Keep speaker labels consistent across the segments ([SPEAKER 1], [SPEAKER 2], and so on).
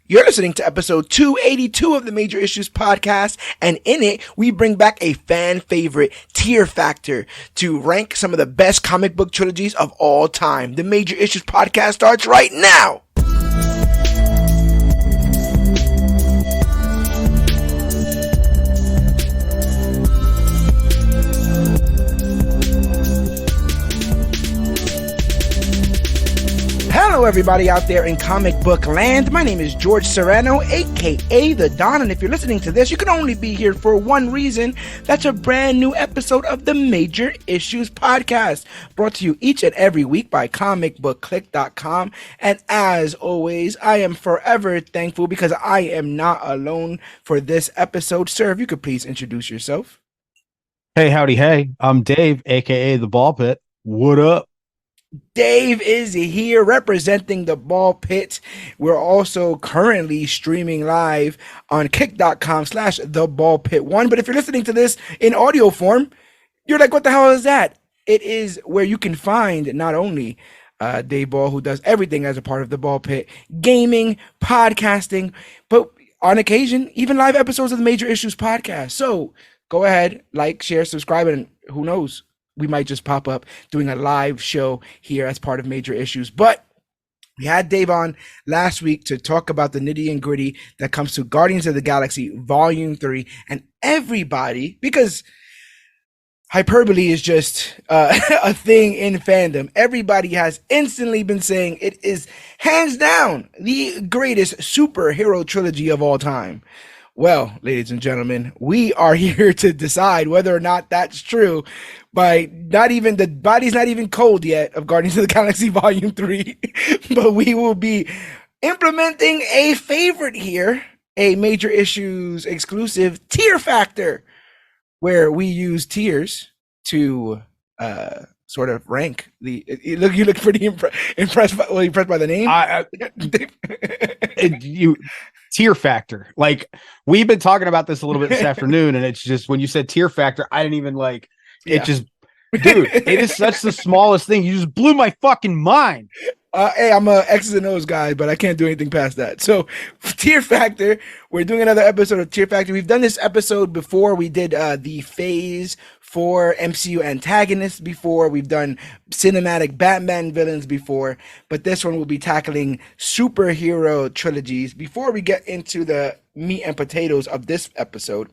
[SPEAKER 1] You're listening to episode 282 of the Major Issues Podcast, and in it, we bring back a fan favorite, Tier Factor, to rank some of the best comic book trilogies of all time. The Major Issues Podcast starts right now! Hello everybody out there in comic book land. My name is George Serrano, aka The Don, and if you're listening to this, you can only be here for one reason. That's a brand new episode of the Major Issues Podcast, brought to you each and every week by ComicBookClique.com. And as always, I am forever thankful because I am not alone for this episode. Sir, if you could please introduce yourself.
[SPEAKER 2] Hey, howdy, hey. I'm Dave, aka The Ball Pit. What up?
[SPEAKER 1] Dave is here representing the Ball Pit. We're also currently streaming live on kick.com/theballpit1. But if you're listening to this in audio form, you're like, what the hell is that? It is where you can find not only Dave Ball, who does everything as a part of the Ball Pit, gaming, podcasting, but on occasion, even live episodes of the Major Issues Podcast. So go ahead, like, share, subscribe, and who knows? We might just pop up doing a live show here as part of Major Issues. But we had Dave on last week to talk about the nitty and gritty that comes to Guardians of the Galaxy Volume 3. And everybody, because hyperbole is just a thing in fandom, everybody has instantly been saying it is hands down the greatest superhero trilogy of all time. Well, ladies and gentlemen, we are here to decide whether or not that's true by the body's not even cold yet of Guardians of the Galaxy Volume 3, but we will be implementing a favorite here, a Major Issues exclusive Tier Factor, where we use tiers to sort of rank the. You look pretty impressed by the name.
[SPEAKER 2] Tier Factor. Like, we've been talking about this a little bit this afternoon, and it's just when you said Tier Factor, I didn't even like it. Just, dude, it is such the smallest thing. You just blew my fucking mind.
[SPEAKER 1] Hey, I'm a X's and O's guy, but I can't do anything past that. So, Tier Factor, we're doing another episode of Tier Factor. We've done this episode before. We did the Phase 4 MCU antagonists before. We've done cinematic Batman villains before, but this one will be tackling superhero trilogies. Before we get into the meat and potatoes of this episode,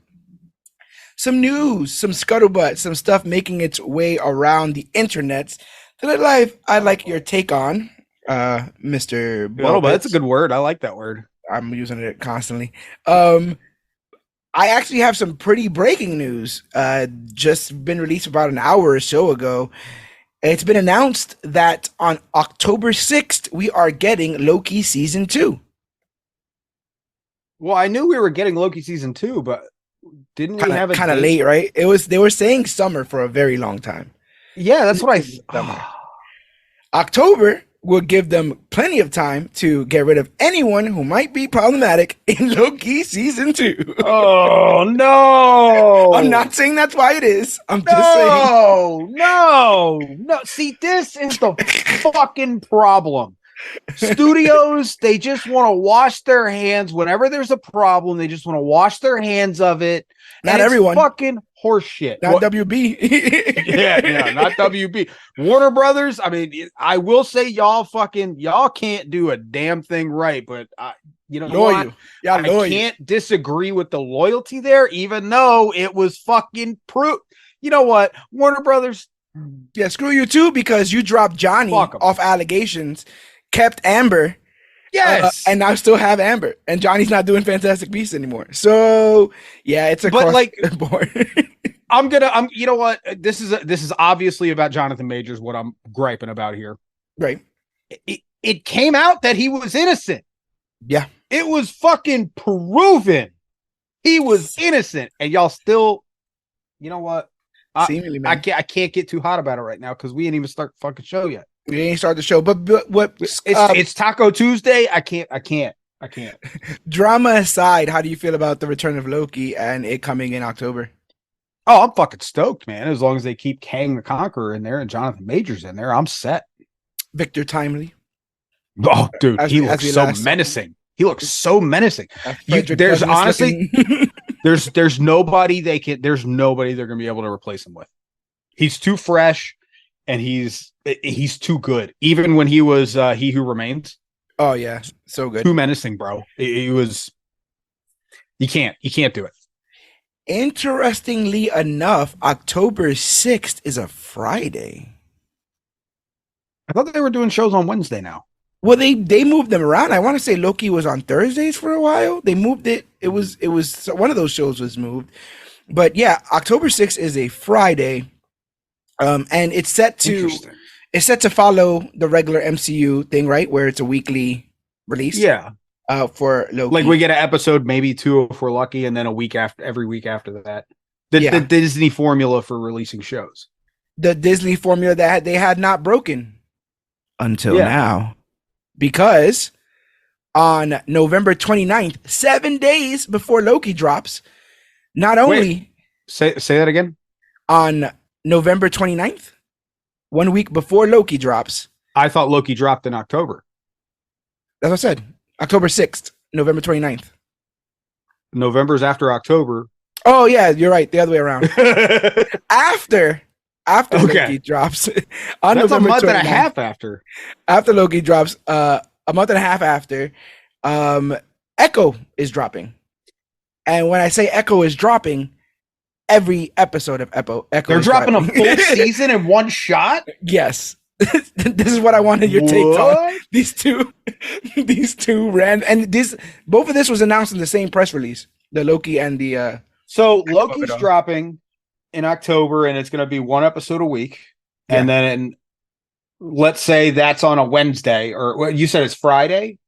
[SPEAKER 1] some news, some scuttlebutt, some stuff making its way around the internets that I'd like your take on, Mr.
[SPEAKER 2] Scuttlebutt, that's a good word. I like that word.
[SPEAKER 1] I'm using it constantly. I actually have some pretty breaking news, just been released about an hour or so ago. It's been announced that on October 6th, we are getting Loki Season 2.
[SPEAKER 2] Well, I knew we were getting Loki Season 2, but didn't we have it
[SPEAKER 1] kind of late, right? They were saying summer for a very long time.
[SPEAKER 2] Yeah, that's what
[SPEAKER 1] October will give them plenty of time to get rid of anyone who might be problematic in Loki Season 2.
[SPEAKER 2] Oh, no.
[SPEAKER 1] I'm not saying that's why it is. I'm just saying.
[SPEAKER 2] No. See, this is the fucking problem. Studios, they just want to wash their hands. Whenever there's a problem, they just want to wash their hands of it.
[SPEAKER 1] Not everyone.
[SPEAKER 2] Fucking horseshit.
[SPEAKER 1] Not WB.
[SPEAKER 2] yeah, not WB. Warner Brothers, I mean, I will say y'all can't do a damn thing right, but you know what? I can't disagree with the loyalty there, even though it was fucking you know what? Warner Brothers.
[SPEAKER 1] Yeah, screw you too, because you dropped Johnny off allegations, kept Amber.
[SPEAKER 2] Yes,
[SPEAKER 1] and now still have Amber, and Johnny's not doing Fantastic Beasts anymore. So yeah, it's across the board.
[SPEAKER 2] You know what? This is obviously about Jonathan Majors. What I'm griping about here,
[SPEAKER 1] right?
[SPEAKER 2] It came out that he was innocent.
[SPEAKER 1] Yeah,
[SPEAKER 2] it was fucking proven he was innocent, and y'all still, you know what?
[SPEAKER 1] Seemingly, man.
[SPEAKER 2] I can't get too hot about it right now because we ain't even start the fucking show yet.
[SPEAKER 1] We ain't start the show, but what?
[SPEAKER 2] It's Taco Tuesday. I can't.
[SPEAKER 1] Drama aside, how do you feel about the return of Loki and it coming in October?
[SPEAKER 2] Oh, I'm fucking stoked, man. As long as they keep Kang the Conqueror in there and Jonathan Majors in there, I'm set.
[SPEAKER 1] Victor Timely.
[SPEAKER 2] Oh, dude, he looks so menacing. He looks so menacing. There's honestly, there's nobody they're gonna be able to replace him with. He's too fresh, and he's too good. Even when he was He Who Remains.
[SPEAKER 1] Oh yeah, so good.
[SPEAKER 2] Too menacing, bro. He was. You can't do it.
[SPEAKER 1] Interestingly enough, October 6th is a Friday.
[SPEAKER 2] I thought they were doing shows on Wednesday now.
[SPEAKER 1] Well, they moved them around. I want to say Loki was on Thursdays for a while. They moved it. It was one of those shows was moved. But yeah, October 6th is a Friday. And it's set to follow the regular MCU thing, right? Where it's a weekly release.
[SPEAKER 2] Yeah.
[SPEAKER 1] For Loki.
[SPEAKER 2] Like we get an episode, maybe 2 if we're lucky, and then every week after that. The Disney formula for releasing shows.
[SPEAKER 1] The Disney formula that they had not broken until now. Because on November 29th, 7 days before Loki drops, not only...
[SPEAKER 2] Say that again?
[SPEAKER 1] On November 29th, 1 week before Loki drops.
[SPEAKER 2] I thought Loki dropped in October.
[SPEAKER 1] That's what I said. October 6th, November 29th.
[SPEAKER 2] November's after October.
[SPEAKER 1] Oh, yeah, you're right. The other way around. After Loki drops. On
[SPEAKER 2] That's
[SPEAKER 1] November
[SPEAKER 2] a month
[SPEAKER 1] 29th,
[SPEAKER 2] and a half after.
[SPEAKER 1] After Loki drops, a month and a half after, Echo is dropping. And when I say Echo is dropping, every episode of Echo
[SPEAKER 2] They're dropping a full season in one shot?
[SPEAKER 1] Yes. This is what I wanted your take on. These two and both of this was announced in the same press release. The Loki and the
[SPEAKER 2] So Loki's dropping in October, and it's going to be 1 episode a week. Yeah. And then let's say that's on a Wednesday, or you said it's Friday.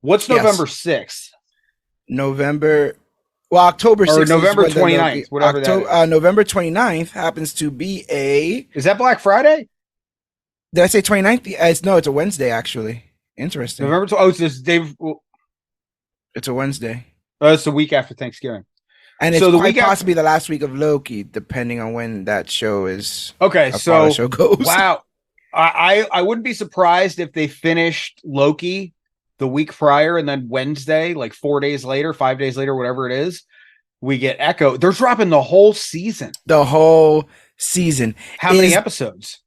[SPEAKER 2] What's November 6th?
[SPEAKER 1] October 6th.
[SPEAKER 2] Or November 29th, whatever that is.
[SPEAKER 1] November 29th happens to be
[SPEAKER 2] Is that Black Friday?
[SPEAKER 1] Did I say 29th? It's a Wednesday, actually. Interesting. It's a Wednesday.
[SPEAKER 2] It's the week after Thanksgiving.
[SPEAKER 1] And it's possibly the last week of Loki, depending on when that show is.
[SPEAKER 2] Okay, so
[SPEAKER 1] the show goes.
[SPEAKER 2] Wow. I wouldn't be surprised if they finished Loki the week prior, and then Wednesday, like 4 days later, 5 days later, whatever it is, we get Echo. They're dropping the whole season.
[SPEAKER 1] How many
[SPEAKER 2] episodes?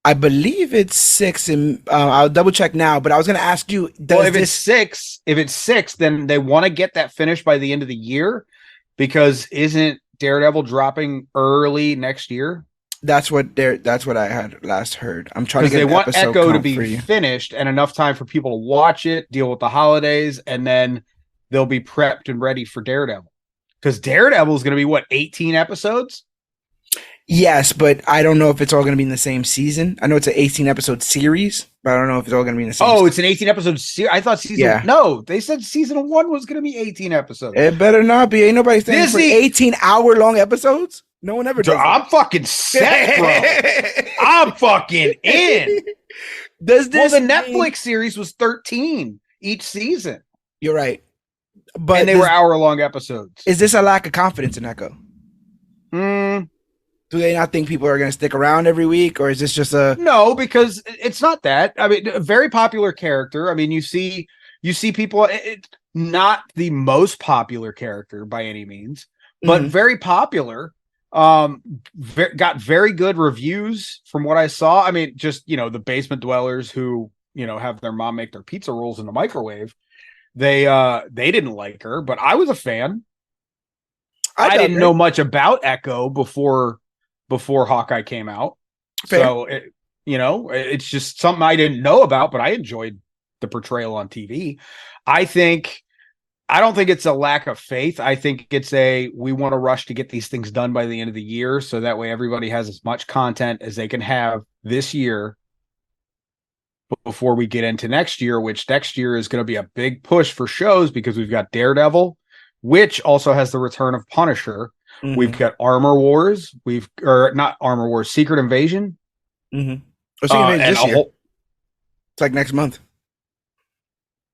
[SPEAKER 1] I believe it's 6, and I'll double check now. But I was going to ask you,
[SPEAKER 2] it's 6, then they want to get that finished by the end of the year, because isn't Daredevil dropping early next year?
[SPEAKER 1] That's what I had last heard. I'm trying to get
[SPEAKER 2] they want Echo to be finished and enough time for people to watch it, deal with the holidays, and then they'll be prepped and ready for Daredevil. Because Daredevil is going to be 18 episodes?
[SPEAKER 1] Yes, but I don't know if it's all going to be in the same season. I know it's an 18 episode series, but I don't know if it's all going to be in the same season.
[SPEAKER 2] It's an 18 episode series. I thought No, they said season 1 was going to be 18 episodes.
[SPEAKER 1] It better not be. Ain't nobody saying for 18-hour long episodes. No one ever does.
[SPEAKER 2] I'm fucking set, bro. I'm fucking in. The Netflix series was 13 each season.
[SPEAKER 1] You're right.
[SPEAKER 2] And they were hour-long episodes.
[SPEAKER 1] Is this a lack of confidence in Echo? Do they not think people are going to stick around every week, or is this just
[SPEAKER 2] No, because it's not that. I mean, a very popular character. I mean, you see people, not the most popular character by any means, but very popular. Got very good reviews from what I saw. I mean, just, the basement dwellers who, have their mom make their pizza rolls in the microwave. They didn't like her, but I was a fan. I didn't know much about Echo before Hawkeye came out. Fair. So it's just something I didn't know about, but I enjoyed the portrayal on TV. I don't think it's a lack of faith. I think it's we want to rush to get these things done by the end of the year, so that way everybody has as much content as they can have this year before we get into next year, which next year is going to be a big push for shows, because we've got Daredevil, which also has the return of Punisher. We've got Armor Wars. Not Armor Wars, Secret Invasion.
[SPEAKER 1] Secret Invasion this year. It's like next month.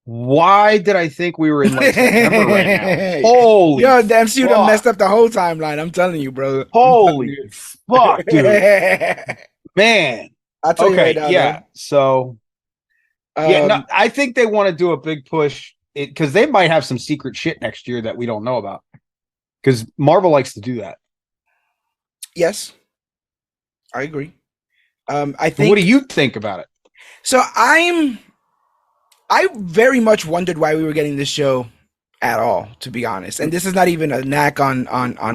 [SPEAKER 2] Why did I think we were in September right now? Holy
[SPEAKER 1] the MCU done messed up the whole timeline. I'm telling you, bro.
[SPEAKER 2] Holy fuck, dude. Man.
[SPEAKER 1] I'll tell you right now.
[SPEAKER 2] Yeah. So I think they want to do a big push because they might have some secret shit next year that we don't know about. Because Marvel likes to do that.
[SPEAKER 1] Yes, I agree. I think.
[SPEAKER 2] What do you think about it?
[SPEAKER 1] So I very much wondered why we were getting this show at all, to be honest. And this is not even a knack on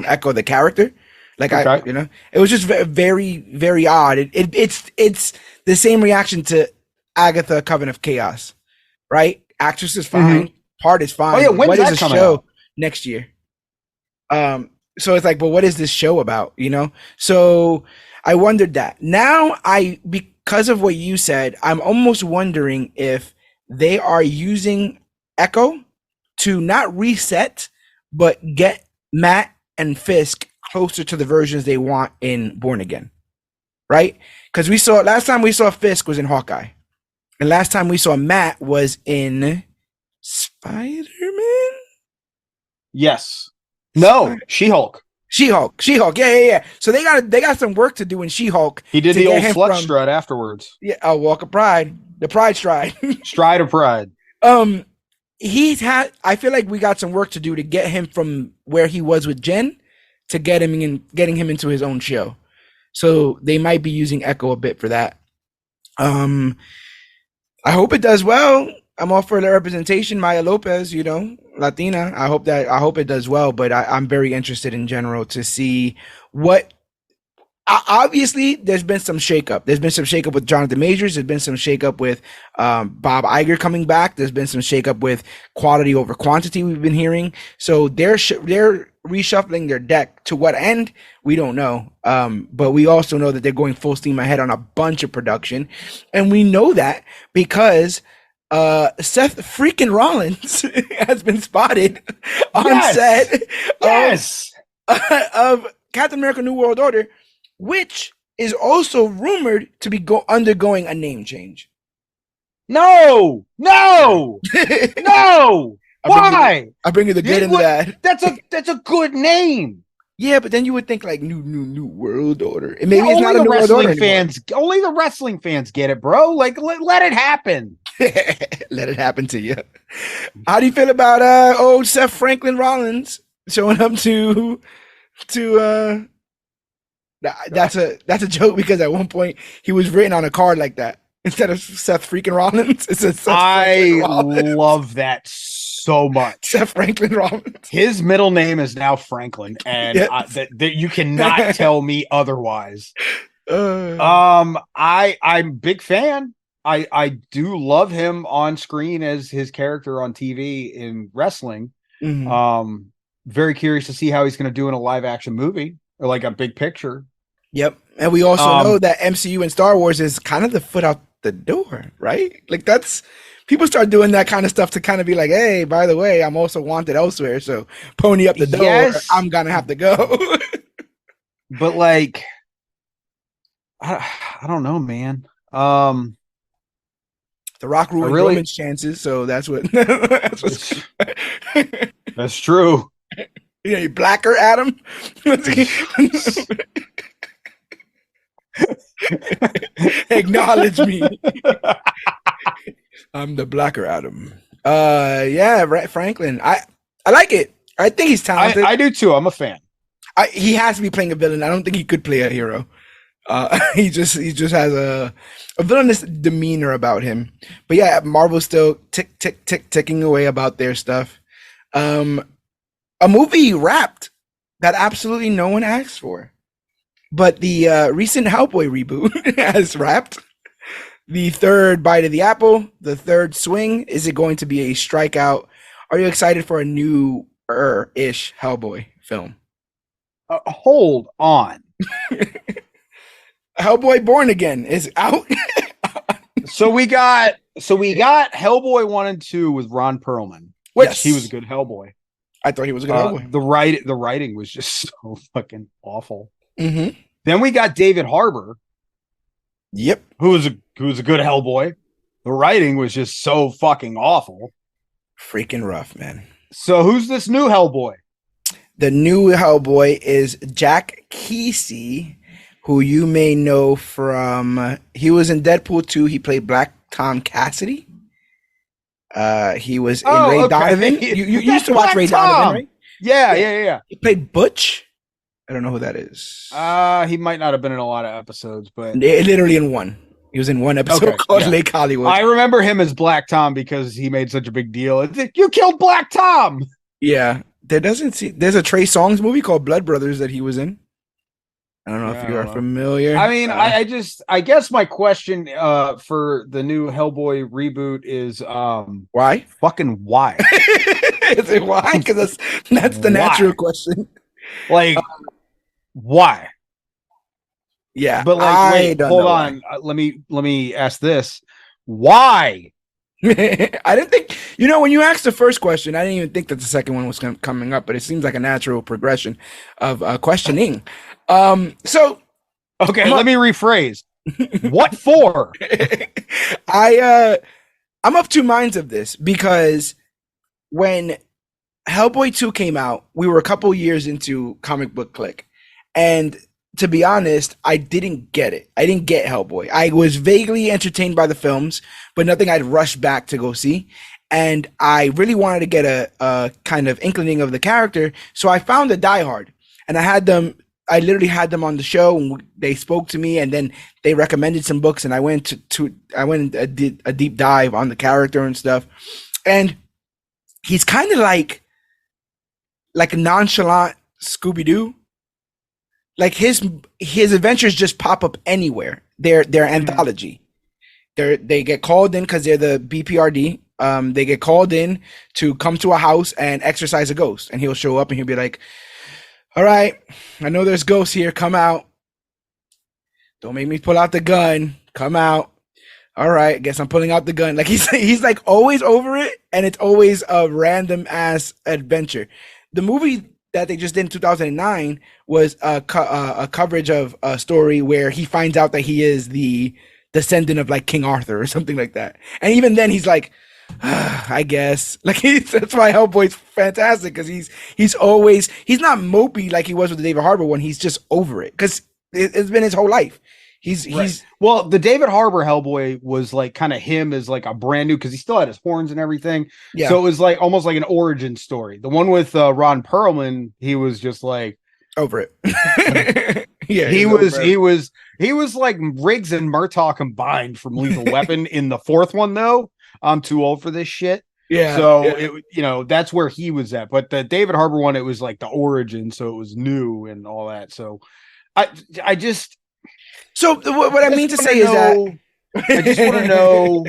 [SPEAKER 1] Echo the character. Like okay. It was just very, very odd. It's the same reaction to Agatha Coven of Chaos, right? Actress is fine, part is fine.
[SPEAKER 2] Oh yeah,
[SPEAKER 1] what is the show
[SPEAKER 2] out?
[SPEAKER 1] Next year? So it's like, but what is this show about? So I wondered that. Now because of what you said, I'm almost wondering if they are using Echo to not reset, but get Matt and Fisk closer to the versions they want in Born Again, right? Because last time we saw Fisk was in Hawkeye, and last time we saw Matt was in Spider-Man.
[SPEAKER 2] Yes. No, She-Hulk.
[SPEAKER 1] She-Hulk. Yeah. So they got some work to do in She-Hulk.
[SPEAKER 2] He did the old slut strut afterwards.
[SPEAKER 1] Yeah, Walk of Pride, the Pride Stride.
[SPEAKER 2] Stride of Pride.
[SPEAKER 1] I feel like we got some work to do to get him from where he was with Jen to getting him into his own show. So they might be using Echo a bit for that. I hope it does well. I'm all for the representation. Maya Lopez, Latina. I hope it does well, but I'm very interested in general to see what. Obviously, there's been some shakeup. There's been some shakeup with Jonathan Majors. There's been some shakeup with Bob Iger coming back. There's been some shakeup with quality over quantity. We've been hearing. So they're reshuffling their deck. To what end? We don't know. But we also know that they're going full steam ahead on a bunch of production, and we know that because Seth freaking Rollins has been spotted on set. Of Captain America: New World Order, which is also rumored to be undergoing a name change.
[SPEAKER 2] No. Why?
[SPEAKER 1] I bring you the good and the bad.
[SPEAKER 2] That's a good name.
[SPEAKER 1] Yeah, but then you would think like new world order. And maybe it's not a new world order anymore.
[SPEAKER 2] Only the wrestling fans get it, bro. Like let it happen.
[SPEAKER 1] Let it happen to you. How do you feel about old Seth FRANKLIN Rollins showing up to that's a joke because at one point he was written on a card like that. Instead of Seth freaking Rollins, it says Seth
[SPEAKER 2] FRANKLIN Rollins. Love that so much.
[SPEAKER 1] Seth FRANKLIN Rollins.
[SPEAKER 2] His middle name is now Franklin, and yes. You cannot tell me otherwise. I'm a big fan. I do love him on screen as his character on TV in wrestling. Mm-hmm. Very curious to see how he's going to do in a live action movie or like a big picture. Yep.
[SPEAKER 1] And we also know that MCU and Star Wars is kind of the foot out the door, right? Like that's people start doing that kind of stuff to kind of be like, hey, by the way, I'm also wanted elsewhere. So pony up the door. Yes. I'm going to have to go.
[SPEAKER 2] But like, I don't know, man.
[SPEAKER 1] The Rock ruined Roman's chances. So that's what,
[SPEAKER 2] that's true.
[SPEAKER 1] You blacker Adam. Acknowledge me. I'm the blacker Adam. Yeah, Franklin. I like it. I think he's talented.
[SPEAKER 2] I do too. I'm a fan.
[SPEAKER 1] He has to be playing a villain. I don't think he could play a hero. He just has a villainous demeanor about him. But yeah, Marvel's still ticking away about their stuff. A movie wrapped that absolutely no one asked for. But the recent Hellboy reboot has wrapped. The third bite of the apple, the third swing. Is it going to be a strikeout? Are you excited for a new-ish Hellboy film?
[SPEAKER 2] Hold on.
[SPEAKER 1] Hellboy Born Again is out.
[SPEAKER 2] So we got Hellboy 1 and 2 with Ron Perlman, which he was a good Hellboy.
[SPEAKER 1] I thought he was a good Hellboy.
[SPEAKER 2] The writing was just so fucking awful.
[SPEAKER 1] Mm-hmm.
[SPEAKER 2] Then we got David Harbour.
[SPEAKER 1] Yep.
[SPEAKER 2] Who was a good Hellboy. The writing was just so fucking awful.
[SPEAKER 1] Freaking rough, man.
[SPEAKER 2] So who's this new Hellboy?
[SPEAKER 1] The new Hellboy is Jack Kesey, who you may know from he was in Deadpool 2. He played Black Tom Cassidy. He was in Ray Donovan. You used to watch Ray Donovan, right?
[SPEAKER 2] Yeah.
[SPEAKER 1] He played Butch. I don't know who that is.
[SPEAKER 2] He might not have been in a lot of episodes, but
[SPEAKER 1] literally in one. He was in one episode called Lake Hollywood.
[SPEAKER 2] I remember him as Black Tom because he made such a big deal. It's like, you killed Black Tom.
[SPEAKER 1] Yeah, there's a Trey Songz movie called Blood Brothers that he was in. I don't know if you are familiar.
[SPEAKER 2] I mean, I guess my question for the new Hellboy reboot is
[SPEAKER 1] why?
[SPEAKER 2] Fucking why?
[SPEAKER 1] Is it why? Because that's the natural question.
[SPEAKER 2] Like, why?
[SPEAKER 1] Yeah,
[SPEAKER 2] but like, wait, hold on. Let me ask this: why?
[SPEAKER 1] I didn't think. When you asked the first question, I didn't even think that the second one was coming up. But it seems like a natural progression of questioning. So,
[SPEAKER 2] okay, let me rephrase. What for?
[SPEAKER 1] I'm of two minds of this because when Hellboy 2 came out, we were a couple years into ComicBookClique, and to be honest, I didn't get it. I didn't get Hellboy. I was vaguely entertained by the films, but nothing I'd rush back to go see. And I really wanted to get a kind of inkling of the character, so I found a Die Hard, and I literally had them on the show, and they spoke to me, and then they recommended some books, and I went and did a deep dive on the character and stuff. And he's kind of like a nonchalant Scooby-Doo. Like his adventures just pop up anywhere. They're anthology. They get called in because they're the BPRD. They get called in to come to a house and exorcise a ghost, and he'll show up and he'll be like, "All right, I know there's ghosts here. Come out. Don't make me pull out the gun. Come out. All right, guess I'm pulling out the gun." Like he's like always over it, and it's always a random ass adventure. The movie that they just did in 2009 was a coverage of a story where he finds out that he is the descendant of like King Arthur or something like that. And even then he's like, I guess. Like that's why Hellboy's fantastic, because he's not mopey like he was with the David Harbour one. He's just over it because it's been his whole life.
[SPEAKER 2] Well, the David Harbour Hellboy was like kind of him as like a brand new, because he still had his horns and everything. Yeah. So it was like almost like an origin story. The one with Ron Perlman, he was just like
[SPEAKER 1] over it. Yeah,
[SPEAKER 2] he was like Riggs and Murtaugh combined from Lethal Weapon in the fourth one though. I'm too old for this shit.
[SPEAKER 1] Yeah.
[SPEAKER 2] So that's where he was at. But the David Harbour one, it was like the origin, so it was new and all that. So I just.
[SPEAKER 1] So what I mean to say is that
[SPEAKER 2] I just want to know,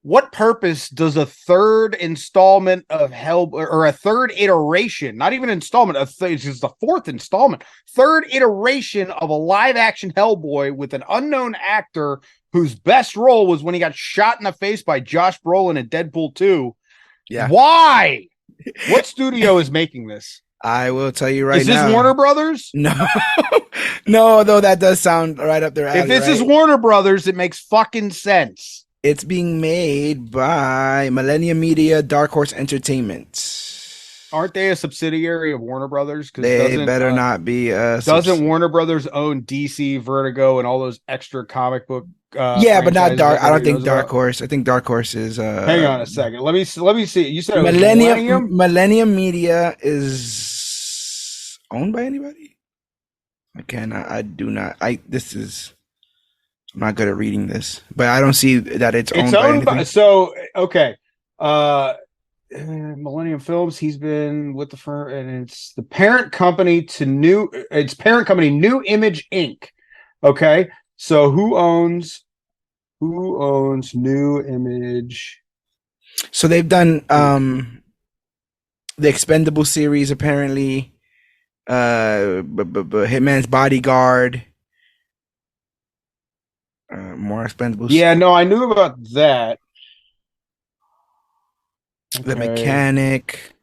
[SPEAKER 2] what purpose does a third installment of Hellboy, or a third iteration, not even installment, it's just the fourth installment, third iteration of a live action Hellboy with an unknown actor whose best role was when he got shot in the face by Josh Brolin in Deadpool 2.
[SPEAKER 1] Yeah.
[SPEAKER 2] Why? What studio is making this?
[SPEAKER 1] I will tell you right now.
[SPEAKER 2] Is this Warner Brothers?
[SPEAKER 1] No. No, though that does sound right up their alley.
[SPEAKER 2] If this is Warner Brothers, it makes fucking sense.
[SPEAKER 1] It's being made by Millennium Media, Dark Horse Entertainment.
[SPEAKER 2] Aren't they a subsidiary of Warner Brothers?
[SPEAKER 1] They better not be.
[SPEAKER 2] Doesn't Warner Brothers own DC, Vertigo, and all those extra comic book?
[SPEAKER 1] Yeah, but not Dark. I don't think Dark Horse. I think Dark Horse is.
[SPEAKER 2] Hang on a second. Let me see. You said
[SPEAKER 1] Millennium Media is owned by anybody? I do not. I'm not good at reading this, but I don't see that it's owned by anything.
[SPEAKER 2] So, okay. Millennium Films, he's been with the firm, and it's the parent company to New Image Inc. Okay. So who owns New Image?
[SPEAKER 1] So they've done the Expendable series, apparently. Hitman's Bodyguard, more Expendables.
[SPEAKER 2] Yeah, no, I knew about that.
[SPEAKER 1] The Mechanic,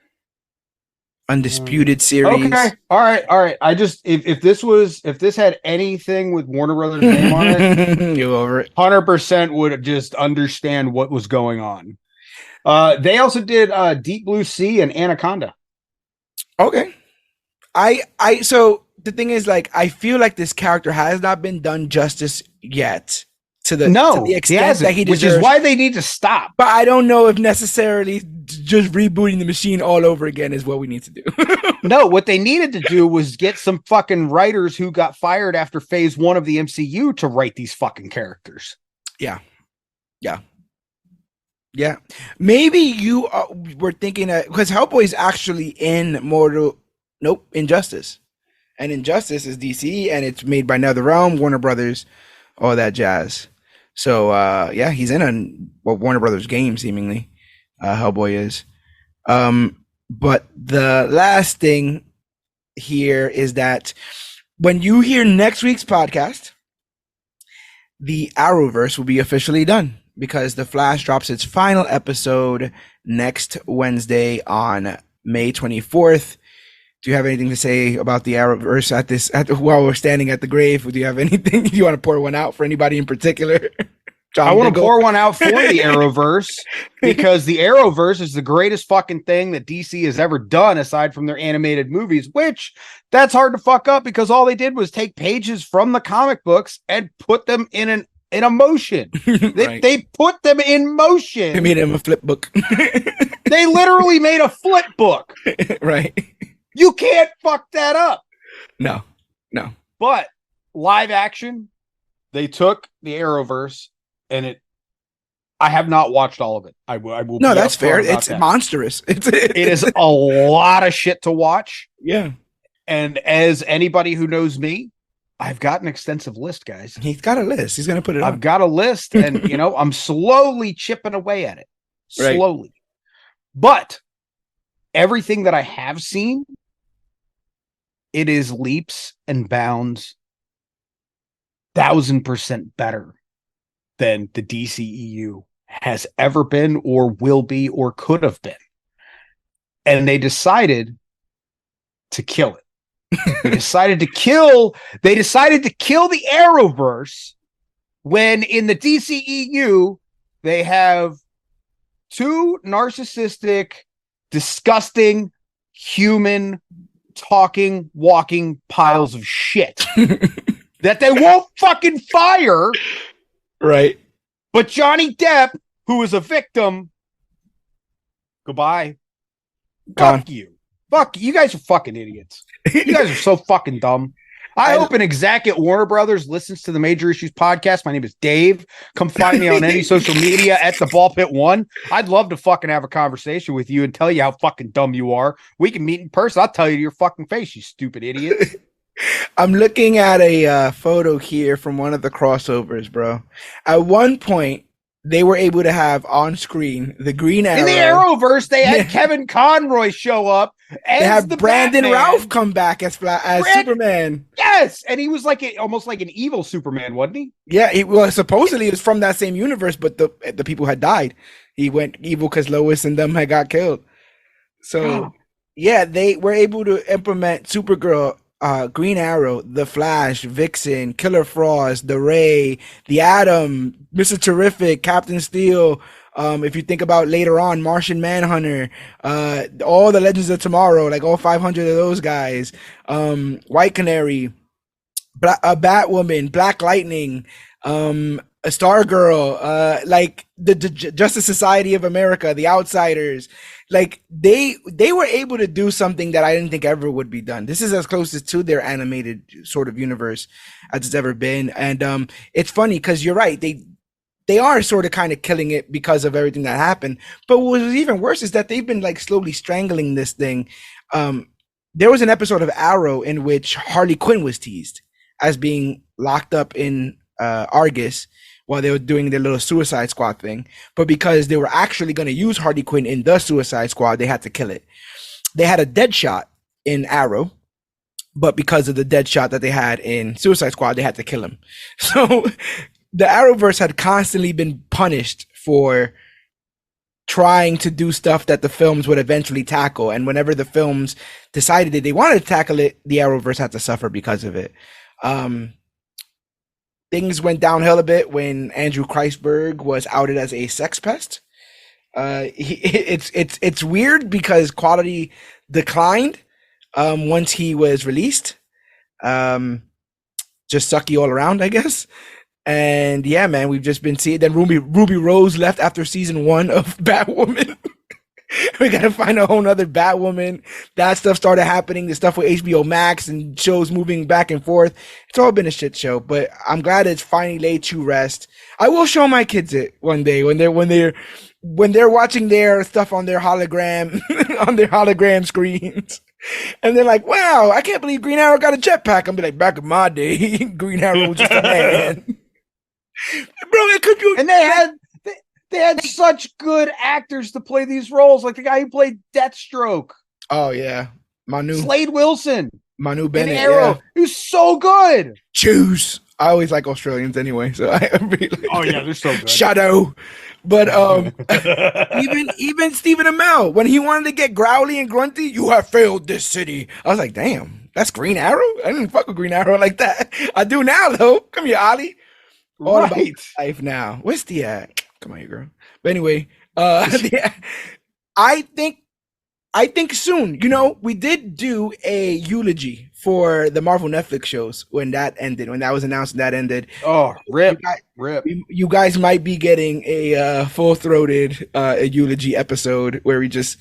[SPEAKER 1] Undisputed series.
[SPEAKER 2] Okay, all right. I just if this had anything with Warner Brothers name on it,
[SPEAKER 1] you over it.
[SPEAKER 2] 100% would just understand what was going on. They also did Deep Blue Sea and Anaconda.
[SPEAKER 1] Okay. So the thing is, like, I feel like this character has not been done justice yet. to the extent that he deserves.
[SPEAKER 2] Which is why they need to stop.
[SPEAKER 1] But I don't know if necessarily just rebooting the machine all over again is what we need to do.
[SPEAKER 2] No, what they needed to do was get some fucking writers who got fired after phase 1 of the MCU to write these fucking characters.
[SPEAKER 1] Yeah. Maybe you were thinking that because Hellboy is actually in Injustice. And Injustice is DC and it's made by NetherRealm, Warner Brothers, all that jazz. So he's in a Warner Brothers game, seemingly. Hellboy is. But the last thing here is that when you hear next week's podcast, the Arrowverse will be officially done because The Flash drops its final episode next Wednesday on May 24th. Do you have anything to say about the Arrowverse while we're standing at the grave? Do you have anything you want to pour one out for anybody in particular?
[SPEAKER 2] I want to pour one out for the Arrowverse because the Arrowverse is the greatest fucking thing that DC has ever done aside from their animated movies, which that's hard to fuck up because all they did was take pages from the comic books and put them in a motion. They put them in motion.
[SPEAKER 1] They made them a flip book.
[SPEAKER 2] They literally made a flip book.
[SPEAKER 1] Right.
[SPEAKER 2] You can't fuck that up.
[SPEAKER 1] No.
[SPEAKER 2] But live action, they took the Arrowverse and I have not watched all of it. I will.
[SPEAKER 1] No, that's fair. It's monstrous. It
[SPEAKER 2] is a lot of shit to watch.
[SPEAKER 1] Yeah.
[SPEAKER 2] And as anybody who knows me, I've got an extensive list, guys.
[SPEAKER 1] He's got a list. He's going to put it on.
[SPEAKER 2] I've got a list and, I'm slowly chipping away at it. Slowly. Right. But everything that I have seen, it is leaps and bounds 1,000% better than the DCEU has ever been or will be or could have been. And they decided to kill it. They decided to kill the Arrowverse when in the DCEU they have 2 narcissistic, disgusting, human, talking, walking piles of shit that they won't fucking fire.
[SPEAKER 1] Right.
[SPEAKER 2] But Johnny Depp, who is a victim, goodbye. Fuck you. Fuck you. You guys are fucking idiots. You guys are so fucking dumb. I hope an exec at Warner Brothers listens to the Major Issues podcast. My name is Dave. Come find me on any social media at the Ball Pit 1. I'd love to fucking have a conversation with you and tell you how fucking dumb you are. We can meet in person. I'll tell you to your fucking face, you stupid idiot.
[SPEAKER 1] I'm looking at a photo here from one of the crossovers, bro. At one point, they were able to have on screen the Green Arrow.
[SPEAKER 2] In the Arrowverse, they had Kevin Conroy show up.
[SPEAKER 1] They had Brandon Routh come back as Superman.
[SPEAKER 2] Yes, and he was almost like an evil Superman, wasn't he?
[SPEAKER 1] Yeah, supposedly it was from that same universe, but the people had died. He went evil because Lois and them had got killed. So, yeah, they were able to implement Supergirl, Green Arrow, The Flash, Vixen, Killer Frost, The Ray, The Atom, Mr. Terrific, Captain Steel. If you think about later on, Martian Manhunter, all the Legends of Tomorrow, like all 500 of those guys, White Canary, Batwoman, Black Lightning, a Stargirl, like the Justice Society of America, the Outsiders, like they were able to do something that I didn't think ever would be done. This is as close as to their animated sort of universe as it's ever been. And it's funny because you're right. They are sort of kind of killing it because of everything that happened. But what was even worse is that they've been like slowly strangling this thing. There was an episode of Arrow in which Harley Quinn was teased as being locked up in Argus while they were doing their little Suicide Squad thing. But because they were actually going to use Harley Quinn in the Suicide Squad, they had to kill it. They had a dead shot in Arrow, but because of the dead shot that they had in Suicide Squad, they had to kill him. So the Arrowverse had constantly been punished for trying to do stuff that the films would eventually tackle. And whenever the films decided that they wanted to tackle it, the Arrowverse had to suffer because of it. Things went downhill a bit when Andrew Kreisberg was outed as a sex pest. It's weird because quality declined once he was released. Just sucky all around, I guess. And yeah, man, we've just been seeing. Then Ruby Rose left after season 1 of Batwoman. We gotta find a whole nother Batwoman. That stuff started happening. The stuff with HBO Max and shows moving back and forth. It's all been a shit show, but I'm glad it's finally laid to rest. I will show my kids it one day when they're watching their stuff on their hologram on their hologram screens. And they're like, wow, I can't believe Green Arrow got a jetpack. I'll be like, back in my day, Green Arrow was just a man. Bro, it could you.
[SPEAKER 2] And they had such good actors to play these roles, like the guy who played Deathstroke.
[SPEAKER 1] Oh yeah,
[SPEAKER 2] Slade Wilson,
[SPEAKER 1] Manu Bennett.
[SPEAKER 2] Arrow. Yeah. He was so good.
[SPEAKER 1] Choose. I always like Australians anyway, so I really like
[SPEAKER 2] oh yeah, they're so good.
[SPEAKER 1] Shadow, but even Stephen Amell, when he wanted to get growly and grunty, you have failed this city. I was like, damn, that's Green Arrow. I didn't fuck with Green Arrow like that. I do now though. Come here, Ollie. All about life now. Where's the Come on here, girl. But anyway, I think soon. You know, we did do a eulogy for the Marvel Netflix shows when that ended. When that was announced, and that ended.
[SPEAKER 2] Oh, rip.
[SPEAKER 1] You guys might be getting a full-throated eulogy episode where we just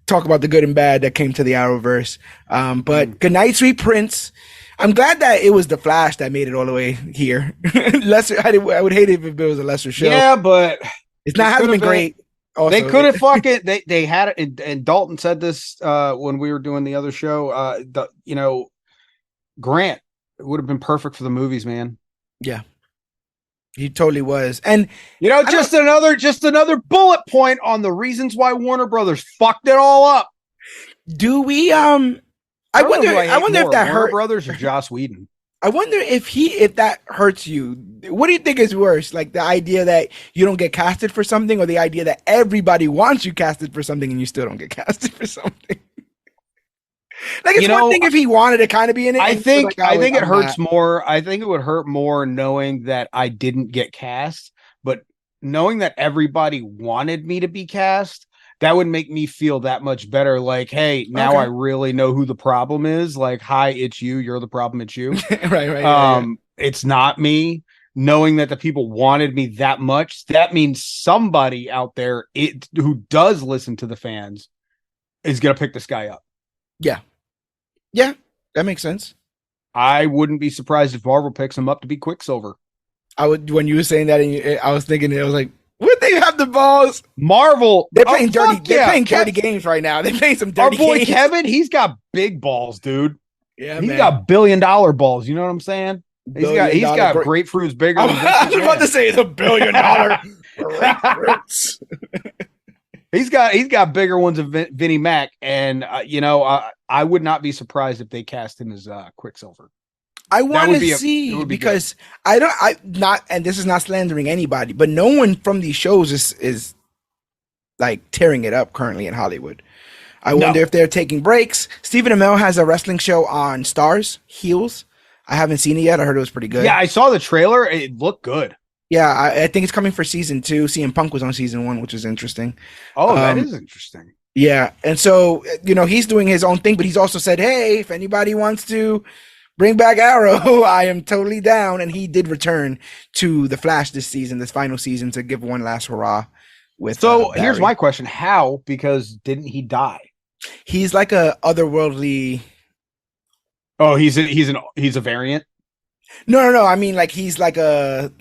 [SPEAKER 1] talk about the good and bad that came to the Arrowverse. But good night, sweet prince. I'm glad that it was the Flash that made it all the way here. I would hate it if it was a lesser show.
[SPEAKER 2] Yeah, but
[SPEAKER 1] it's not hasn't been great. Also,
[SPEAKER 2] they could have fucking they had it, and Dalton said this when we were doing the other show. Grant would have been perfect for the movies, man.
[SPEAKER 1] Yeah, he totally was. And
[SPEAKER 2] just another bullet point on the reasons why Warner Brothers fucked it all up.
[SPEAKER 1] Do we I wonder if that hurt
[SPEAKER 2] Brothers or Joss Whedon.
[SPEAKER 1] I wonder if that hurts you. What do you think is worse? Like the idea that you don't get casted for something, or the idea that everybody wants you casted for something and you still don't get casted for something? Like it's one thing if he wanted to kind of be in it.
[SPEAKER 2] I think it hurts more. I think it would hurt more knowing that I didn't get cast, but knowing that everybody wanted me to be cast, that would make me feel that much better. Like, hey, now I really know who the problem is. Like, hi, it's you. You're the problem. It's you.
[SPEAKER 1] right.
[SPEAKER 2] It's not me. Knowing that the people wanted me that much, that means somebody out there who does listen to the fans is going to pick this guy up.
[SPEAKER 1] Yeah, that makes sense.
[SPEAKER 2] I wouldn't be surprised if Marvel picks him up to be Quicksilver.
[SPEAKER 1] I would. When you were saying that, and I was thinking, I was like, would they have the balls?
[SPEAKER 2] Marvel,
[SPEAKER 1] they're playing dirty. They're playing dirty games right now. They're playing some dirty games.
[SPEAKER 2] Our boy Kevin, he's got big balls, dude.
[SPEAKER 1] Yeah,
[SPEAKER 2] he's got $1 billion balls. You know what I'm saying? He's got grapefruits bigger.
[SPEAKER 1] I was about to say the $1 billion grapefruits.
[SPEAKER 2] He's got bigger ones than Vinnie Mac, and I would not be surprised if they cast him as Quicksilver.
[SPEAKER 1] I want to see because and this is not slandering anybody, but no one from these shows is like tearing it up currently in Hollywood. I wonder if they're taking breaks. Stephen Amell has a wrestling show on Stars, Heels. I haven't seen it yet. I heard it was pretty good.
[SPEAKER 2] Yeah, I saw the trailer. It looked good.
[SPEAKER 1] Yeah, I think it's coming for season 2. CM Punk was on season 1, which is interesting.
[SPEAKER 2] Oh, that is interesting.
[SPEAKER 1] Yeah, and so he's doing his own thing, but he's also said, "Hey, if anybody wants to bring back Arrow, I am totally down." And he did return to the Flash this final season, to give one last hurrah.
[SPEAKER 2] Here's my question: how? Because didn't he die?
[SPEAKER 1] He's like a otherworldly.
[SPEAKER 2] Oh, he's a variant.
[SPEAKER 1] No. I mean, like he's last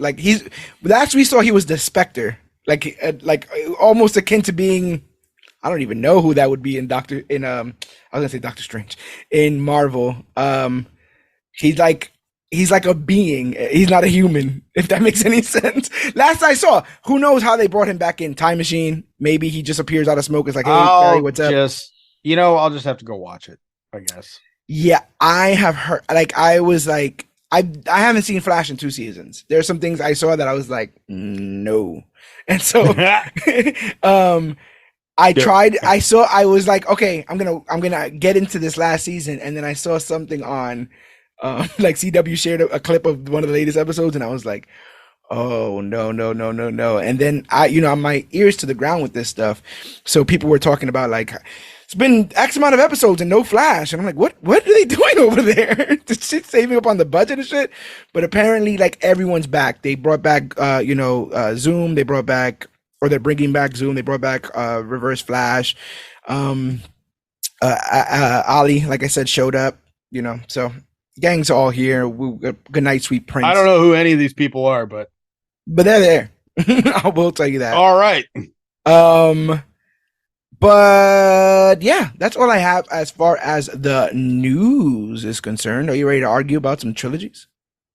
[SPEAKER 1] we saw he was the Spectre, like almost akin to being. I don't even know who that would be I was gonna say Doctor Strange in Marvel. He's like a being. He's not a human, if that makes any sense. Last I saw, who knows how they brought him back in? Time machine. Maybe he just appears out of smoke. It's like, hey, Barry, what's up?
[SPEAKER 2] I'll just have to go watch it, I guess.
[SPEAKER 1] Yeah, I have heard. I haven't seen Flash in 2 seasons. There are some things I saw that I was like, no, and so I tried. I was like, okay, I'm gonna get into this last season, and then I saw something on, like CW shared a clip of one of the latest episodes, and I was like, oh no. And then I'm my ears to the ground with this stuff. So people were talking about like it's been X amount of episodes and no Flash. And I'm like, what are they doing over there? This shit saving up on the budget and shit. But apparently, like, everyone's back. They brought back, Zoom. They brought back, or they're bringing back Zoom. They brought back Reverse Flash. Ali, like I said, showed up. So gang's all here. Good night, sweet prince.
[SPEAKER 2] I don't know who any of these people are, but
[SPEAKER 1] they're there. I will tell you that.
[SPEAKER 2] All right.
[SPEAKER 1] But yeah, that's all I have as far as the news is concerned. Are you ready to argue about some trilogies?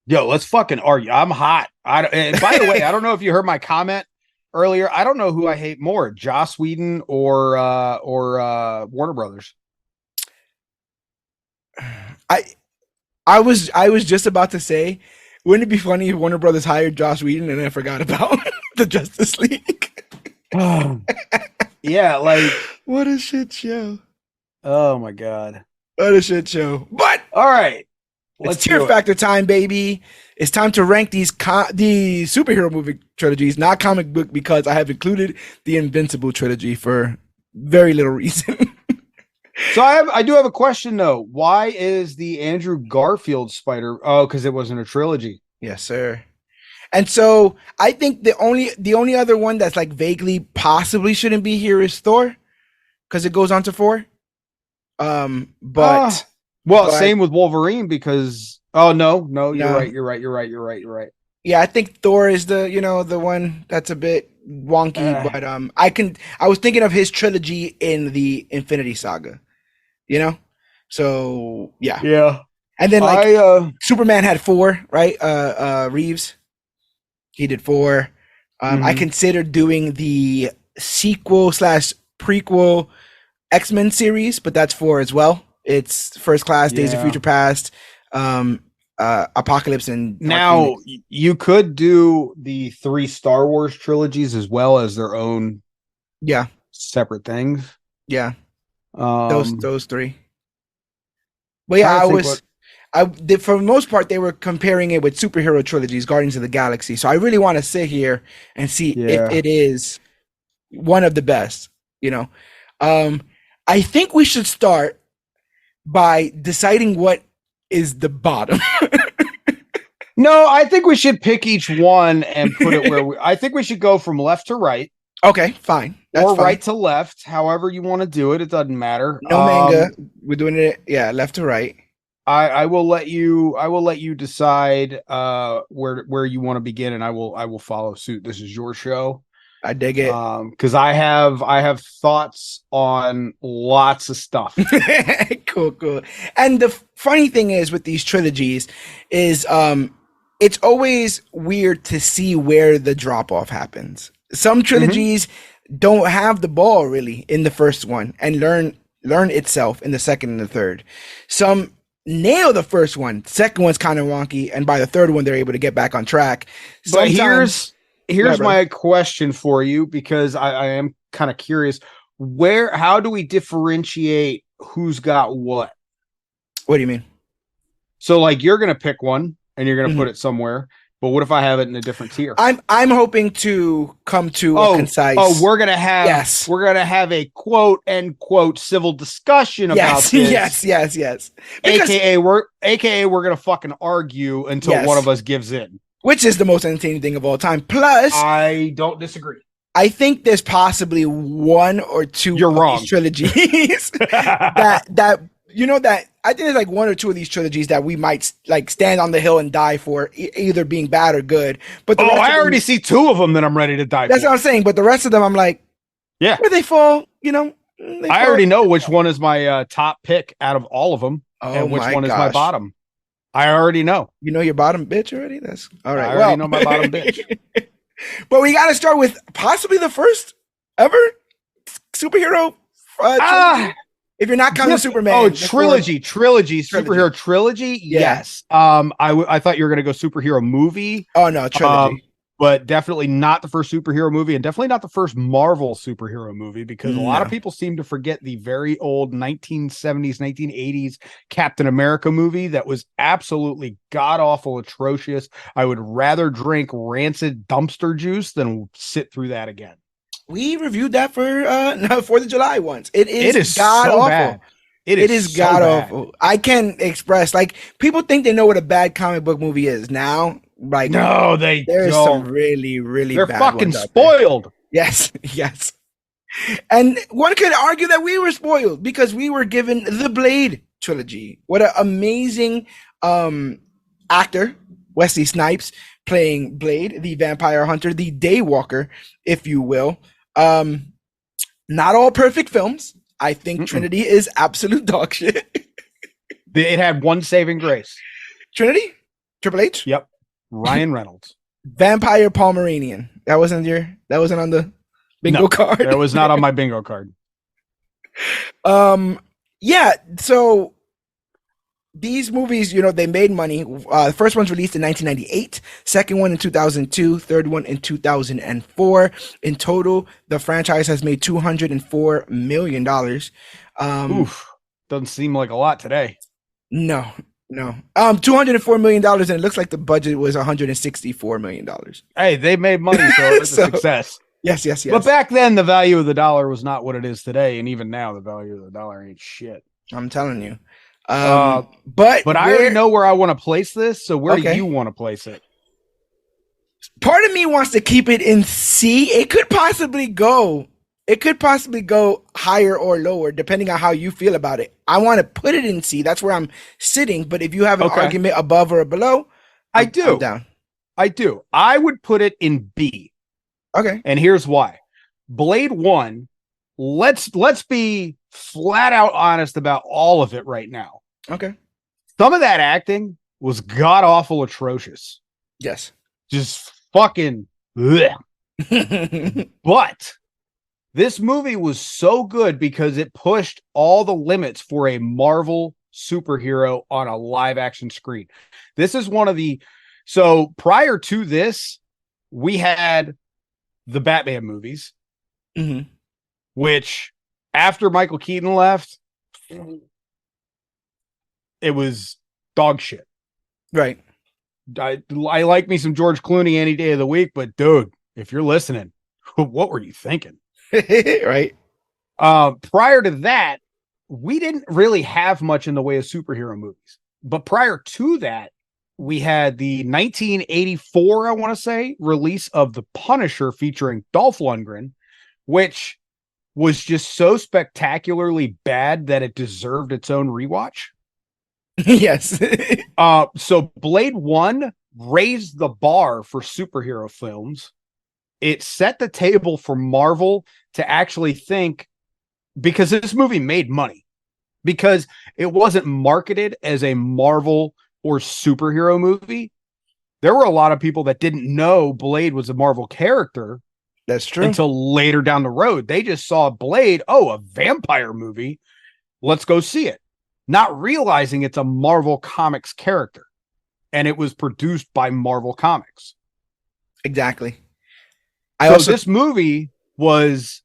[SPEAKER 2] Yo, let's fucking argue. I'm hot. And by the way, I don't know if you heard my comment earlier. I don't know who I hate more, Joss Whedon or Warner Brothers.
[SPEAKER 1] I was just about to say, wouldn't it be funny if Warner Brothers hired Joss Whedon and I forgot about the Justice League?
[SPEAKER 2] Yeah, like,
[SPEAKER 1] what a shit show.
[SPEAKER 2] Oh my god.
[SPEAKER 1] What a shit show. But
[SPEAKER 2] all right.
[SPEAKER 1] It's tier factor time, baby. It's time to rank the superhero movie trilogies, not comic book, because I have included the Invincible trilogy for very little reason.
[SPEAKER 2] So I do have a question though. Why is the Andrew Garfield Spider? Oh, because it wasn't a trilogy.
[SPEAKER 1] Yes, sir. And so I think the only other one that's like vaguely possibly shouldn't be here is Thor, because it goes on to 4.
[SPEAKER 2] Same with Wolverine, because no, you're right.
[SPEAKER 1] Yeah, I think Thor is the one that's a bit wonky, but I was thinking of his trilogy in the Infinity Saga, So yeah.
[SPEAKER 2] Yeah.
[SPEAKER 1] And then Superman had 4, right? Reeves. He did 4. I considered doing the sequel/prequel X-Men series, but that's 4 as well. It's First Class, Days of Future Past, Apocalypse, and
[SPEAKER 2] now you could do the 3 Star Wars trilogies as well as their own separate things.
[SPEAKER 1] Yeah. Those 3. But yeah, for the most part, they were comparing it with superhero trilogies, Guardians of the Galaxy. So I really want to sit here and see if it is one of the best, I think we should start by deciding what is the bottom.
[SPEAKER 2] No, I think we should pick each one and put it I think we should go from left to right.
[SPEAKER 1] Okay, fine. That's
[SPEAKER 2] or
[SPEAKER 1] fine.
[SPEAKER 2] right to left, however you want to do it. It doesn't matter.
[SPEAKER 1] No manga. We're doing it, left to right.
[SPEAKER 2] I will let you decide where you want to begin, and I will follow suit. This is your show.
[SPEAKER 1] I dig it.
[SPEAKER 2] Because I have thoughts on lots of stuff.
[SPEAKER 1] Cool. And the funny thing is with these trilogies is it's always weird to see where the drop off happens. Some trilogies don't have the ball really in the first one and learn itself in the second and the third. Some nail the first one, second one's kind of wonky, and by the third one they're able to get back on track.
[SPEAKER 2] But here's my question for you, because I am kind of curious. How do we differentiate who's got what?
[SPEAKER 1] What do you mean?
[SPEAKER 2] So like you're gonna pick one and you're gonna put it somewhere, but what if I have it in a different tier?
[SPEAKER 1] I'm hoping to come to a concise.
[SPEAKER 2] We're gonna have a quote unquote civil discussion about this.
[SPEAKER 1] Yes.
[SPEAKER 2] AKA we're gonna fucking argue until one of us gives in.
[SPEAKER 1] Which is the most entertaining thing of all time. Plus,
[SPEAKER 2] I don't disagree.
[SPEAKER 1] I think there's possibly 1 or 2
[SPEAKER 2] You're wrong.
[SPEAKER 1] These trilogies that I think there's like 1 or 2 of these trilogies that we might like stand on the hill and die for, either being bad or good. But
[SPEAKER 2] I already see 2 of them that I'm ready to die for.
[SPEAKER 1] That's what I'm saying. But the rest of them, I'm like, where they fall,
[SPEAKER 2] I already know which one is my top pick out of all of them, and which one is my bottom. I already know.
[SPEAKER 1] You know your bottom bitch already? That's all right.
[SPEAKER 2] I already know my bottom bitch.
[SPEAKER 1] But we got to start with possibly the first ever superhero if you're not counting Superman.
[SPEAKER 2] Oh, trilogy, superhero trilogy. Yes. I thought you were going to go superhero movie.
[SPEAKER 1] Oh no, trilogy.
[SPEAKER 2] But definitely not the first superhero movie, and definitely not the first Marvel superhero movie, because a lot of people seem to forget the very old 1970s, 1980s Captain America movie that was absolutely god-awful, atrocious. I would rather drink rancid dumpster juice than sit through that again.
[SPEAKER 1] We reviewed that for 4th of July once. It is god
[SPEAKER 2] so
[SPEAKER 1] awful.
[SPEAKER 2] Bad. It is so
[SPEAKER 1] god
[SPEAKER 2] bad.
[SPEAKER 1] awful. I can't express, like, people think they know what a bad comic book movie is now. Like,
[SPEAKER 2] no, they
[SPEAKER 1] there's
[SPEAKER 2] don't.
[SPEAKER 1] some really, really
[SPEAKER 2] They're
[SPEAKER 1] bad
[SPEAKER 2] fucking
[SPEAKER 1] ones out
[SPEAKER 2] spoiled.
[SPEAKER 1] there. Yes, yes. And one could argue that we were spoiled because we were given the Blade trilogy. What an amazing actor, Wesley Snipes, playing Blade, the vampire hunter, the Daywalker, if you will. Not all perfect films. I think Trinity is absolute dog shit.
[SPEAKER 2] It had one saving grace.
[SPEAKER 1] Trinity? Triple H?
[SPEAKER 2] Yep. Ryan Reynolds.
[SPEAKER 1] Vampire Pomeranian. That wasn't on the bingo card.
[SPEAKER 2] That was not on my bingo card.
[SPEAKER 1] Yeah, so these movies, they made money. The first one's released in 1998, second one in 2002, third one in 2004. In total, the franchise has made $204 million.
[SPEAKER 2] Oof. Doesn't seem like a lot today.
[SPEAKER 1] No. $204 million, and it looks like the budget was $164 million.
[SPEAKER 2] Hey, they made money, so it's a success.
[SPEAKER 1] Yes.
[SPEAKER 2] But back then, the value of the dollar was not what it is today, and even now, the value of the dollar ain't shit.
[SPEAKER 1] I'm telling you.
[SPEAKER 2] But I already know where I want to place this, so where do you want to place it?
[SPEAKER 1] Part of me wants to keep it in C. It could possibly go higher or lower, depending on how you feel about it. I want to put it in C. That's where I'm sitting. But if you have an argument above or below, I'm down.
[SPEAKER 2] I do. I would put it in B.
[SPEAKER 1] Okay.
[SPEAKER 2] And here's why. Blade 1, let's be flat out honest about all of it right now.
[SPEAKER 1] Okay.
[SPEAKER 2] Some of that acting was god awful atrocious.
[SPEAKER 1] Yes.
[SPEAKER 2] Just fucking but this movie was so good because it pushed all the limits for a Marvel superhero on a live action screen. This is one of the, so prior to this, we had the Batman movies, which after Michael Keaton left, it was dog shit.
[SPEAKER 1] Right.
[SPEAKER 2] I like me some George Clooney any day of the week, but dude, if you're listening, what were you thinking?
[SPEAKER 1] Right.
[SPEAKER 2] Prior to that, we didn't really have much in the way of superhero movies. But prior to that, we had the 1984, I want to say, release of The Punisher featuring Dolph Lundgren, which was just so spectacularly bad that it deserved its own rewatch.
[SPEAKER 1] Yes.
[SPEAKER 2] So Blade 1 raised the bar for superhero films. It set the table for Marvel to actually think, because this movie made money, because it wasn't marketed as a Marvel or superhero movie. There were a lot of people that didn't know Blade was a Marvel character.
[SPEAKER 1] That's true.
[SPEAKER 2] Until later down the road. They just saw Blade, a vampire movie. Let's go see it. Not realizing it's a Marvel Comics character. And it was produced by Marvel Comics.
[SPEAKER 1] Exactly.
[SPEAKER 2] This movie was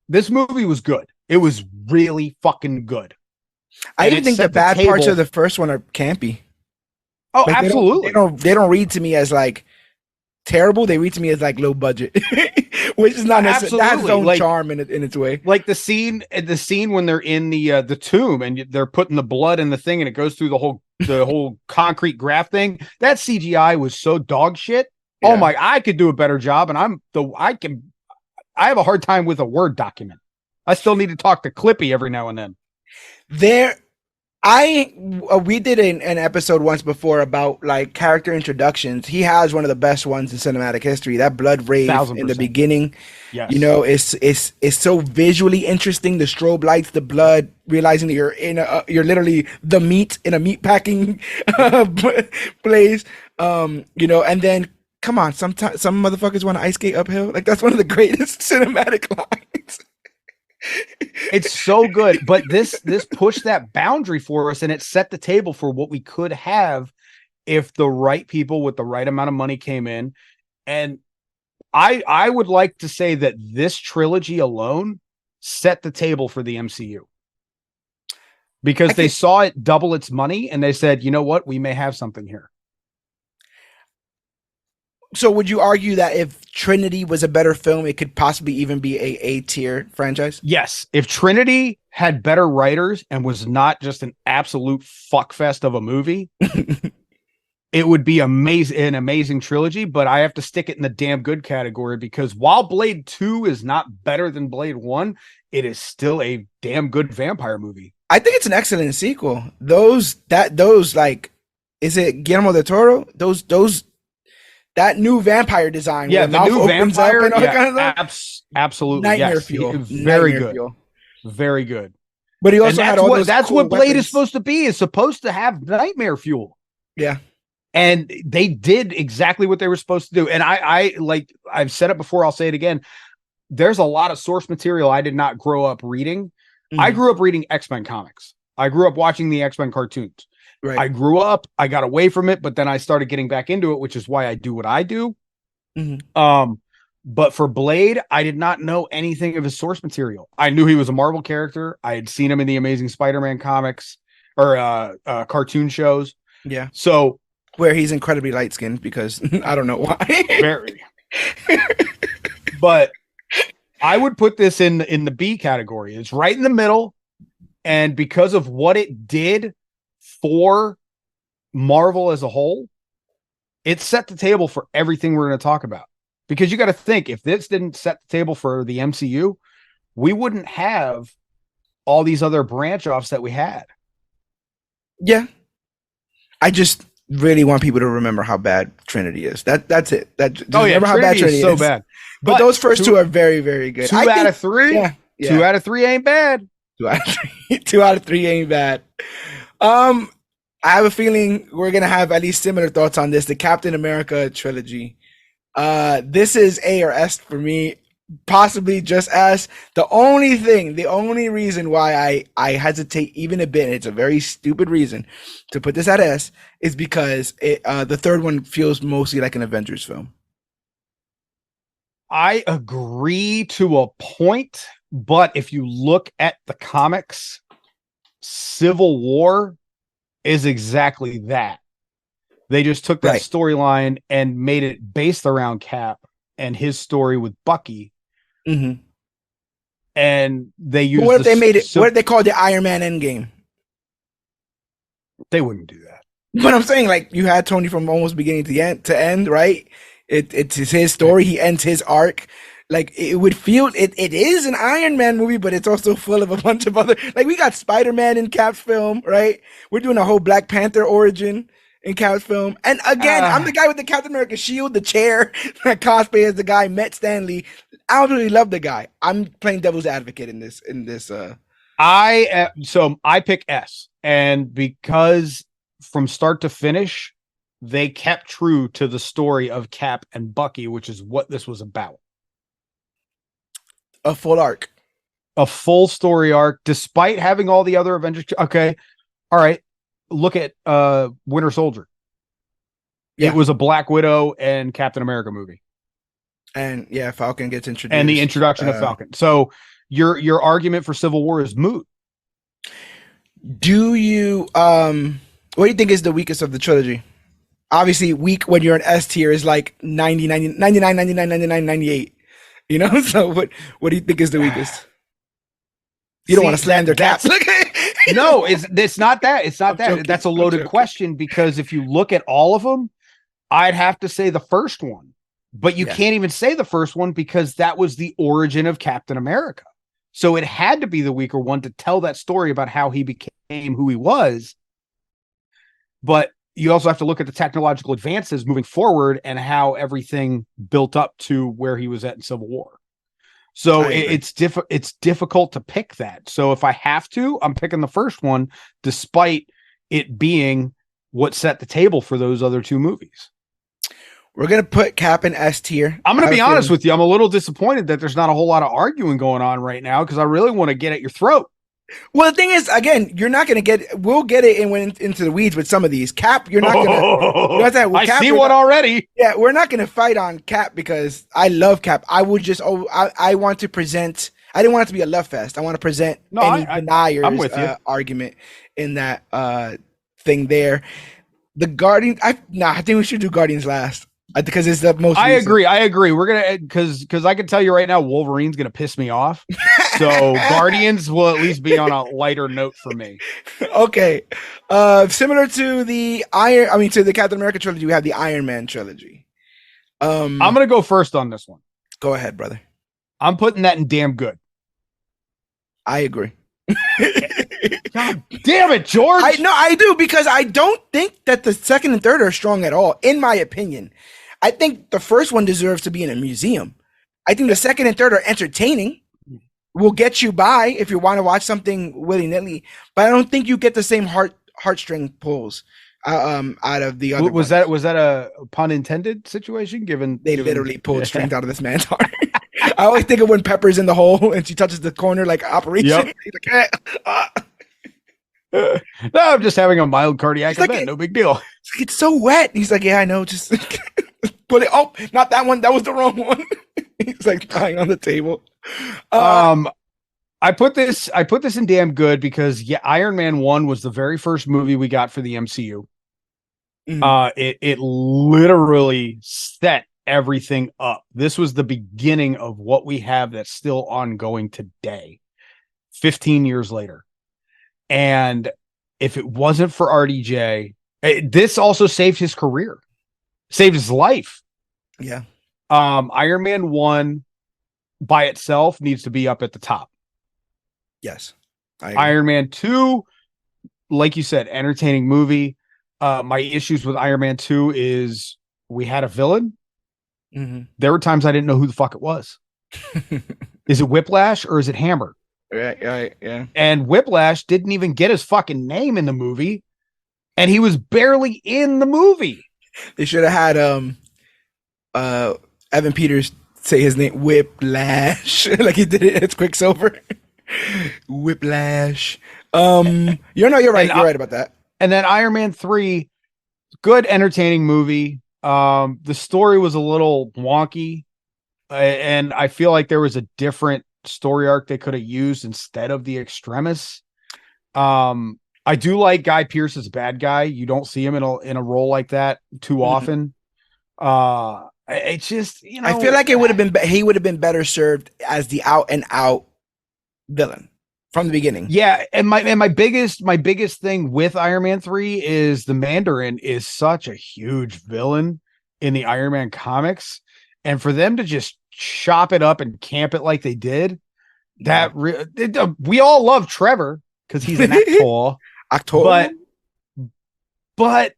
[SPEAKER 2] good. It was really fucking good.
[SPEAKER 1] I even think the bad parts of the first one are campy.
[SPEAKER 2] Oh, like, absolutely.
[SPEAKER 1] They don't read to me as like terrible. They read to me as like low budget, which is not necessarily, that has its own charm in its way.
[SPEAKER 2] Like the scene when they're in the tomb and they're putting the blood in the thing and it goes through the whole concrete graft thing. That CGI was so dog shit. Yeah. Oh my! I could do a better job, and I have a hard time with a Word document. I still need to talk to Clippy every now and then.
[SPEAKER 1] We did an episode once before about like character introductions. He has one of the best ones in cinematic history. That blood rave 1000%. In the beginning, yes. It's so visually interesting. The strobe lights, the blood, realizing that you're literally the meat in a meat packing place. And then come on, some motherfuckers want to ice skate uphill. Like that's one of the greatest cinematic lines.
[SPEAKER 2] It's so good, but this pushed that boundary for us, and it set the table for what we could have if the right people with the right amount of money came in. And I would like to say that this trilogy alone set the table for the MCU, because they saw it double its money and they said, you know what, we may have something here.
[SPEAKER 1] So would you argue that if Trinity was a better film, it could possibly even be a A-tier franchise?
[SPEAKER 2] Yes. If Trinity had better writers and was not just an absolute fuckfest of a movie, it would be an amazing trilogy, but I have to stick it in the damn good category because while Blade 2 is not better than Blade 1, it is still a damn good vampire movie.
[SPEAKER 1] I think it's an excellent sequel. Those like, is it Guillermo del Toro? That new vampire design.
[SPEAKER 2] Yeah, the new vampire.
[SPEAKER 1] And all kind of
[SPEAKER 2] absolutely.
[SPEAKER 1] Nightmare
[SPEAKER 2] yes.
[SPEAKER 1] fuel.
[SPEAKER 2] Very
[SPEAKER 1] Nightmare
[SPEAKER 2] good.
[SPEAKER 1] Fuel.
[SPEAKER 2] Very good.
[SPEAKER 1] But he also had all those
[SPEAKER 2] that's
[SPEAKER 1] cool
[SPEAKER 2] what Blade
[SPEAKER 1] weapons.
[SPEAKER 2] is supposed to be. Is supposed to have nightmare fuel.
[SPEAKER 1] Yeah.
[SPEAKER 2] And they did exactly what they were supposed to do. And I like I've said it before, I'll say it again. There's a lot of source material I did not grow up reading. Mm-hmm. I grew up reading X-Men comics. I grew up watching the X-Men cartoons. Right. I grew up, I got away from it, but then I started getting back into it, which is why I do what I do. Mm-hmm. But for Blade, I did not know anything of his source material. I knew he was a Marvel character. I had seen him in the Amazing Spider-Man comics or cartoon shows.
[SPEAKER 1] Yeah.
[SPEAKER 2] So
[SPEAKER 1] where he's incredibly light-skinned because I don't know why.
[SPEAKER 2] Very. But I would put this in the B category. It's right in the middle. And because of what it did for Marvel as a whole, it set the table for everything we're going to talk about. Because you got to think, if this didn't set the table for the MCU, we wouldn't have all these other branch offs that we had.
[SPEAKER 1] Yeah. I just really want people to remember how bad Trinity is. That's it. Remember how bad Trinity is.
[SPEAKER 2] So bad.
[SPEAKER 1] But those first two are very, very good.
[SPEAKER 2] Two out of three?
[SPEAKER 1] Yeah.
[SPEAKER 2] 2 out of 3 ain't bad.
[SPEAKER 1] 2 out of 3. 2 out of 3 ain't bad. I have a feeling we're gonna have at least similar thoughts on this. The Captain America trilogy. This is A or S for me. Possibly just S. The only reason why I hesitate even a bit, and it's a very stupid reason to put this at S, is because the third one feels mostly like an Avengers film.
[SPEAKER 2] I agree to a point, but if you look at the comics, Civil War is exactly that. They just took that storyline and made it based around Cap and his story with Bucky.
[SPEAKER 1] Mm-hmm.
[SPEAKER 2] And they used.
[SPEAKER 1] What if they made it? What if they called it Iron Man Endgame?
[SPEAKER 2] They wouldn't do that.
[SPEAKER 1] But I'm saying, like, you had Tony from almost beginning to end, right? It's his story. He ends his arc. Like, it would feel it is an Iron Man movie, but it's also full of a bunch of other. Like, we got Spider-Man in Cap's film, right? We're doing a whole Black Panther origin in Cap's film. And again, I'm the guy with the Captain America shield, the chair, that cosplay as the guy, Met Stanley. I don't really love the guy. I'm playing devil's advocate in this. So
[SPEAKER 2] I pick S, and because from start to finish, they kept true to the story of Cap and Bucky, which is what this was about.
[SPEAKER 1] A full arc.
[SPEAKER 2] A full story arc, despite having all the other Avengers. Okay. All right. Look at Winter Soldier. Yeah. It was a Black Widow and Captain America movie.
[SPEAKER 1] And yeah, Falcon gets introduced.
[SPEAKER 2] And the introduction of Falcon. So your argument for Civil War is moot.
[SPEAKER 1] Do you what do you think is the weakest of the trilogy? Obviously, weak when you're an S tier is like 90, 99, 99, 99, 98. You know? So what do you think is the weakest? You don't want to slander Cap.
[SPEAKER 2] No, it's not that. It's not that. Joking. That's a loaded question, because if you look at all of them, I'd have to say the first one. But you can't even say the first one because that was the origin of Captain America. So it had to be the weaker one to tell that story about how he became who he was. But you also have to look at the technological advances moving forward and how everything built up to where he was at in Civil War. So it's difficult to pick that. So if I have to, I'm picking the first one, despite it being what set the table for those other two movies.
[SPEAKER 1] We're going to put Cap in S tier.
[SPEAKER 2] I'm going to be honest with you. I'm a little disappointed that there's not a whole lot of arguing going on right now, because I really want to get at your throat.
[SPEAKER 1] Well, the thing is, again, you're not going to get. We'll get it into the weeds with some of these. Cap, you're not going to.
[SPEAKER 2] I see one already.
[SPEAKER 1] Yeah, we're not going to fight on Cap because I love Cap. I would just. I want to present. I didn't want it to be a love fest. I want to present any deniers argument in that thing there. The Guardians. I think we should do Guardians last. Because it's the most.
[SPEAKER 2] I agree. We're gonna because I can tell you right now, Wolverine's gonna piss me off. So Guardians will at least be on a lighter note for me.
[SPEAKER 1] Okay, similar to the to the Captain America trilogy, we have the Iron Man trilogy.
[SPEAKER 2] I'm gonna go first on this one.
[SPEAKER 1] Go ahead, brother.
[SPEAKER 2] I'm putting that in damn good.
[SPEAKER 1] I agree.
[SPEAKER 2] God damn it, George.
[SPEAKER 1] I do, because I don't think that the second and third are strong at all, in my opinion. I think the first one deserves to be in a museum. I think the second and third are entertaining. Will get you by if you want to watch something willy-nilly, but I don't think you get the same heartstring pulls out of the other.
[SPEAKER 2] Was that a pun intended situation? Given
[SPEAKER 1] literally pulled strings out of this man's heart. I always think of when Pepper's in the hole and she touches the corner like Operation. Yep. He's like,
[SPEAKER 2] no, I'm just having a mild cardiac event. Like, no big deal.
[SPEAKER 1] It's so wet. He's like, yeah, I know. Just put it. Oh, not that one. That was the wrong one. He's like lying on the table.
[SPEAKER 2] I put this in damn good because Iron Man 1 was the very first movie we got for the MCU. It literally set everything up. This was the beginning of what we have that's still ongoing today, 15 years later. And if it wasn't for RDJ, this also saved his career, saved his life.
[SPEAKER 1] Yeah.
[SPEAKER 2] Iron Man 1 by itself needs to be up at the top.
[SPEAKER 1] Yes.
[SPEAKER 2] Iron Man 2, like you said, entertaining movie. My issues with Iron Man 2 is we had a villain.
[SPEAKER 1] Mm-hmm.
[SPEAKER 2] There were times I didn't know who the fuck it was. Is it Whiplash or is it Hammer?
[SPEAKER 1] Right, yeah.
[SPEAKER 2] And Whiplash didn't even get his fucking name in the movie, and he was barely in the movie.
[SPEAKER 1] They should have had Evan Peters say his name, Whiplash, like he did it as Quicksilver. Whiplash. You're right. You're right about that.
[SPEAKER 2] And then Iron Man 3, good entertaining movie. The story was a little wonky, and I feel like there was a different story arc they could have used instead of the Extremis. I do like Guy Pearce as a bad guy. You don't see him in a role like that too often. It's just,
[SPEAKER 1] I feel like he would have been better served as the out and out villain from the beginning.
[SPEAKER 2] Yeah, and my biggest thing with Iron Man 3 is the Mandarin is such a huge villain in the Iron Man comics, and for them to just chop it up and camp it like they did, we all love Trevor because he's an actor. But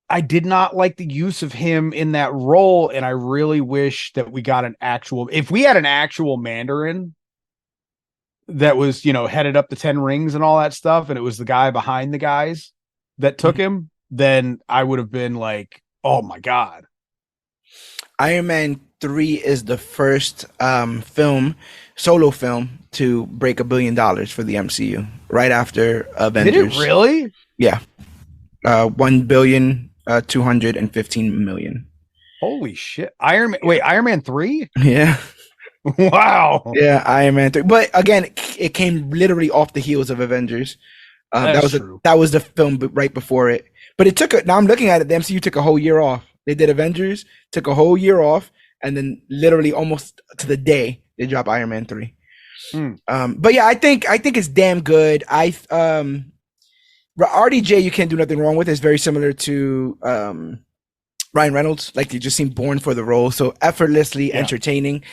[SPEAKER 2] I did not like the use of him in that role, and I really wish that we got if we had an actual Mandarin that was, headed up the 10 rings and all that stuff, and it was the guy behind the guys that took him, then I would have been like, oh my God.
[SPEAKER 1] Iron Man 3 is the first solo film to break $1 billion for the MCU, right after Avengers.
[SPEAKER 2] Did it really?
[SPEAKER 1] Yeah. 1,215 million.
[SPEAKER 2] Holy shit. Iron Man 3?
[SPEAKER 1] Yeah.
[SPEAKER 2] Wow.
[SPEAKER 1] Yeah, Iron Man 3. But again, it came literally off the heels of Avengers. That was the film right before it. But it took now I'm looking at it, the MCU took a whole year off. They did Avengers, took a whole year off, and then literally almost to the day they dropped Iron Man 3. But yeah, I think it's damn good. RDJ you can't do nothing wrong with. It's very similar to Ryan Reynolds. Like, he just seemed born for the role, so effortlessly entertaining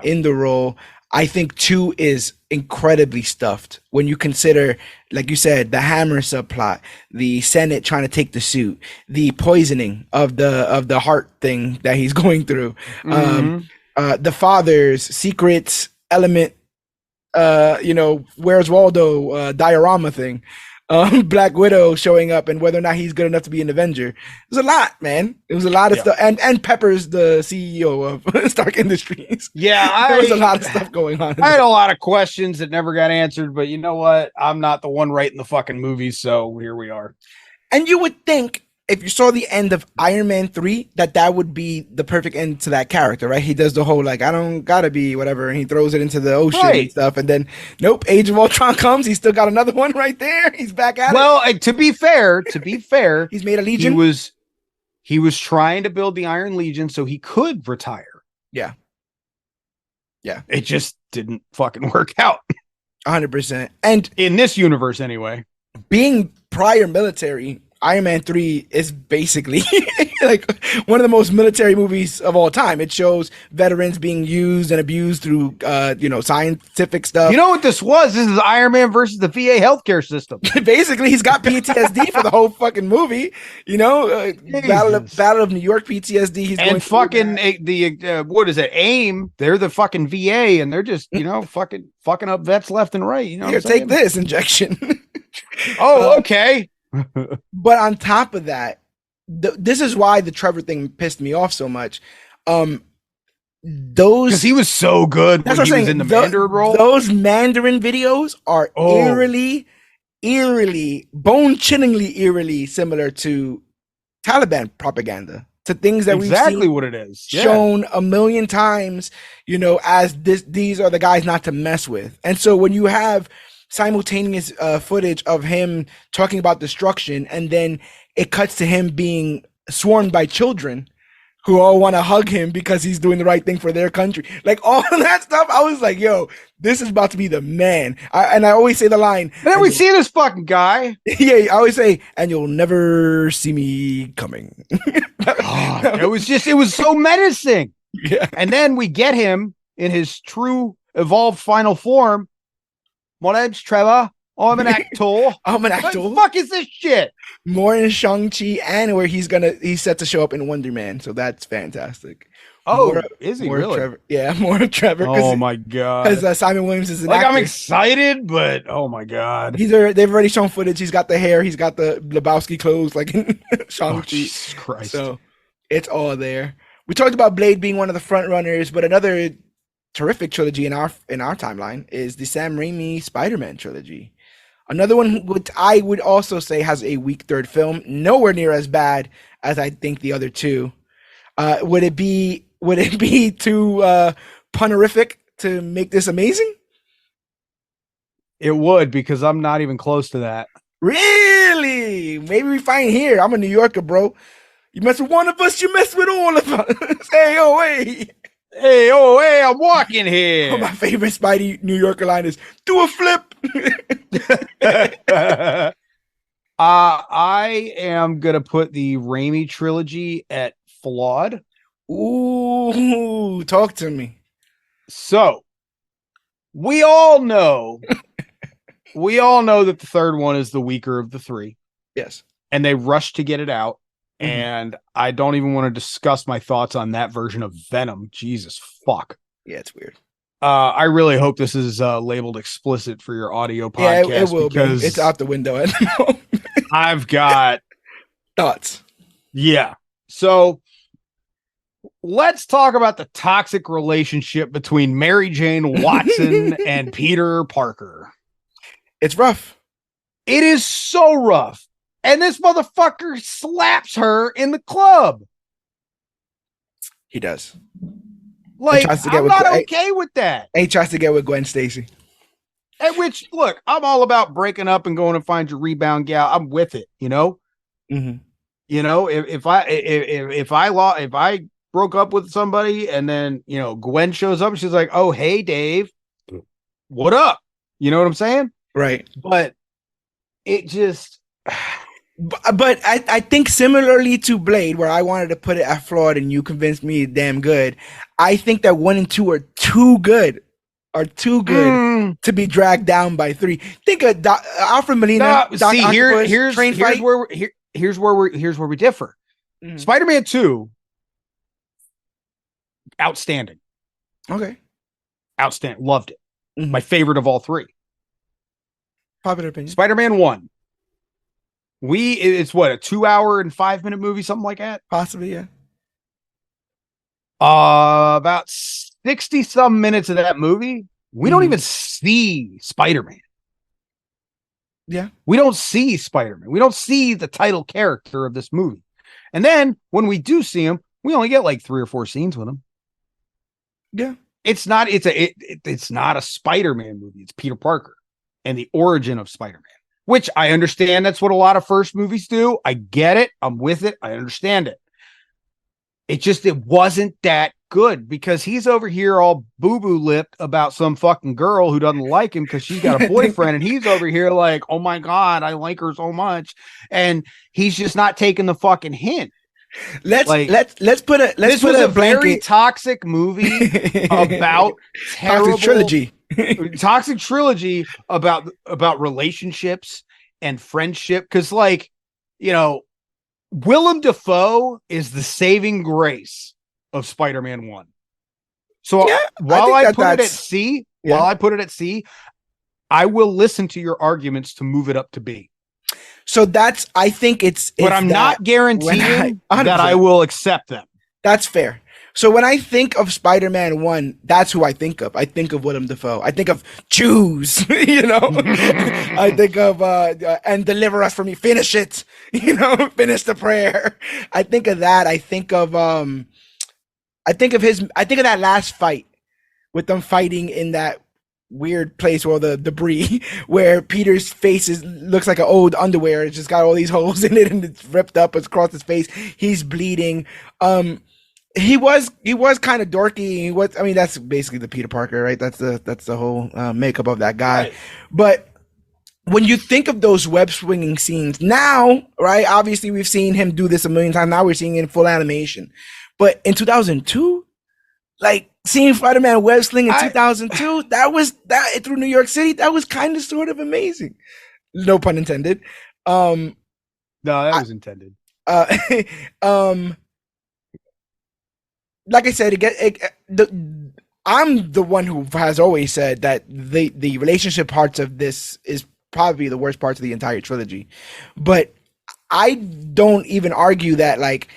[SPEAKER 1] in the role. I think 2 is incredibly stuffed when you consider, like you said, the Hammer subplot, the Senate trying to take the suit, the poisoning of the heart thing that he's going through, the father's secrets element, Where's Waldo diorama thing, Black Widow showing up and whether or not he's good enough to be an Avenger. It was a lot, man. It was a lot of stuff. And Pepper's the CEO of Stark Industries.
[SPEAKER 2] Yeah,
[SPEAKER 1] there was a lot of stuff going on.
[SPEAKER 2] I had a lot of questions that never got answered, but you know what? I'm not the one writing the fucking movies, so here we are.
[SPEAKER 1] And you would think, if you saw the end of Iron Man 3, that would be the perfect end to that character, right? He does the whole, like, I don't gotta be whatever, and he throws it into the ocean and stuff, and then, nope, Age of Ultron comes, he's still got another one right there, he's back at it.
[SPEAKER 2] Well, to be fair,
[SPEAKER 1] he's made a Legion.
[SPEAKER 2] He was trying to build the Iron Legion so he could retire.
[SPEAKER 1] Yeah.
[SPEAKER 2] It just didn't fucking work out.
[SPEAKER 1] 100%. And
[SPEAKER 2] in this universe, anyway,
[SPEAKER 1] being prior military, Iron Man 3 is basically like one of the most military movies of all time. It shows veterans being used and abused through, scientific stuff.
[SPEAKER 2] You know what this was? This is Iron Man versus the VA healthcare system.
[SPEAKER 1] Basically, he's got PTSD for the whole fucking movie. Battle of New York PTSD. He's
[SPEAKER 2] and fucking what is it? AIM. They're the fucking VA, and they're just fucking up vets left and right. You know,
[SPEAKER 1] take this injection.
[SPEAKER 2] Oh, okay.
[SPEAKER 1] But on top of that, this is why the Trevor thing pissed me off so much. Because
[SPEAKER 2] he was so good when he was in the Mandarin role.
[SPEAKER 1] Those Mandarin videos are eerily, bone-chillingly eerily similar to Taliban propaganda, to things that we've seen
[SPEAKER 2] what it is
[SPEAKER 1] shown a million times. As these are the guys not to mess with, and so when you have simultaneous footage of him talking about destruction, and then it cuts to him being swarmed by children who all want to hug him because he's doing the right thing for their country. Like all of that stuff, I was like, yo, this is about to be the man. I always say the line.
[SPEAKER 2] And then we see this fucking guy.
[SPEAKER 1] Yeah, I always say, and you'll never see me coming.
[SPEAKER 2] It was so menacing.
[SPEAKER 1] Yeah.
[SPEAKER 2] And then we get him in his true evolved final form. My name's Trevor. I'm an actor.
[SPEAKER 1] I'm an actor.
[SPEAKER 2] What the fuck is this shit?
[SPEAKER 1] More in Shang-Chi, and where he's set to show up in Wonder Man, so that's fantastic.
[SPEAKER 2] Is he really?
[SPEAKER 1] Trevor. Yeah, more of Trevor.
[SPEAKER 2] Oh my god!
[SPEAKER 1] Because Simon Williams is an actor.
[SPEAKER 2] I'm excited, but oh my god,
[SPEAKER 1] they've already shown footage. He's got the hair. He's got the Lebowski clothes, like in Shang-Chi.
[SPEAKER 2] Oh, Jesus Christ!
[SPEAKER 1] So it's all there. We talked about Blade being one of the front runners, but another terrific trilogy in our timeline is the Sam Raimi Spider-Man trilogy. Another one which I would also say has a weak third film, nowhere near as bad as I think the other two. Would it be too punerific to make this amazing?
[SPEAKER 2] It would, because I'm not even close to that.
[SPEAKER 1] Really? Maybe we find here. I'm a New Yorker, bro. You mess with one of us, you mess with all of us. Hey, oh, hey.
[SPEAKER 2] Hey, oh, hey, I'm walking here.
[SPEAKER 1] Oh, my favorite Spidey New Yorker line is, do a flip.
[SPEAKER 2] I am going to put the Raimi trilogy at flawed.
[SPEAKER 1] Ooh, talk to me.
[SPEAKER 2] So, we all know that the third one is the weaker of the three.
[SPEAKER 1] Yes.
[SPEAKER 2] And they rushed to get it out. Mm-hmm. And I don't even want to discuss my thoughts on that version of Venom. Jesus fuck.
[SPEAKER 1] Yeah, it's weird.
[SPEAKER 2] I really hope this is labeled explicit for your audio podcast.
[SPEAKER 1] Yeah, it will because be. It's out the window at the moment.
[SPEAKER 2] I've got
[SPEAKER 1] thoughts.
[SPEAKER 2] Yeah. So let's talk about the toxic relationship between Mary Jane Watson and Peter Parker.
[SPEAKER 1] It's rough.
[SPEAKER 2] It is so rough. And this motherfucker slaps her in the club.
[SPEAKER 1] He does.
[SPEAKER 2] Like, I'm not okay with that.
[SPEAKER 1] He tries to get with Gwen Stacy.
[SPEAKER 2] At which, look, I'm all about breaking up and going to find your rebound gal. I'm with it, you know?
[SPEAKER 1] Mm-hmm.
[SPEAKER 2] You know, if I broke up with somebody and then, you know, Gwen shows up and she's like, oh, hey, Dave, what up? You know what I'm saying?
[SPEAKER 1] Right.
[SPEAKER 2] But it just...
[SPEAKER 1] But I think similarly to Blade, where I wanted to put it at flawed and you convinced me damn good, I think that 1 and 2 are too good to be dragged down by 3. Think of Alfred Molina.
[SPEAKER 2] See, here's where we differ. Mm-hmm. Spider-Man 2, outstanding.
[SPEAKER 1] Okay.
[SPEAKER 2] Outstanding. Loved it.
[SPEAKER 1] Mm-hmm.
[SPEAKER 2] My favorite of all 3.
[SPEAKER 1] Popular opinion.
[SPEAKER 2] Spider-Man 1. It's what, a 2-hour and 5-minute movie, something like that?
[SPEAKER 1] Possibly, yeah.
[SPEAKER 2] About 60 some minutes of that movie, we don't even see Spider-Man.
[SPEAKER 1] Yeah.
[SPEAKER 2] We don't see Spider-Man. We don't see the title character of this movie. And then when we do see him, we only get like 3 or 4 scenes with him.
[SPEAKER 1] Yeah.
[SPEAKER 2] It's not a Spider-Man movie. It's Peter Parker and the origin of Spider-Man. Which I understand that's what a lot of first movies do. I get it. I'm with it. I understand it. it wasn't that good because he's over here all boo-boo lipped about some fucking girl who doesn't like him because she's got a boyfriend, and he's over here like, oh my God, I like her so much. And he's just not taking the fucking hint.
[SPEAKER 1] Let's put a
[SPEAKER 2] very toxic movie about terrible toxic trilogy about relationships and friendship. Because, like, you know, Willem Dafoe is the saving grace of Spider-Man 1. So while I put it at C, I will listen to your arguments to move it up to B.
[SPEAKER 1] So I think it's
[SPEAKER 2] but I'm not guaranteeing that I will accept them.
[SPEAKER 1] That's fair. So when I think of Spider-Man 1, that's who I think of. I think of Willem Dafoe. I think of choose, you know. I think of and deliver us from me. Finish it, you know. Finish the prayer. I think of that. I think of that last fight with them fighting in that weird place where the debris, where Peter's face looks like an old underwear. It's just got all these holes in it and it's ripped up across his face. He's bleeding. He was kind of dorky. That's basically the Peter Parker, right? That's the whole makeup of that guy. Right. But when you think of those web swinging scenes now, right? Obviously, we've seen him do this a million times. Now we're seeing it in full animation. But in 2002, like seeing Spider-Man web sling in 2002, that through New York City, that was kind of sort of amazing. No pun intended.
[SPEAKER 2] No, that was intended.
[SPEAKER 1] Like I said, I'm the one who has always said that the relationship parts of this is probably the worst parts of the entire trilogy. But I don't even argue that, like,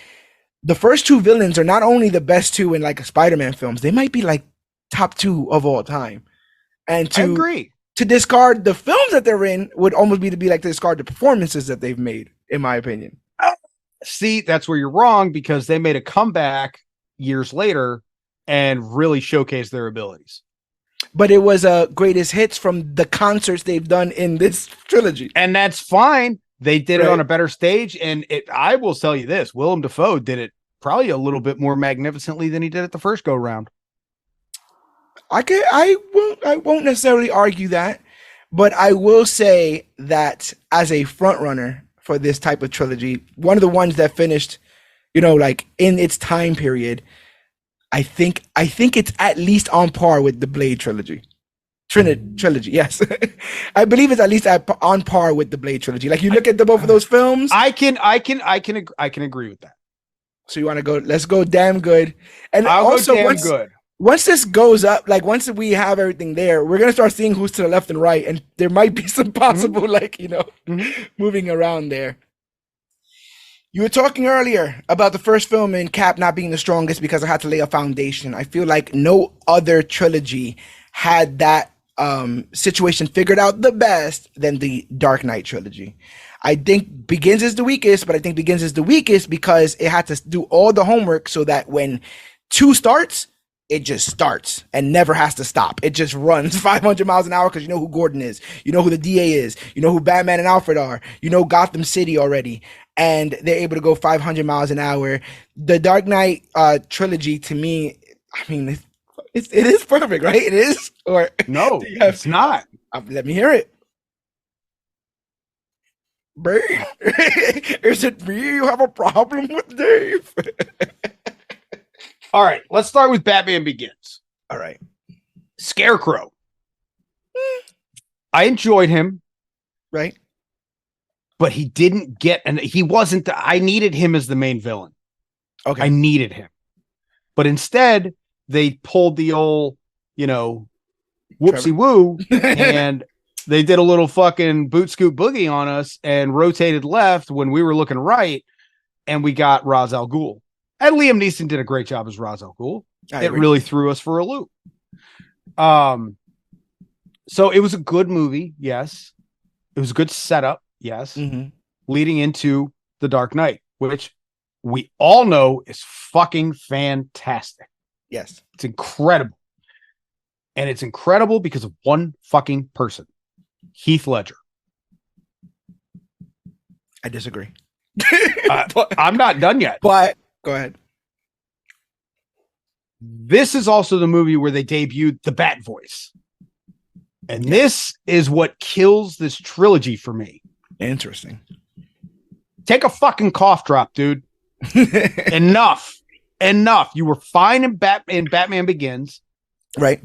[SPEAKER 1] the first two villains are not only the best two in like Spider-Man films, they might be like top two of all time. And
[SPEAKER 2] I agree.
[SPEAKER 1] To discard the films that they're in would almost be to discard the performances that they've made, in my opinion.
[SPEAKER 2] See, that's where you're wrong, because they made a comeback years later and really showcased their abilities.
[SPEAKER 1] But it was greatest hits from the concerts they've done in this trilogy.
[SPEAKER 2] And that's fine. They did it on a better stage. And I will tell you this, Willem Dafoe did it probably a little bit more magnificently than he did at the first go round.
[SPEAKER 1] I won't necessarily argue that, but I will say that as a front runner for this type of trilogy, one of the ones that finished, like in its time period, I think it's at least on par with the Blade trilogy. Trilogy, yes. I believe it's at least on par with the Blade trilogy. Like, you look at both of those films.
[SPEAKER 2] I can agree with that.
[SPEAKER 1] So you want to go? Let's go damn good. And
[SPEAKER 2] I'll also go damn good.
[SPEAKER 1] Once this goes up, like once we have everything there, we're gonna start seeing who's to the left and right, and there might be some possible moving around there. You were talking earlier about the first film in Cap not being the strongest because I had to lay a foundation. I feel like no other trilogy had that situation figured out the best than the Dark Knight trilogy. I think Begins is the weakest, but I think Begins is the weakest because it had to do all the homework so that when 2 starts, it just starts and never has to stop. It just runs 500 miles an hour because you know who Gordon is. You know who the DA is. You know who Batman and Alfred are. You know Gotham City already. And they're able to go 500 miles an hour. The Dark Knight trilogy, to me, I mean, it is perfect, right? It is? Or
[SPEAKER 2] no, it's not.
[SPEAKER 1] Let me hear it. Babe, is it me you have a problem with, Dave?
[SPEAKER 2] All right, let's start with Batman Begins.
[SPEAKER 1] All right.
[SPEAKER 2] Scarecrow. I enjoyed him.
[SPEAKER 1] Right.
[SPEAKER 2] But he didn't get, and he wasn't, I needed him as the main villain.
[SPEAKER 1] Okay.
[SPEAKER 2] I needed him. But instead, they pulled the old, whoopsie woo, and they did a little fucking boot scoot boogie on us and rotated left when we were looking right, and we got Ra's al Ghul. And Liam Neeson did a great job as Ra's al Ghul. It really threw us for a loop. So it was a good movie, yes. It was a good setup, yes. Mm-hmm. Leading into The Dark Knight, which we all know is fucking fantastic.
[SPEAKER 1] Yes.
[SPEAKER 2] It's incredible. And it's incredible because of one fucking person. Heath Ledger.
[SPEAKER 1] I disagree.
[SPEAKER 2] I'm not done yet.
[SPEAKER 1] But go ahead.
[SPEAKER 2] This is also the movie where they debuted the Bat voice. And this is what kills this trilogy for me.
[SPEAKER 1] Interesting.
[SPEAKER 2] Take a fucking cough drop, dude. Enough. You were fine in Batman Begins.
[SPEAKER 1] Right.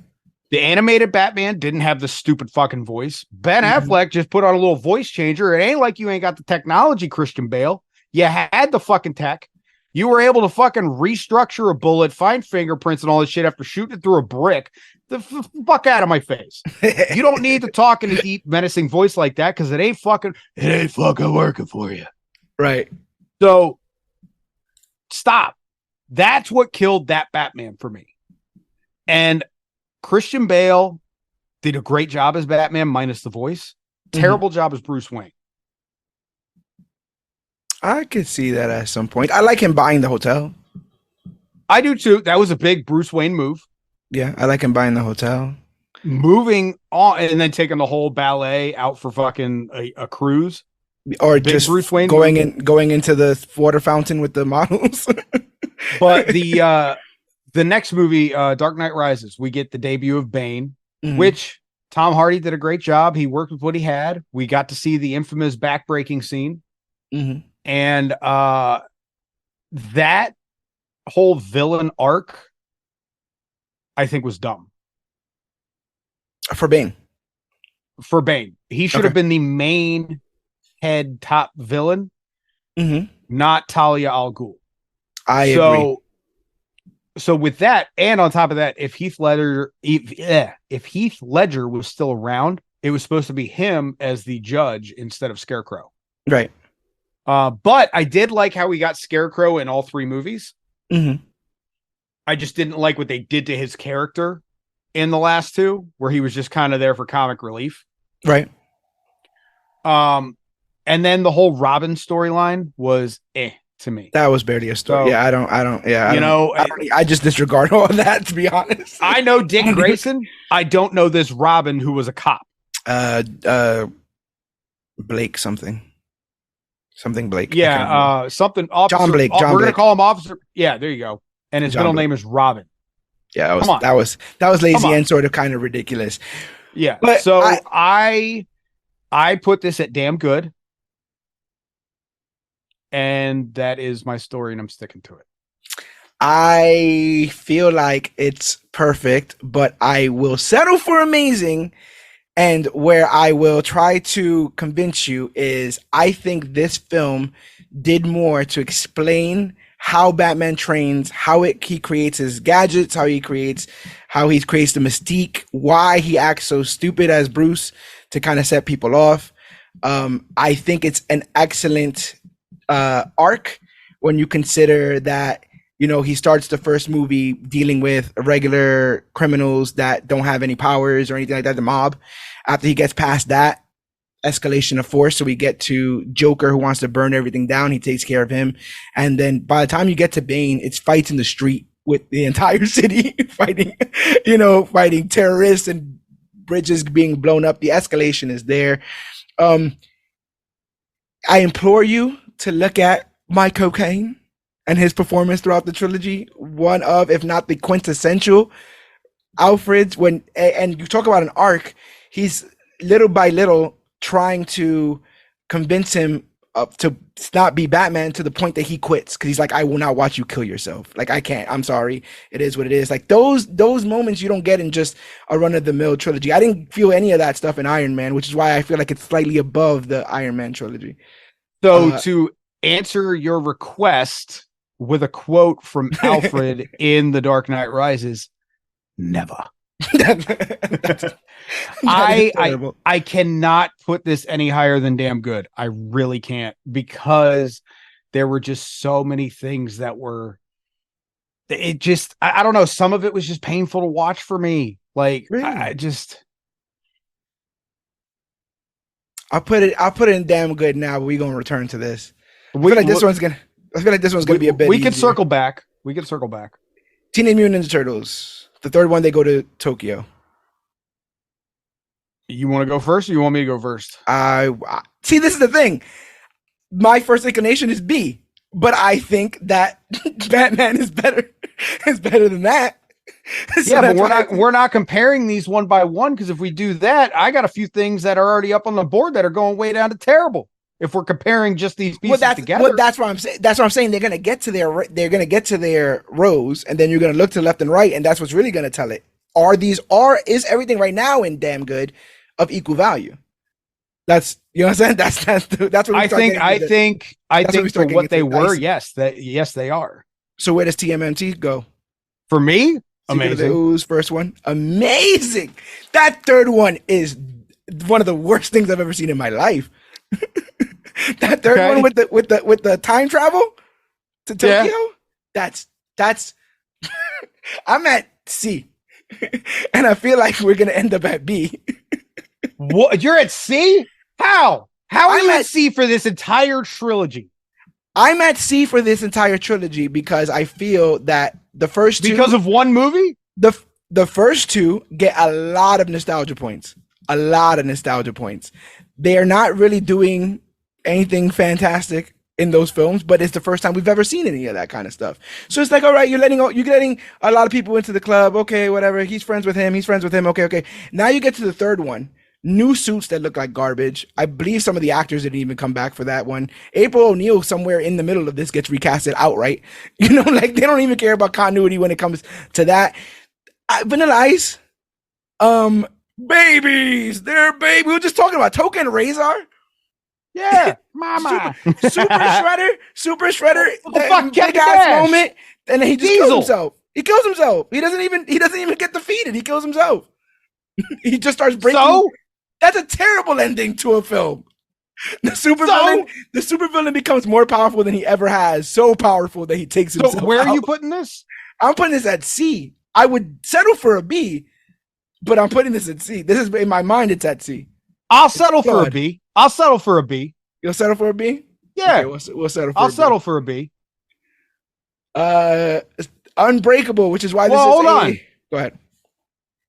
[SPEAKER 2] The animated Batman didn't have the stupid fucking voice. Ben Affleck just put on a little voice changer. It ain't like you ain't got the technology, Christian Bale. You had the fucking tech. You were able to fucking restructure a bullet, find fingerprints and all this shit after shooting it through a brick. The fuck out of my face. You don't need to talk in a deep, menacing voice like that because it ain't fucking working for you.
[SPEAKER 1] Right.
[SPEAKER 2] So stop. That's what killed that Batman for me. And Christian Bale did a great job as Batman minus the voice. Terrible job as Bruce Wayne.
[SPEAKER 1] I could see that at some point. I like him buying the hotel.
[SPEAKER 2] I do too. That was a big Bruce Wayne move.
[SPEAKER 1] Yeah, I like him buying the hotel.
[SPEAKER 2] Moving on and then taking the whole ballet out for fucking a cruise.
[SPEAKER 1] Or big just Bruce Wayne going into the water fountain with the models.
[SPEAKER 2] But the next movie, Dark Knight Rises, we get the debut of Bane, which Tom Hardy did a great job. He worked with what he had. We got to see the infamous backbreaking scene. And that whole villain arc, I think, was dumb.
[SPEAKER 1] For Bane.
[SPEAKER 2] He should have been the main head top villain, not Talia al Ghul.
[SPEAKER 1] I agree.
[SPEAKER 2] So with that, and on top of that, if Heath Ledger was still around, it was supposed to be him as the judge instead of Scarecrow.
[SPEAKER 1] Right.
[SPEAKER 2] But I did like how we got Scarecrow in all three movies. I just didn't like what they did to his character in the last two, where he was just kind of there for comic relief.
[SPEAKER 1] Right.
[SPEAKER 2] And then the whole Robin storyline was to me.
[SPEAKER 1] That was barely a story. So, I just disregard all of that, to be honest.
[SPEAKER 2] I know Dick Grayson. I don't know this Robin who was a cop.
[SPEAKER 1] Blake something Blake.
[SPEAKER 2] Yeah, something officer.
[SPEAKER 1] John Blake.
[SPEAKER 2] We're going to call him officer. Yeah, there you go. And his middle name is Robin.
[SPEAKER 1] Yeah, that was lazy and sort of kind of ridiculous.
[SPEAKER 2] Yeah. But so I put this at damn good. And that is my story, and I'm sticking to it.
[SPEAKER 1] I feel like it's perfect, but I will settle for amazing. And where I will try to convince you is I think this film did more to explain how Batman trains, how he creates his gadgets, how he creates the mystique, why he acts so stupid as Bruce to kind of set people off. I think it's an excellent arc when you consider that, he starts the first movie dealing with regular criminals that don't have any powers or anything like that, the mob. After he gets past that escalation of force, so we get to Joker, who wants to burn everything down. He takes care of him. And then by the time you get to Bane, it's fights in the street with the entire city fighting terrorists and bridges being blown up. The escalation is there. I implore you to look at My Cocaine and his performance throughout the trilogy. One of, if not the quintessential Alfred's, and you talk about an arc, he's little by little trying to convince him to not be Batman to the point that he quits, because he's like, I will not watch you kill yourself. Like, I can't. I'm sorry. It is what it is. Like those moments you don't get in just a run-of-the-mill trilogy. I didn't feel any of that stuff in Iron Man, which is why I feel like it's slightly above the Iron Man trilogy.
[SPEAKER 2] So to answer your request with a quote from Alfred in The Dark Knight Rises, never. I cannot put this any higher than damn good. I really can't, because there were just so many things that were, I don't know. Some of it was just painful to watch for me. Like, really?
[SPEAKER 1] I'll put it in damn good now, but we're going to return to this. I feel like this one's going to be a bit
[SPEAKER 2] easier.
[SPEAKER 1] circle back.
[SPEAKER 2] We can circle back.
[SPEAKER 1] Teenage Mutant Ninja Turtles. The third one, they go to Tokyo.
[SPEAKER 2] You want to go first, or you want me to go first?
[SPEAKER 1] See, this is the thing. My first inclination is B, but I think that Batman is better. Is better than that.
[SPEAKER 2] So yeah, but we're not comparing these one by one, because if we do that, I got a few things that are already up on the board that are going way down to terrible. If we're comparing just these pieces together,
[SPEAKER 1] that's what I'm saying. That's what I'm saying. They're gonna get to their rows, and then you're gonna look to the left and right, and that's what's really gonna tell it. Is everything right now in damn good of equal value? That's, you know what I'm saying. That's what
[SPEAKER 2] I think for what they were. Yes, they are.
[SPEAKER 1] So where does TMNT go?
[SPEAKER 2] For me,
[SPEAKER 1] amazing. The Ooze first one, amazing. That third one is one of the worst things I've ever seen in my life. That third one with the time travel to Tokyo, that's I'm at C, and I feel like we're gonna end up at B.
[SPEAKER 2] What? You're at C? How are you at C for this entire trilogy?
[SPEAKER 1] I'm at C for this entire trilogy because I feel that the first two,
[SPEAKER 2] because of one movie,
[SPEAKER 1] the first two get a lot of nostalgia points. They are not really doing anything fantastic in those films, but it's the first time we've ever seen any of that kind of stuff. So it's like, all right, you're getting a lot of people into the club. Okay, whatever. He's friends with him. Okay. Now you get to the third one. New suits that look like garbage. I believe some of the actors didn't even come back for that one. April O'Neil, somewhere in the middle of this, gets recasted outright. You know, like, they don't even care about continuity when it comes to that. Vanilla Ice, babies. They're baby. We were just talking about Toka and Razor.
[SPEAKER 2] Yeah, mama.
[SPEAKER 1] Super Shredder.
[SPEAKER 2] That
[SPEAKER 1] big ass moment, and then he just kills himself. He kills himself. He doesn't even get defeated. He kills himself. He just starts breaking.
[SPEAKER 2] So
[SPEAKER 1] that's a terrible ending to a film. The supervillain becomes more powerful than he ever has. So powerful that he takes himself.
[SPEAKER 2] So where are you putting this?
[SPEAKER 1] I'm putting this at C. I would settle for a B, but I'm putting this at C. This is, in my mind, it's at C.
[SPEAKER 2] I'll settle for a B. You'll settle for a B?
[SPEAKER 1] Yeah. Okay, we'll settle for
[SPEAKER 2] I'll settle for a B.
[SPEAKER 1] Unbreakable, which is why this is
[SPEAKER 2] hold on.
[SPEAKER 1] Go ahead.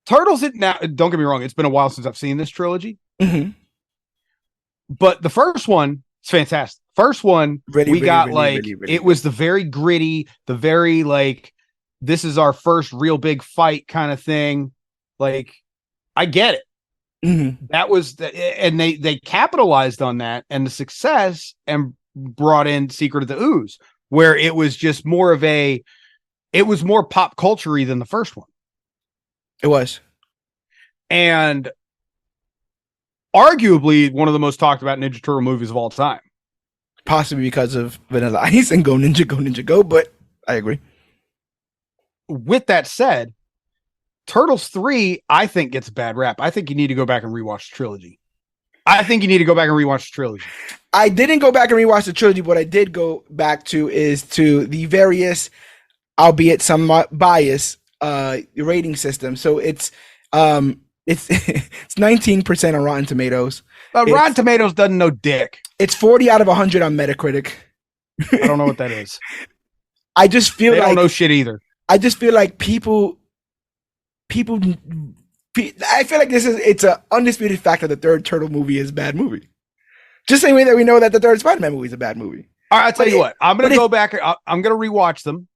[SPEAKER 2] Turtles, now, don't get me wrong, it's been a while since I've seen this trilogy.
[SPEAKER 1] Mm-hmm.
[SPEAKER 2] But the first one is fantastic. First one, it was the very gritty, the very, like, this is our first real big fight kind of thing. Like, I get it.
[SPEAKER 1] Mm-hmm.
[SPEAKER 2] That was and they capitalized on that and the success and brought in Secret of the Ooze, where it was just more of it was more pop culture-y than the first one.
[SPEAKER 1] It was.
[SPEAKER 2] And arguably one of the most talked about Ninja Turtle movies of all time.
[SPEAKER 1] Possibly because of Vanilla Ice and Go Ninja Go, but I agree.
[SPEAKER 2] With that said, Turtles 3, I think, gets a bad rap. I think you need to go back and rewatch the trilogy. I
[SPEAKER 1] didn't go back and rewatch the trilogy. What I did go back to is to the various, albeit some bias, rating system. So it's 19% on Rotten Tomatoes.
[SPEAKER 2] Rotten Tomatoes doesn't know dick.
[SPEAKER 1] It's 40 out of 100 on Metacritic.
[SPEAKER 2] I don't know what that is.
[SPEAKER 1] I just feel
[SPEAKER 2] they don't know shit either.
[SPEAKER 1] I just feel like people. I feel like it's an undisputed fact that the third Turtle movie is a bad movie. Just the same way that we know that the third Spider-Man movie is a bad movie.
[SPEAKER 2] All right, I'll tell you what. I'm gonna go back. I'm gonna rewatch them,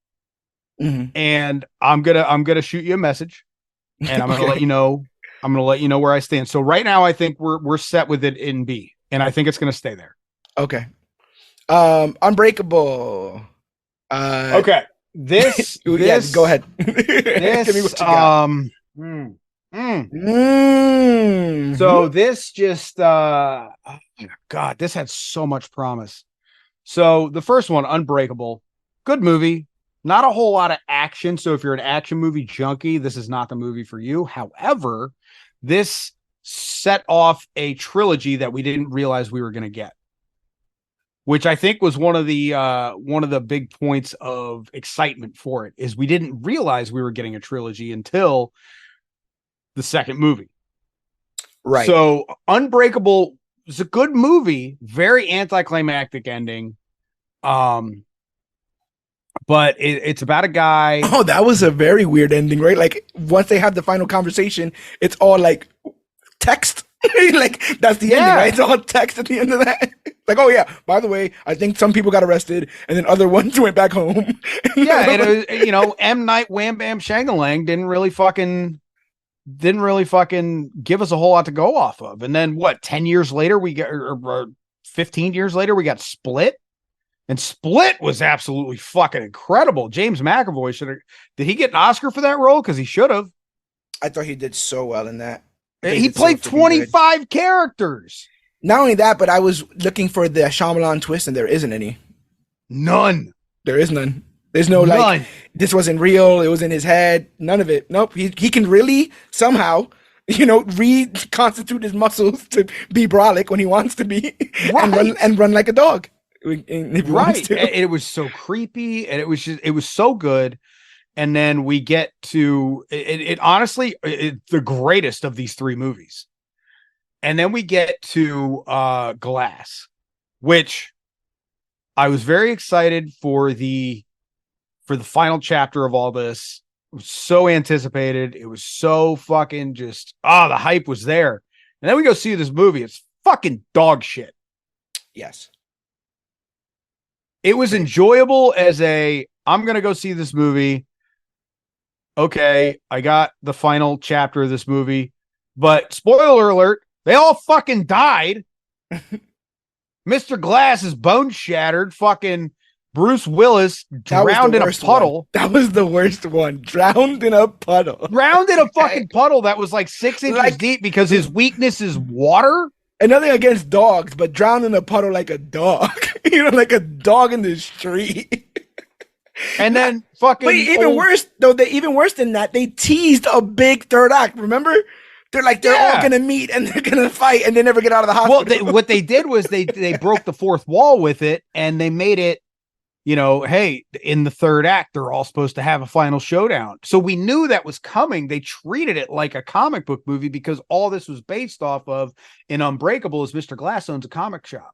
[SPEAKER 2] and I'm gonna shoot you a message, and I'm gonna let you know. I'm gonna let you know where I stand. So right now, I think we're set with it in B, and I think it's gonna stay there.
[SPEAKER 1] Okay. Unbreakable.
[SPEAKER 2] Okay. This
[SPEAKER 1] go ahead.
[SPEAKER 2] This
[SPEAKER 1] Give me what you got.
[SPEAKER 2] So this just God, this had so much promise. So the first one, Unbreakable, good movie, not a whole lot of action. So if you're an action movie junkie, this is not the movie for you. However, this set off a trilogy that we didn't realize we were going to get, which I think was one of the big points of excitement for it, is we didn't realize we were getting a trilogy until the second movie.
[SPEAKER 1] Right.
[SPEAKER 2] So Unbreakable is a good movie, very anticlimactic ending. But it's about a guy.
[SPEAKER 1] Oh, that was a very weird ending, right? Like, once they have the final conversation, it's all like text. Like that's the ending, right? It's all text at the end of that. Like, oh yeah, by the way, I think some people got arrested and then other ones went back home.
[SPEAKER 2] Yeah, and it was, M. Night Wham Bam Shangalang didn't really fucking give us a whole lot to go off of. And then what, 10 years later we get, or 15 years later we got Split. And Split was absolutely fucking incredible. James McAvoy did he get an Oscar for that role? Because he should have.
[SPEAKER 1] I thought he did so well in that.
[SPEAKER 2] He played 25 characters.
[SPEAKER 1] Not only that, but I was looking for the Shyamalan twist, and there isn't any.
[SPEAKER 2] None.
[SPEAKER 1] There is none. There's no like, this wasn't real. It was in his head. None of it. Nope. He can really somehow, reconstitute his muscles to be brolic when he wants to be, right. and run like a dog. Right. It was so creepy, and it was so good. And then we get to it honestly, the greatest of these three movies. And then we get to Glass, which I was very excited for the final chapter of all this. It was so anticipated. It was so fucking just, the hype was there. And then we go see this movie. It's fucking dog shit. Yes.
[SPEAKER 2] It was enjoyable as I'm going to go see this movie. Okay, I got the final chapter of this movie, but spoiler alert, they all fucking died. Mr. Glass is bone shattered. Fucking Bruce Willis drowned in a puddle.
[SPEAKER 1] That was the worst one. Drowned in a puddle.
[SPEAKER 2] Drowned in a fucking puddle that was like 6 inches deep because his weakness is water.
[SPEAKER 1] And nothing against dogs, but drowned in a puddle like a dog. Like a dog in the street.
[SPEAKER 2] And then fucking.
[SPEAKER 1] Wait, even worse than that, they teased a big third act. Remember? They're like, they're all going to meet and they're going to fight and they never get out of the hospital.
[SPEAKER 2] Well, what they did was they broke the fourth wall with it and they made it, hey, in the third act, they're all supposed to have a final showdown. So we knew that was coming. They treated it like a comic book movie because all this was based off of in Unbreakable is Mr. Glass owns a comic shop.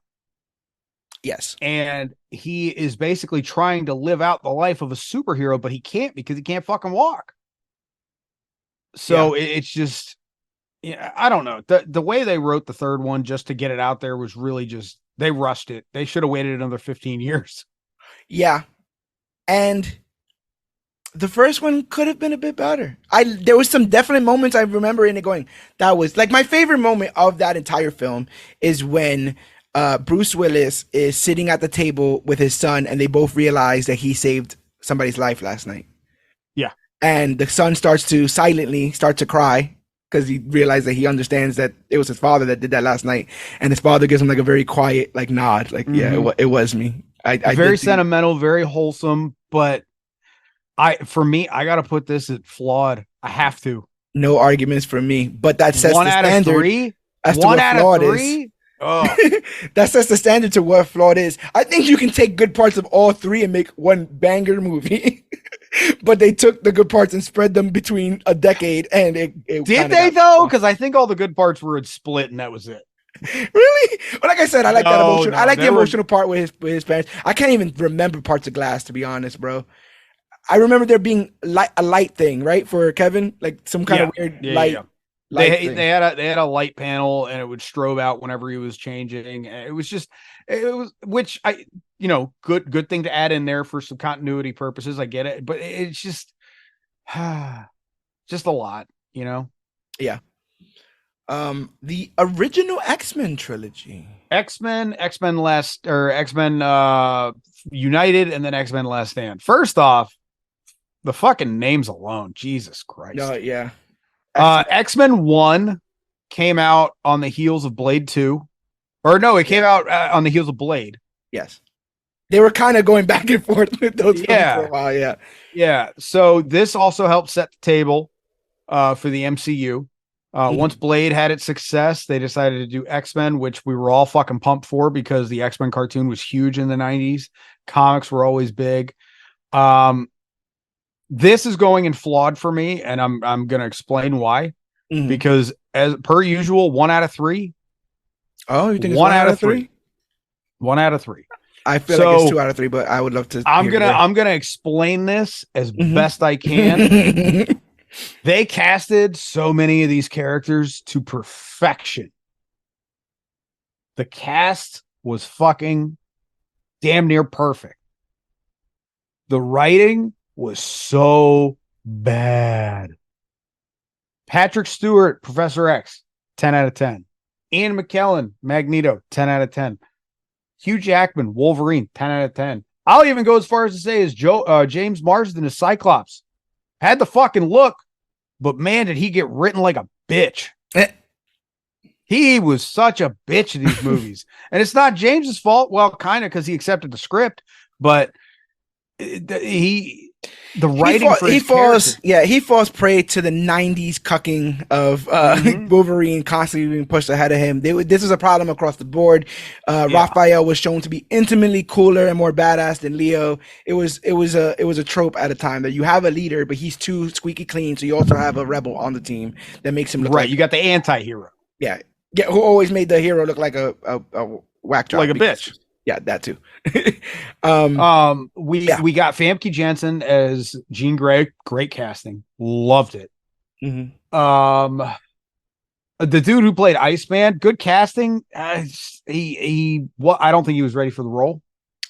[SPEAKER 1] Yes.
[SPEAKER 2] And he is basically trying to live out the life of a superhero, but he can't because he can't fucking walk. So it's just, I don't know. The way they wrote the third one just to get it out there was really just, they rushed it. They should have waited another 15 years.
[SPEAKER 1] Yeah. And the first one could have been a bit better. There was some definite moments I remember in it going, that was like my favorite moment of that entire film is when Bruce Willis is sitting at the table with his son and they both realize that he saved somebody's life last night.
[SPEAKER 2] Yeah.
[SPEAKER 1] And the son starts to cry because he realized that he understands that it was his father that did that last night. And his father gives him like a very quiet like nod. Like, it was me. I
[SPEAKER 2] very sentimental, very wholesome, but I got to put this at flawed. I have to.
[SPEAKER 1] No arguments for me, but that sets
[SPEAKER 2] one
[SPEAKER 1] the
[SPEAKER 2] out
[SPEAKER 1] standard
[SPEAKER 2] of three.
[SPEAKER 1] As to
[SPEAKER 2] one
[SPEAKER 1] what
[SPEAKER 2] out
[SPEAKER 1] flawed
[SPEAKER 2] of three.
[SPEAKER 1] Is. Oh. That sets the standard to what flawed is. I think you can take good parts of all three and make one banger movie. But they took the good parts and spread them between a decade, and it
[SPEAKER 2] did they though? Because I think all the good parts were in Split, and that was it.
[SPEAKER 1] Really? Well, like I said, I like that emotion. I like the emotional part with his parents. I can't even remember parts of Glass, to be honest, bro. I remember there being a light thing, right, for Kevin, like some kind of weird light. Yeah.
[SPEAKER 2] They had a light panel and it would strobe out whenever he was changing. It was which I good thing to add in there for some continuity purposes. I get it, but it's just a lot,
[SPEAKER 1] Yeah. The original X-Men trilogy.
[SPEAKER 2] X-Men United, and then X-Men Last Stand. First off, the fucking names alone, Jesus Christ.
[SPEAKER 1] Oh yeah.
[SPEAKER 2] X-Men 1 came out on the heels of Blade 2. Or no, it came out on the heels of Blade.
[SPEAKER 1] Yes. They were kind of going back and forth with those for a while, yeah.
[SPEAKER 2] Yeah. So this also helped set the table for the MCU. Once Blade had its success, they decided to do X-Men, which we were all fucking pumped for because the X-Men cartoon was huge in the 90s. Comics were always big. This is going in flawed for me, and I'm going to explain why. Because as per usual, 1 out of 3.
[SPEAKER 1] Oh, you think it's 1 out of 3?
[SPEAKER 2] 1 out of 3.
[SPEAKER 1] I feel like it's 2 out of 3, but I would love to.
[SPEAKER 2] I'm gonna explain this as best I can. They casted so many of these characters to perfection. The cast was fucking damn near perfect. The writing was so bad. Patrick Stewart, Professor X, 10 out of 10. Ian McKellen, Magneto, 10 out of 10. Hugh Jackman, Wolverine, 10 out of 10. I'll even go as far as to say as James Marsden as Cyclops. Had the fucking look, but man, did he get written like a bitch. He was such a bitch in these movies. And it's not James's fault. Well, kind of, because he accepted the script, but the writing he
[SPEAKER 1] falls prey to the 90s cucking of Wolverine constantly being pushed ahead of him. This is a problem across the board. Raphael was shown to be intimately cooler and more badass than Leo. It was a trope at a time that you have a leader, but he's too squeaky clean, so you also have a rebel on the team that makes him look
[SPEAKER 2] right. You got the anti-hero.
[SPEAKER 1] Yeah, who always made the hero look like a whack job,
[SPEAKER 2] like a bitch.
[SPEAKER 1] Yeah, that too.
[SPEAKER 2] We got Famke Janssen as Jean Grey. Great casting. Loved it.
[SPEAKER 1] Mm-hmm.
[SPEAKER 2] The dude who played Iceman, good casting. I don't think he was ready for the role.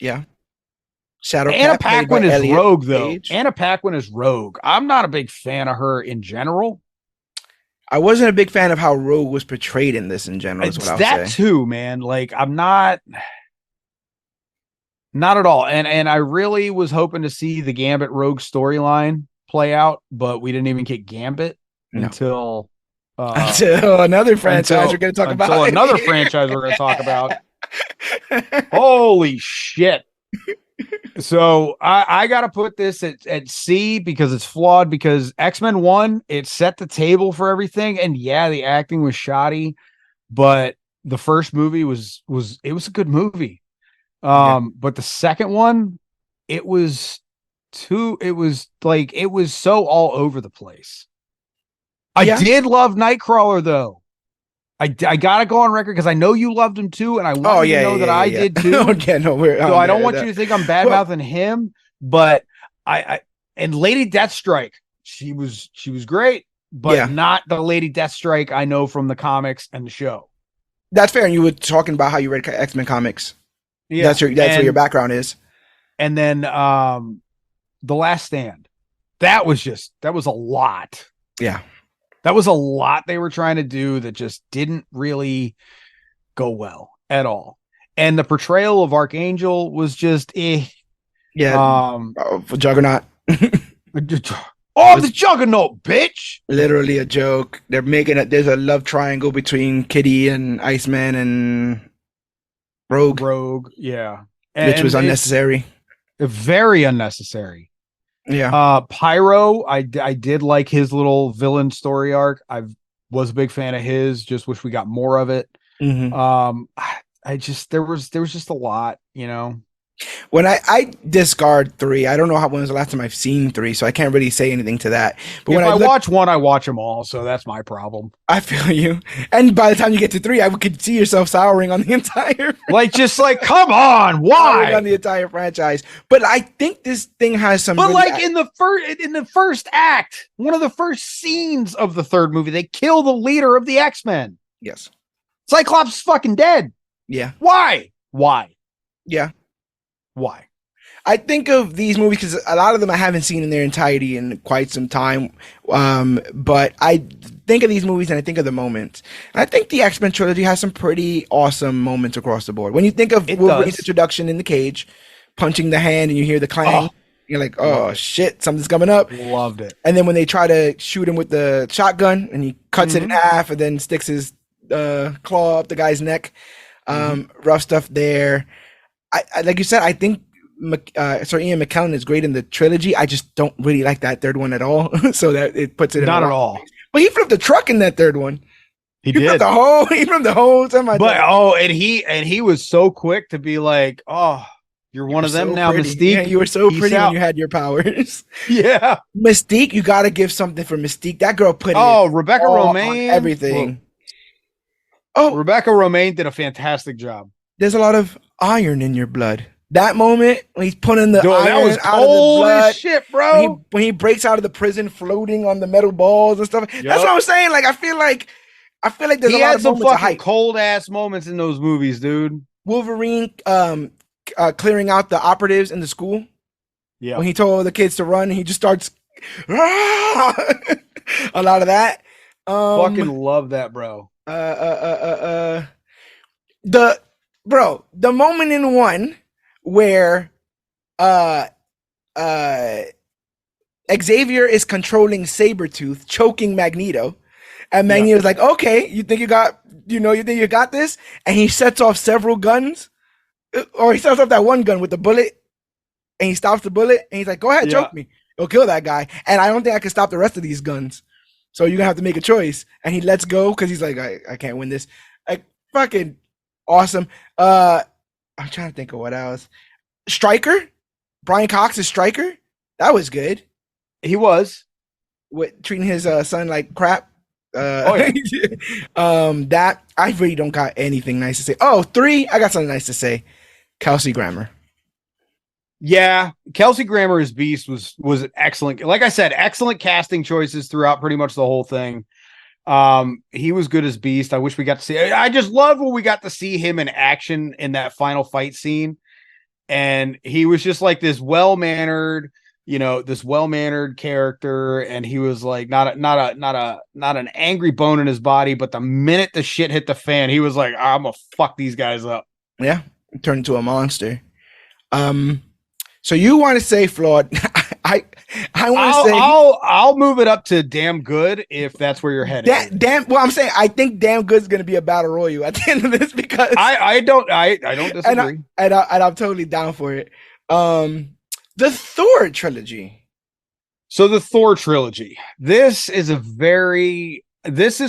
[SPEAKER 1] Yeah.
[SPEAKER 2] Anna Paquin is Rogue, though. Anna Paquin is Rogue. I'm not a big fan of her in general.
[SPEAKER 1] I wasn't a big fan of how Rogue was portrayed in this in general. Is what I'll say.
[SPEAKER 2] That too, man. Like, I'm not at all. And I really was hoping to see the Gambit Rogue storyline play out, but we didn't even get Gambit until
[SPEAKER 1] another franchise we're going to talk about.
[SPEAKER 2] Until another franchise we're going to talk about. Holy shit. So I got to put this at C because it's flawed, because X-Men 1, it set the table for everything. And yeah, the acting was shoddy, but the first movie was a good movie. But the second one, it was so all over the place. I did love Nightcrawler, though. I gotta go on record because I know you loved him too, and I want you to know that I did too. So I don't want you to think I'm bad mouthing him, but I and Lady Deathstrike, she was great, but not the Lady Deathstrike I know from the comics and the show.
[SPEAKER 1] That's fair. And you were talking about how you read X-Men comics. Yeah, that's where your background is.
[SPEAKER 2] And then The Last Stand, that was a lot.
[SPEAKER 1] Yeah.
[SPEAKER 2] That was a lot they were trying to do that just didn't really go well at all. And the portrayal of Archangel was just
[SPEAKER 1] Yeah. Juggernaut.
[SPEAKER 2] The Juggernaut, bitch.
[SPEAKER 1] Literally a joke. They're making there's a love triangle between Kitty and Iceman and Rogue.
[SPEAKER 2] Yeah.
[SPEAKER 1] Which was unnecessary.
[SPEAKER 2] Very unnecessary.
[SPEAKER 1] Yeah.
[SPEAKER 2] Pyro, I did like his little villain story arc. I was a big fan of his. Just wish we got more of it.
[SPEAKER 1] Mm-hmm.
[SPEAKER 2] There was just a lot,
[SPEAKER 1] When I discard 3, I don't know when was the last time I've seen 3, so I can't really say anything to that. But
[SPEAKER 2] when I watch one, I watch them all, so that's my problem.
[SPEAKER 1] I feel you. And by the time you get to 3, I could see yourself souring on the entire
[SPEAKER 2] come on, why?
[SPEAKER 1] On the entire franchise. But I think this thing has some.
[SPEAKER 2] But in the first act, one of the first scenes of the third movie, they kill the leader of the X-Men.
[SPEAKER 1] Yes.
[SPEAKER 2] Cyclops is fucking dead.
[SPEAKER 1] Yeah.
[SPEAKER 2] Why?
[SPEAKER 1] Yeah.
[SPEAKER 2] Why?
[SPEAKER 1] I think of these movies because a lot of them I haven't seen in their entirety in quite some time. But I think of these movies and I think of the moments. And I think the X-Men trilogy has some pretty awesome moments across the board. When you think of Wolverine's introduction in the cage, punching the hand and you hear the clang, you're like, oh shit, something's coming up.
[SPEAKER 2] Loved it.
[SPEAKER 1] And then when they try to shoot him with the shotgun and he cuts it in half and then sticks his claw up the guy's neck, rough stuff there. I like you said, I think Ian McKellen is great in the trilogy. I just don't really like that third one at all. So that it puts it
[SPEAKER 2] not at all.
[SPEAKER 1] But he flipped the truck in that third one.
[SPEAKER 2] He did.
[SPEAKER 1] Flipped the whole semi.
[SPEAKER 2] But and he was so quick to be like, you're one of them now,
[SPEAKER 1] pretty.
[SPEAKER 2] Mystique.
[SPEAKER 1] Yeah, you were so pretty when you had your powers.
[SPEAKER 2] Yeah,
[SPEAKER 1] Mystique, you got to give something for Mystique. That girl put
[SPEAKER 2] Rebecca Romijn,
[SPEAKER 1] everything.
[SPEAKER 2] Rebecca Romijn did a fantastic job.
[SPEAKER 1] There's a lot of iron in your blood. That moment when he's putting the iron
[SPEAKER 2] that was
[SPEAKER 1] out of the blood,
[SPEAKER 2] as shit, bro.
[SPEAKER 1] When he breaks out of the prison, floating on the metal balls and stuff. Yep. That's what I'm saying. Like I feel like I feel like there's
[SPEAKER 2] he
[SPEAKER 1] a lot
[SPEAKER 2] had
[SPEAKER 1] of
[SPEAKER 2] some
[SPEAKER 1] moments of
[SPEAKER 2] fucking
[SPEAKER 1] hype.
[SPEAKER 2] cold ass moments in those movies, dude.
[SPEAKER 1] Wolverine clearing out the operatives in the school.
[SPEAKER 2] Yeah.
[SPEAKER 1] When he told the kids to run, he just starts a lot of that.
[SPEAKER 2] Fucking love that, bro.
[SPEAKER 1] The moment in one where uh uh Xavier is controlling Sabretooth, choking Magneto. And Magneto's like, okay, you think you got this? And he sets off several guns. Or he sets off that one gun with the bullet, and he stops the bullet, and he's like, go ahead, choke me. It'll kill that guy. And I don't think I can stop the rest of these guns. So you're gonna have to make a choice. And he lets go because he's like, I can't win this. Like, fucking awesome. I'm trying to think of what else. Stryker? Brian Cox's Stryker? That was good.
[SPEAKER 2] He was.
[SPEAKER 1] With treating his son like crap.
[SPEAKER 2] Yeah.
[SPEAKER 1] That I really don't got anything nice to say. Oh, 3, I got something nice to say. Kelsey Grammer.
[SPEAKER 2] Yeah, Kelsey Grammer as Beast was an excellent. Like I said, excellent casting choices throughout pretty much the whole thing. He was good as Beast. I wish we got to see. I just love when we got to see him in action in that final fight scene, and he was just like this well-mannered, character, and he was like not an angry bone in his body, but the minute the shit hit the fan, he was like, I'm gonna fuck these guys up.
[SPEAKER 1] Yeah, turned into a monster. So you want to say flawed? I want to say
[SPEAKER 2] I'll move it up to damn good if that's where you're headed.
[SPEAKER 1] Well, I'm saying I think damn good is going to be a battle royal at the end of this because
[SPEAKER 2] I don't disagree,
[SPEAKER 1] and I'm totally down for it. The Thor trilogy.
[SPEAKER 2] So the Thor trilogy. This is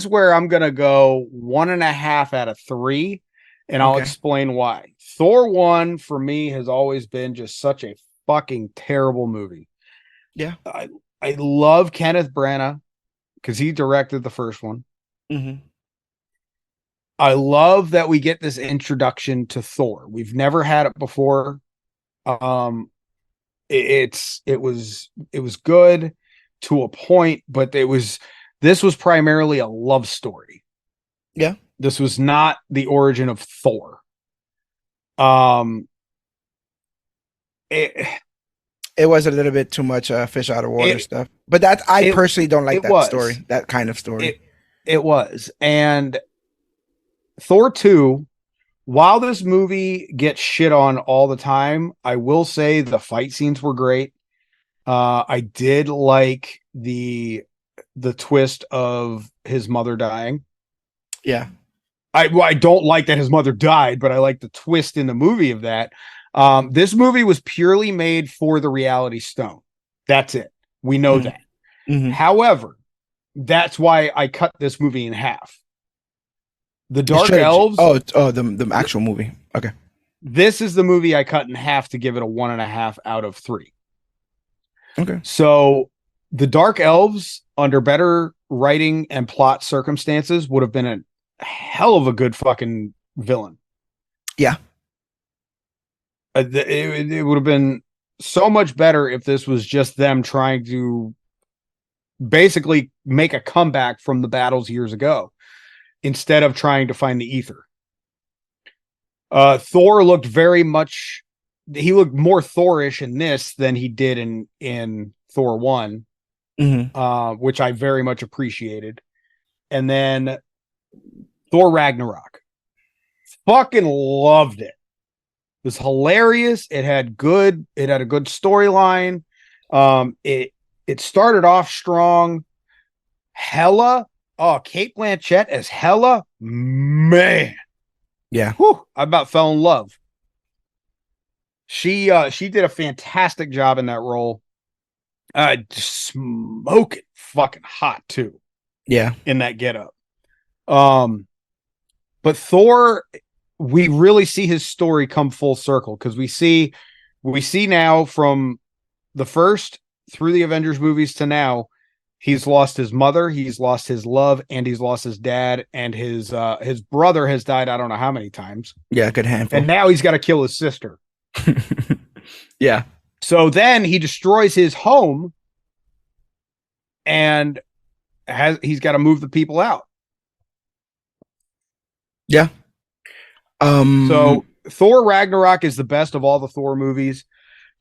[SPEAKER 2] where I'm gonna go 1.5 out of 3, and I'll explain why. Thor 1 for me has always been just such a fucking terrible movie.
[SPEAKER 1] Yeah.
[SPEAKER 2] I love Kenneth Branagh because he directed the first one.
[SPEAKER 1] Mm-hmm.
[SPEAKER 2] I love that we get this introduction to Thor. We've never had it before. It was good to a point, but this was primarily a love story.
[SPEAKER 1] Yeah.
[SPEAKER 2] This was not the origin of Thor.
[SPEAKER 1] It was a little bit too much fish out of water stuff, but I personally don't like that story, that kind of story.
[SPEAKER 2] It was. And Thor 2, while this movie gets shit on all the time, I will say the fight scenes were great. I did like the twist of his mother dying.
[SPEAKER 1] Yeah.
[SPEAKER 2] I don't like that his mother died, but I like the twist in the movie of that. This movie was purely made for the Reality Stone. That's it. We know that.
[SPEAKER 1] Mm-hmm.
[SPEAKER 2] However, that's why I cut this movie in half. The Dark Elves.
[SPEAKER 1] The actual movie. Okay.
[SPEAKER 2] This is the movie I cut in half to give it a 1.5 out of 3.
[SPEAKER 1] Okay.
[SPEAKER 2] So the Dark Elves, under better writing and plot circumstances, would have been a hell of a good fucking villain.
[SPEAKER 1] Yeah.
[SPEAKER 2] It would have been so much better if this was just them trying to basically make a comeback from the battles years ago instead of trying to find the ether. Thor looked he looked more Thorish in this than he did in Thor 1, which I very much appreciated. And then Thor Ragnarok. Fucking loved it. It was hilarious. It had a good storyline. It started off strong. Hela. Oh, Cate Blanchett as Hela. Man.
[SPEAKER 1] Yeah.
[SPEAKER 2] Whew, I about fell in love. She did a fantastic job in that role. Smoking fucking hot too.
[SPEAKER 1] Yeah.
[SPEAKER 2] In that getup. But Thor, we really see his story come full circle because we see now from the first through the Avengers movies to now, he's lost his mother, he's lost his love, and he's lost his dad, and his brother has died I don't know how many times.
[SPEAKER 1] Yeah, a good handful.
[SPEAKER 2] And now he's got to kill his sister.
[SPEAKER 1] Yeah.
[SPEAKER 2] So then he destroys his home and he's got to move the people out.
[SPEAKER 1] Yeah.
[SPEAKER 2] So Thor Ragnarok is the best of all the Thor movies.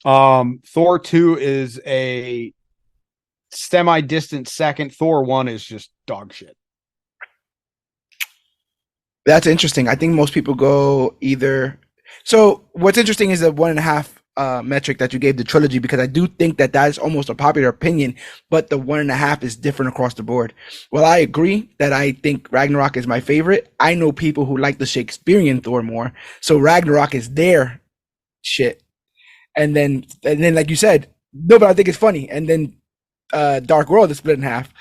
[SPEAKER 2] Thor 2 is a semi-distant second. Thor 1 is just dog shit.
[SPEAKER 1] That's interesting. I think most people go either. So what's interesting is the 1.5 metric that you gave the trilogy, because I do think that is almost a popular opinion, but the 1.5 is different across the board. Well, I agree that I think Ragnarok is my favorite. I know people who like the Shakespearean Thor more, so Ragnarok is their shit. And then like you said, no, but I think it's funny. And then Dark World is split in half,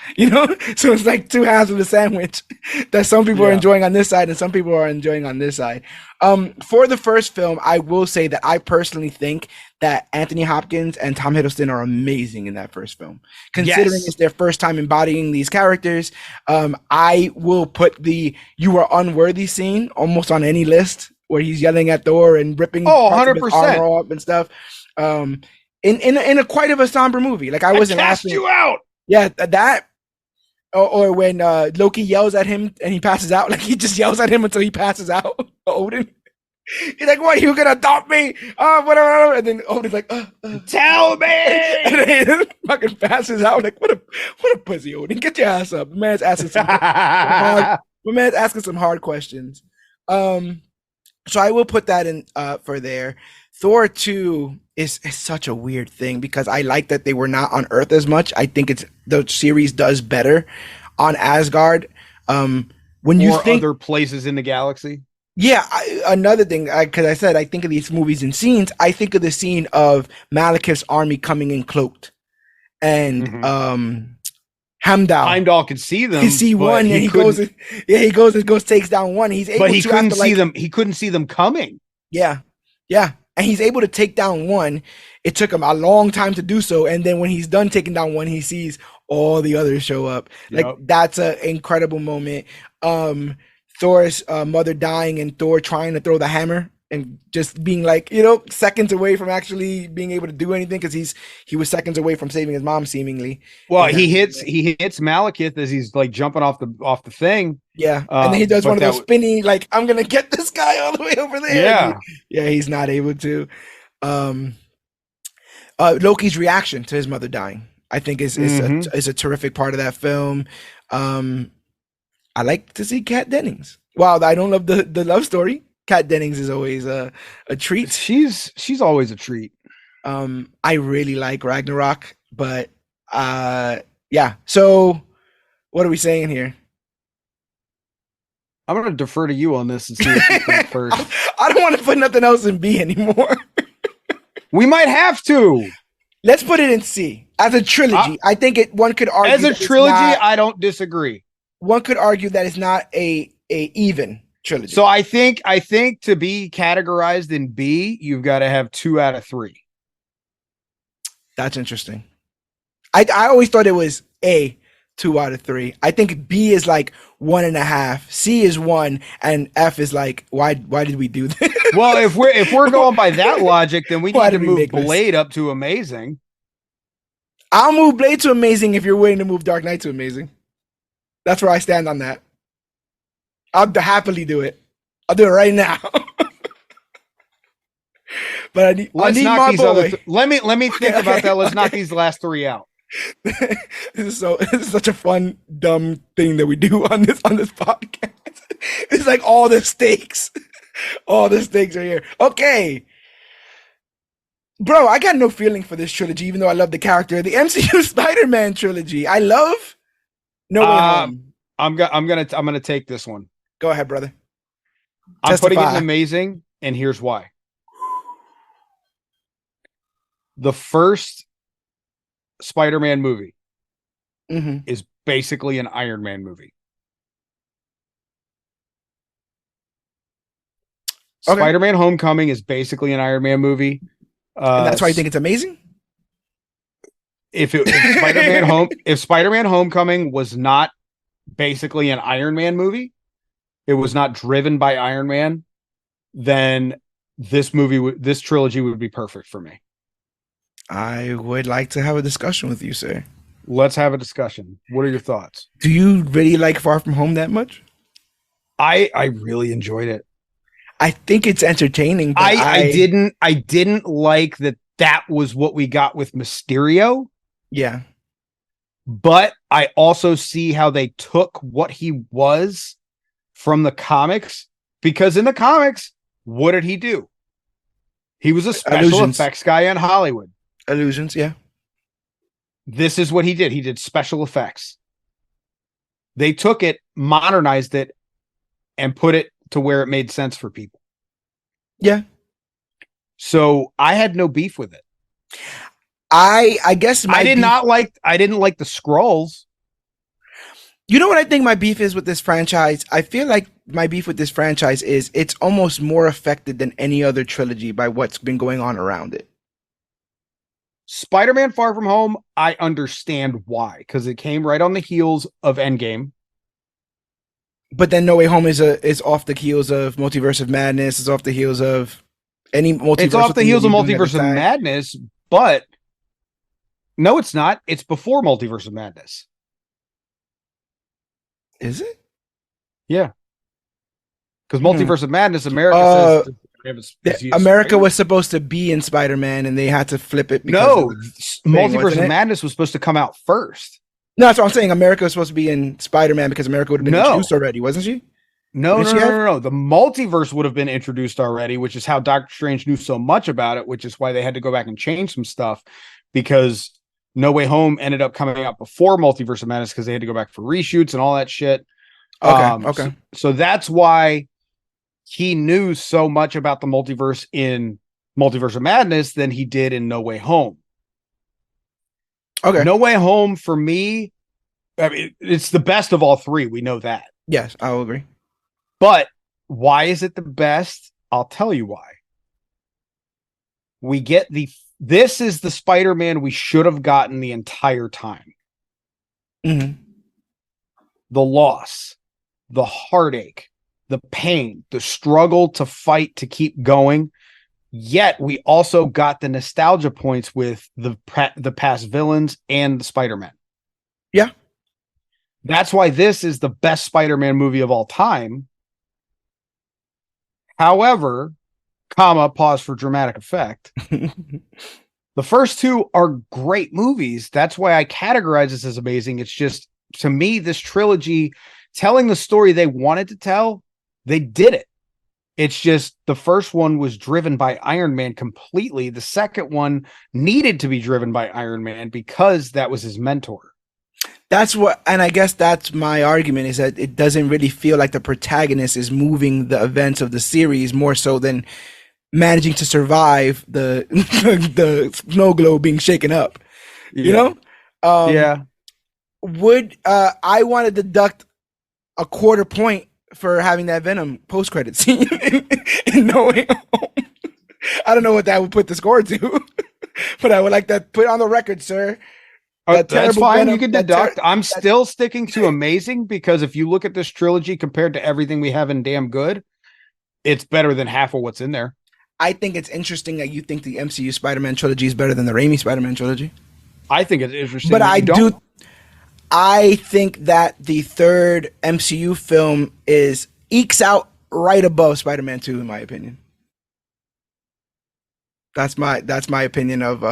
[SPEAKER 1] so it's like two halves of the sandwich that some people are enjoying on this side and some people are enjoying on this side. For the first film, I will say that I personally think that Anthony Hopkins and Tom Hiddleston are amazing in that first film, considering it's their first time embodying these characters. I will put the "you are unworthy" scene almost on any list, where he's yelling at Thor and ripping
[SPEAKER 2] 100%
[SPEAKER 1] armor off and stuff. In a quite of a somber movie. Like I wasn't
[SPEAKER 2] laughing. You out.
[SPEAKER 1] Yeah, that. Or when Loki yells at him and he passes out. Like he just yells at him until he passes out. Odin. He's like, "What? You gonna adopt me? Whatever." And then Odin's like,
[SPEAKER 2] "Tell me."
[SPEAKER 1] And then he fucking passes out. Like, what a pussy, Odin. Get your ass up. The man's asking some hard questions. So I will put that in for there. Thor 2 is such a weird thing because I like that they were not on Earth as much. I think the series does better on Asgard. When you think
[SPEAKER 2] other places in the galaxy.
[SPEAKER 1] Yeah, another thing, because I said I think of these movies and scenes. I think of the scene of Malekith's army coming in cloaked, and
[SPEAKER 2] Heimdall can see them.
[SPEAKER 1] He see one, and he goes takes down one. He's able,
[SPEAKER 2] but he couldn't see them. He couldn't see them coming.
[SPEAKER 1] Yeah. And he's able to take down one. It took him a long time to do so. And then when he's done taking down one, he sees all the others show up. Like, that's an incredible moment. Thor's mother dying and Thor trying to throw the hammer and just being like, seconds away from actually being able to do anything because he was seconds away from saving his mom, seemingly.
[SPEAKER 2] Well, he hits Malekith as he's like jumping off the thing.
[SPEAKER 1] Yeah, and then he does one of those spinny, like, I'm gonna get this guy all the way over there. Yeah, he's not able to. Loki's reaction to his mother dying, I think, is a terrific part of that film. I like to see Kat Dennings. While I don't love the love story, Kat Dennings is always a treat.
[SPEAKER 2] She's always a treat.
[SPEAKER 1] I really like Ragnarok, but yeah. So what are we saying here?
[SPEAKER 2] I'm going to defer to you on this and see what you think first.
[SPEAKER 1] I don't want to put nothing else in B anymore.
[SPEAKER 2] We might have to.
[SPEAKER 1] Let's put it in C as a trilogy. I think one could argue
[SPEAKER 2] as a trilogy. I don't disagree.
[SPEAKER 1] One could argue that it's not a even trilogy.
[SPEAKER 2] So I think to be categorized in B, you've got to have 2 out of 3.
[SPEAKER 1] That's interesting. I always thought it was A, 2 out of 3. I think B is like 1.5, C is 1, and F is like, why did we do this?
[SPEAKER 2] Well, if we're going by that logic, then we need to move Blade up to amazing.
[SPEAKER 1] I'll move Blade to amazing if you're willing to move Dark Knight to amazing. That's where I stand on that. I'll happily do it. I'll do it right now. But I need my boy.
[SPEAKER 2] Let me think about that. Let's knock these last 3 out.
[SPEAKER 1] This is such a fun, dumb thing that we do on this podcast. It's like all the stakes. All the stakes are here. Okay. Bro, I got no feeling for this trilogy, even though I love the character. The MCU Spider-Man trilogy. I love No Way Home.
[SPEAKER 2] I'm gonna take this one.
[SPEAKER 1] Go ahead, brother.
[SPEAKER 2] I'm putting it in amazing, and here's why. The first Spider-Man movie is basically an Iron Man movie. Okay. Spider-Man Homecoming is basically an Iron Man movie.
[SPEAKER 1] And that's why you think it's amazing?
[SPEAKER 2] If Spider-Man Homecoming was not basically an Iron Man movie, it was not driven by Iron Man, then this trilogy would be perfect for me.
[SPEAKER 1] I would like to have a discussion with you, sir.
[SPEAKER 2] Let's have a discussion. What are your thoughts?
[SPEAKER 1] Do you really like Far From Home that much?
[SPEAKER 2] I really enjoyed it.
[SPEAKER 1] I think it's entertaining, but
[SPEAKER 2] I didn't like that was what we got with Mysterio.
[SPEAKER 1] Yeah.
[SPEAKER 2] But I also see how they took what he was from the comics, because in the comics, what did he do? He was a special effects guy in Hollywood.
[SPEAKER 1] Illusions, yeah.
[SPEAKER 2] This is what he did. He did special effects. They took it, modernized it, and put it to where it made sense for people.
[SPEAKER 1] Yeah.
[SPEAKER 2] So I had no beef with it.
[SPEAKER 1] I guess
[SPEAKER 2] I didn't like the Skrulls.
[SPEAKER 1] You know what I think my beef is with this franchise? I feel like my beef with this franchise is it's almost more affected than any other trilogy by what's been going on around it.
[SPEAKER 2] Spider-Man Far From Home, I understand why, because it came right on the heels of Endgame.
[SPEAKER 1] But then No Way Home is off the heels of Multiverse of Madness. It's off the heels of any multiverse.
[SPEAKER 2] It's off the heels of Multiverse of Madness, but no, it's not. It's before Multiverse of Madness.
[SPEAKER 1] Is it?
[SPEAKER 2] Yeah. Because Multiverse of Madness, America says
[SPEAKER 1] America was supposed to be in Spider-Man, and they had to flip it.
[SPEAKER 2] No, Multiverse of Madness was supposed to come out first.
[SPEAKER 1] No, that's what I'm saying. America was supposed to be in Spider-Man because America would have been introduced already, wasn't she?
[SPEAKER 2] No. The multiverse would have been introduced already, which is how Doctor Strange knew so much about it, which is why they had to go back and change some stuff, because No Way Home ended up coming out before Multiverse of Madness because they had to go back for reshoots and all that shit.
[SPEAKER 1] Okay.
[SPEAKER 2] So that's why he knew so much about the multiverse in Multiverse of Madness than he did in No Way Home.
[SPEAKER 1] Okay.
[SPEAKER 2] No Way Home, for me, I mean, it's the best of all three. We know that.
[SPEAKER 1] Yes, I will agree.
[SPEAKER 2] But why is it the best? I'll tell you why. This is the Spider-Man we should have gotten the entire time.
[SPEAKER 1] Mm-hmm.
[SPEAKER 2] The loss, the heartache, the pain, the struggle to fight to keep going. Yet we also got the nostalgia points with the past villains and the Spider-Man.
[SPEAKER 1] Yeah.
[SPEAKER 2] That's why this is the best Spider-Man movie of all time. However, pause for dramatic effect. The first two are great movies. That's why I categorize this as amazing. It's just, to me, this trilogy, telling the story they wanted to tell, they did it. It's just the first one was driven by Iron Man completely. The second one needed to be driven by Iron Man because that was his mentor.
[SPEAKER 1] And I guess that's my argument, is that it doesn't really feel like the protagonist is moving the events of the series more so than managing to survive the the snow globe being shaken up. You know?
[SPEAKER 2] Yeah.
[SPEAKER 1] Would I want to deduct a quarter point for having that Venom post-credit scene in No Way Home? I don't know what that would put the score to, but I would like that put on the record, sir.
[SPEAKER 2] That's fine. Venom, you can deduct. I'm still sticking to amazing, because if you look at this trilogy compared to everything we have in Damn Good, it's better than half of what's in there.
[SPEAKER 1] I think it's interesting that you think the MCU Spider-Man trilogy is better than the Raimi Spider-Man trilogy.
[SPEAKER 2] I think it's interesting.
[SPEAKER 1] But I think that the third MCU film ekes out right above Spider-Man 2, in my opinion. That's my opinion of.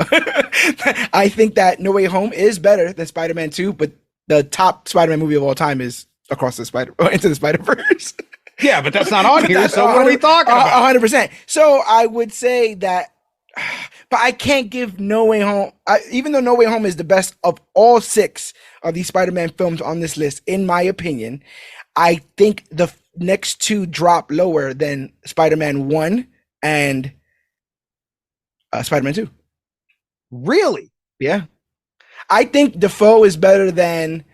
[SPEAKER 1] I think that No Way Home is better than Spider-Man 2, but the top Spider-Man movie of all time is Into the Spider-Verse.
[SPEAKER 2] Yeah, but that's not on here. So what are we talking about?
[SPEAKER 1] 100%. So I would say that, but I can't give No Way Home, even though No Way Home is the best of all 6 of these Spider-Man films on this list, in my opinion, I think the next 2 drop lower than Spider-Man 1 and Spider-Man 2.
[SPEAKER 2] Really?
[SPEAKER 1] Yeah. I think Defoe is better than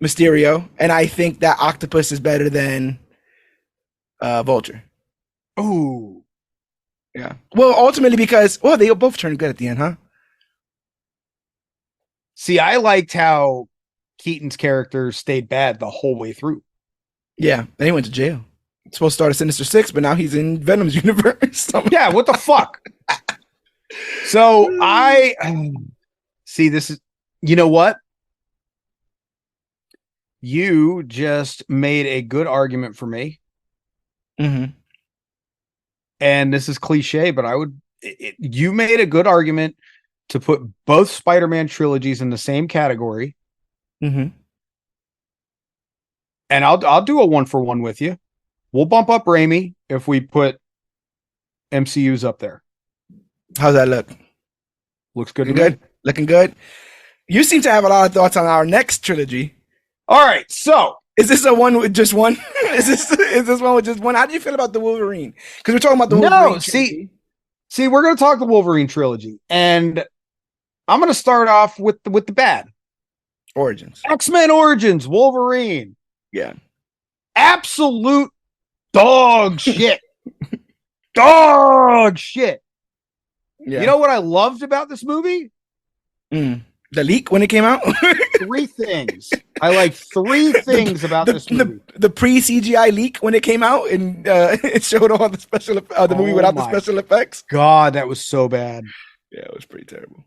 [SPEAKER 1] Mysterio, and I think that Octopus is better than Vulture.
[SPEAKER 2] Oh.
[SPEAKER 1] Yeah. Well, ultimately because, they both turned good at the end, huh?
[SPEAKER 2] See, I liked how Keaton's character stayed bad the whole way through.
[SPEAKER 1] Yeah, and he went to jail. He's supposed to start a Sinister Six, but now he's in Venom's universe.
[SPEAKER 2] Yeah, what the fuck? So I see this is, you know what? you just made a good argument for me.
[SPEAKER 1] Mm-hmm.
[SPEAKER 2] And this is cliche, but you made a good argument to put both Spider-Man trilogies in the same category.
[SPEAKER 1] Mm-hmm.
[SPEAKER 2] And I'll do a 1-for-1 with you. We'll bump up Raimi if we put MCUs up there.
[SPEAKER 1] How's that look?
[SPEAKER 2] Looks good.
[SPEAKER 1] Looking good. You seem to have a lot of thoughts on our next trilogy.
[SPEAKER 2] All right, so
[SPEAKER 1] is this a one with just one? is this one with just one? How do you feel about the Wolverine? Because we're talking about the Wolverine.
[SPEAKER 2] See, we're going to talk the Wolverine trilogy, and I'm going to start off with the bad
[SPEAKER 1] origins.
[SPEAKER 2] X-Men Origins Wolverine.
[SPEAKER 1] Yeah,
[SPEAKER 2] absolute dog shit. Dog shit. Yeah. You know what I loved about this movie?
[SPEAKER 1] The leak when it came out?
[SPEAKER 2] 3 things. I like 3 things about this movie.
[SPEAKER 1] The pre-CGI leak when it came out and it showed all the special the movie without the special effects.
[SPEAKER 2] God, that was so bad.
[SPEAKER 1] Yeah, it was pretty terrible.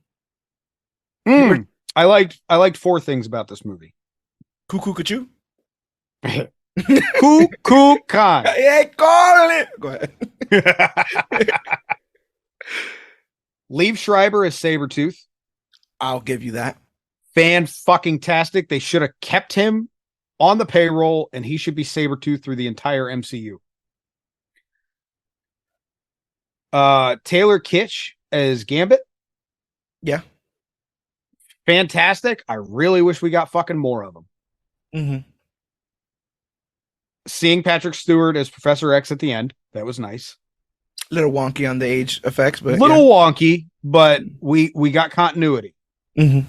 [SPEAKER 2] I liked 4 things about this movie.
[SPEAKER 1] Cuckoo Kachu?
[SPEAKER 2] Cuckoo Khan.
[SPEAKER 1] Yeah, call it. Go ahead.
[SPEAKER 2] Liev Schreiber as Sabretooth.
[SPEAKER 1] I'll give you that.
[SPEAKER 2] Fan-fucking-tastic. They should have kept him on the payroll, and he should be Sabretooth through the entire MCU. Taylor Kitsch as Gambit.
[SPEAKER 1] Yeah.
[SPEAKER 2] Fantastic. I really wish we got fucking more of them.
[SPEAKER 1] Mm-hmm.
[SPEAKER 2] Seeing Patrick Stewart as Professor X at the end. That was nice.
[SPEAKER 1] A little wonky on the age effects, but
[SPEAKER 2] wonky, but we got continuity.
[SPEAKER 1] Mm-hmm.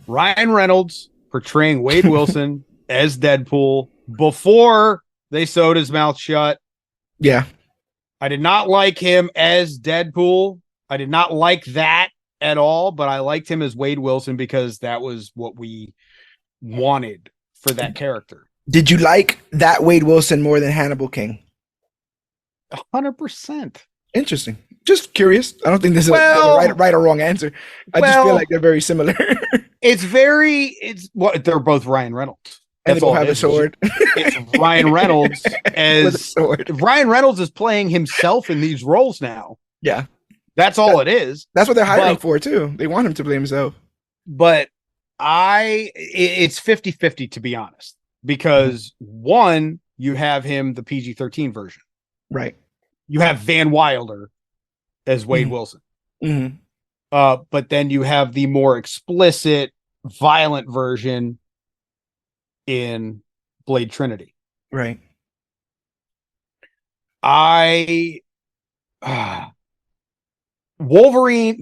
[SPEAKER 2] Ryan Reynolds portraying Wade Wilson as Deadpool before they sewed his mouth shut.
[SPEAKER 1] Yeah.
[SPEAKER 2] I did not like him as Deadpool. I did not like that at all, but I liked him as Wade Wilson because that was what we wanted for that character.
[SPEAKER 1] Did you like that Wade Wilson more than Hannibal King?
[SPEAKER 2] 100%.
[SPEAKER 1] Interesting. Just curious. I don't think this is a right or wrong answer. I just feel like they're very similar.
[SPEAKER 2] They're both Ryan Reynolds.
[SPEAKER 1] And they both have a sword.
[SPEAKER 2] It's Ryan Reynolds as sword. Ryan Reynolds is playing himself in these roles now.
[SPEAKER 1] Yeah.
[SPEAKER 2] That's all it is.
[SPEAKER 1] That's what they're hiring for too. They want him to play himself.
[SPEAKER 2] But it's 50-50 to be honest. Because one, you have him the PG-13 version.
[SPEAKER 1] Right.
[SPEAKER 2] You have Van Wilder as Wade Wilson.
[SPEAKER 1] Mm-hmm.
[SPEAKER 2] But then you have the more explicit, violent version in Blade Trinity.
[SPEAKER 1] Right.
[SPEAKER 2] Wolverine.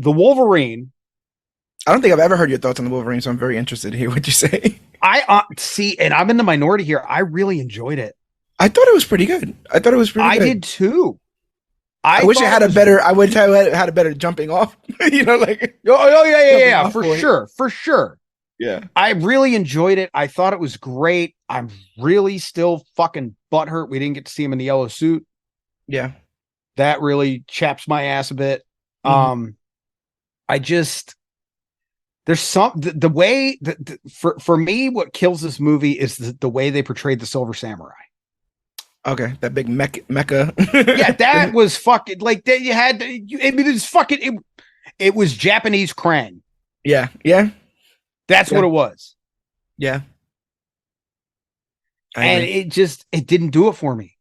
[SPEAKER 1] I don't think I've ever heard your thoughts on the Wolverine, so I'm very interested to hear what you say.
[SPEAKER 2] I see, and I'm in the minority here. I really enjoyed it.
[SPEAKER 1] I thought it was pretty good. I
[SPEAKER 2] did too.
[SPEAKER 1] I wish it had a better. I would have had a better jumping off.
[SPEAKER 2] Yeah, for sure.
[SPEAKER 1] Yeah,
[SPEAKER 2] I really enjoyed it. I thought it was great. I'm really still fucking butthurt we didn't get to see him in the yellow suit.
[SPEAKER 1] Yeah,
[SPEAKER 2] that really chaps my ass a bit. I just there's the way for me what kills this movie is the way they portrayed the Silver Samurai.
[SPEAKER 1] Okay, that big mecha.
[SPEAKER 2] Yeah, that was fucking like that. You had it was Japanese Krang.
[SPEAKER 1] Yeah.
[SPEAKER 2] That's what it was.
[SPEAKER 1] Yeah.
[SPEAKER 2] And it didn't do it for me.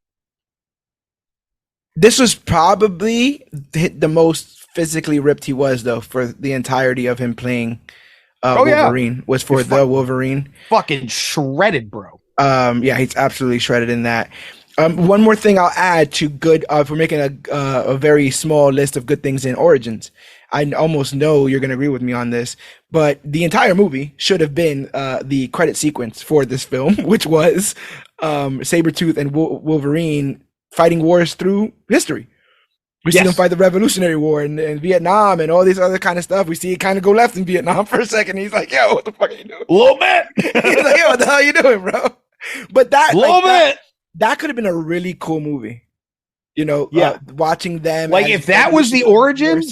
[SPEAKER 1] This was probably the most physically ripped he was, though, for the entirety of him playing Wolverine. Was for the Wolverine.
[SPEAKER 2] Fucking shredded, bro.
[SPEAKER 1] Yeah, he's absolutely shredded in that. One more thing I'll add to good. If we're making a very small list of good things in Origins, I almost know you're going to agree with me on this, but the entire movie should have been the credit sequence for this film, which was Sabretooth and Wolverine fighting wars through history. We see them fight the Revolutionary War and Vietnam and all this other kind of stuff. We see it kind of go left in Vietnam for a second. He's like, yo, what the fuck are you doing?
[SPEAKER 2] A little bit.
[SPEAKER 1] He's like, yo, what the hell are you doing, bro? But that could have been a really cool movie. You know, watching them.
[SPEAKER 2] Like if that was the origins,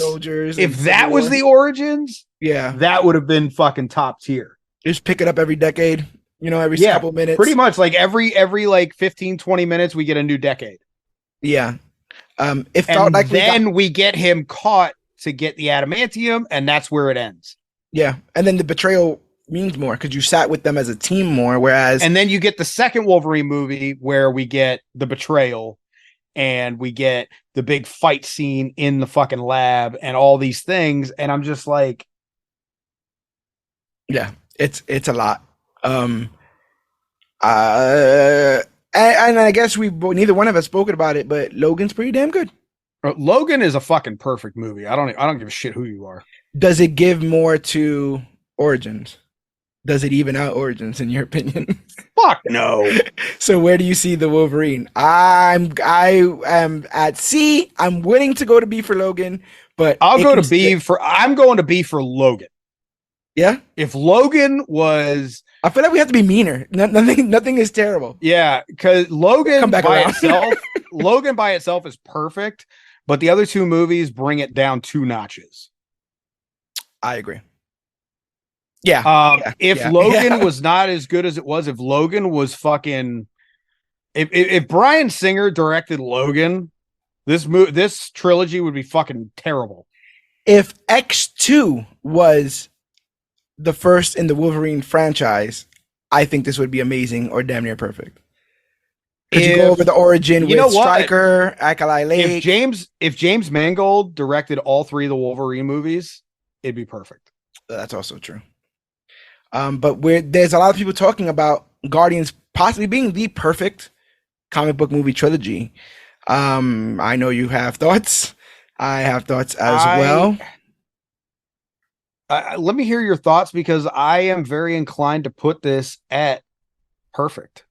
[SPEAKER 1] that
[SPEAKER 2] would have been fucking top tier.
[SPEAKER 1] Just pick it up every decade. every couple minutes.
[SPEAKER 2] Pretty much like every like 15, 20 minutes, we get a new decade.
[SPEAKER 1] Yeah. It felt like
[SPEAKER 2] we get him caught to get the adamantium, and that's where it ends.
[SPEAKER 1] Yeah. And then the betrayal means more because you sat with them as a team more, whereas...
[SPEAKER 2] And then you get the second Wolverine movie where we get the betrayal and we get the big fight scene in the fucking lab and all these things. And I'm just like...
[SPEAKER 1] Yeah, it's a lot. And I guess neither one of us spoken about it, but Logan's pretty damn good.
[SPEAKER 2] Logan is a fucking perfect movie. I don't give a shit who you are.
[SPEAKER 1] Does it give more to Origins? Does it even out Origins in your opinion?
[SPEAKER 2] Fuck no.
[SPEAKER 1] So where do you see the Wolverine? I am at C. I'm willing to go to B for Logan, but
[SPEAKER 2] I'm going to B for Logan.
[SPEAKER 1] Yeah.
[SPEAKER 2] If Logan was,
[SPEAKER 1] I feel like we have to be meaner. Nothing is terrible.
[SPEAKER 2] Yeah, because Logan by itself is perfect, but the other two movies bring it down 2 notches.
[SPEAKER 1] I agree. Yeah.
[SPEAKER 2] If Logan was not as good as it was, if Logan was fucking, if Bryan Singer directed Logan, this trilogy would be fucking terrible.
[SPEAKER 1] If X2 was the first in the Wolverine franchise, I think this would be amazing or damn near perfect. Could you go over the origin with Stryker, Alkali Lake?
[SPEAKER 2] If James Mangold directed all 3 of the Wolverine movies, it'd be perfect.
[SPEAKER 1] That's also true. But there's a lot of people talking about Guardians possibly being the perfect comic book movie trilogy. I know you have thoughts. I have thoughts as well.
[SPEAKER 2] Let me hear your thoughts because I am very inclined to put this at perfect.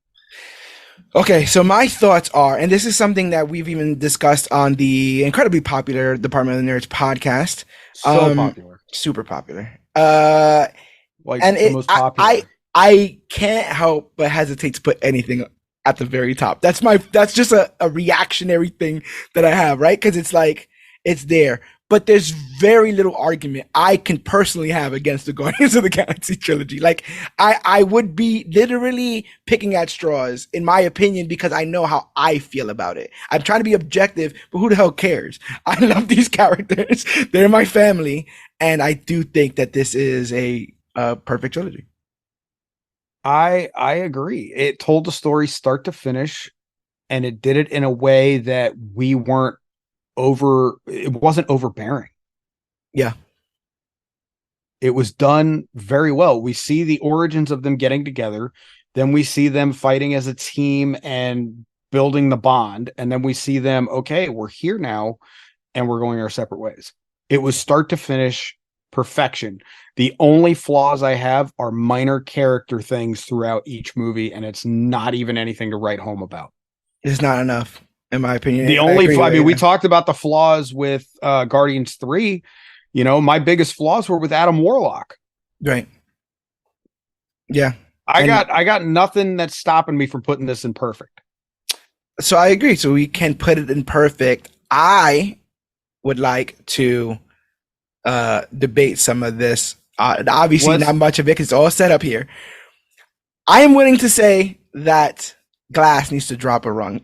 [SPEAKER 1] Okay, so my thoughts are, and this is something that we've even discussed on the incredibly popular Department of the Nerds podcast.
[SPEAKER 2] So popular.
[SPEAKER 1] Super popular.
[SPEAKER 2] Like and the most popular.
[SPEAKER 1] I can't help but hesitate to put anything at the very top. That's just a reactionary thing that I have, right? Because it's like, it's there. But there's very little argument I can personally have against the Guardians of the Galaxy trilogy. Like, I would be literally picking at straws, in my opinion, because I know how I feel about it. I'm trying to be objective, but who the hell cares? I love these characters. They're my family. And I do think that this is a perfect trilogy.
[SPEAKER 2] I agree. It told the story start to finish, and it did it in a way that it wasn't overbearing.
[SPEAKER 1] Yeah.
[SPEAKER 2] It was done very well. We see the origins of them getting together. Then we see them fighting as a team and building the bond. And then we see them, okay, we're here now and we're going our separate ways. It was start to finish perfection. The only flaws I have are minor character things throughout each movie. And it's not even anything to write home about.
[SPEAKER 1] It's not enough. In my opinion,
[SPEAKER 2] we talked about the flaws with Guardians 3. My biggest flaws were with Adam Warlock.
[SPEAKER 1] Right. Yeah.
[SPEAKER 2] I got nothing that's stopping me from putting this in perfect.
[SPEAKER 1] So I agree. So we can put it in perfect. I would like to debate some of this. Obviously, not much of it because it's all set up here. I am willing to say that Glass needs to drop a rung.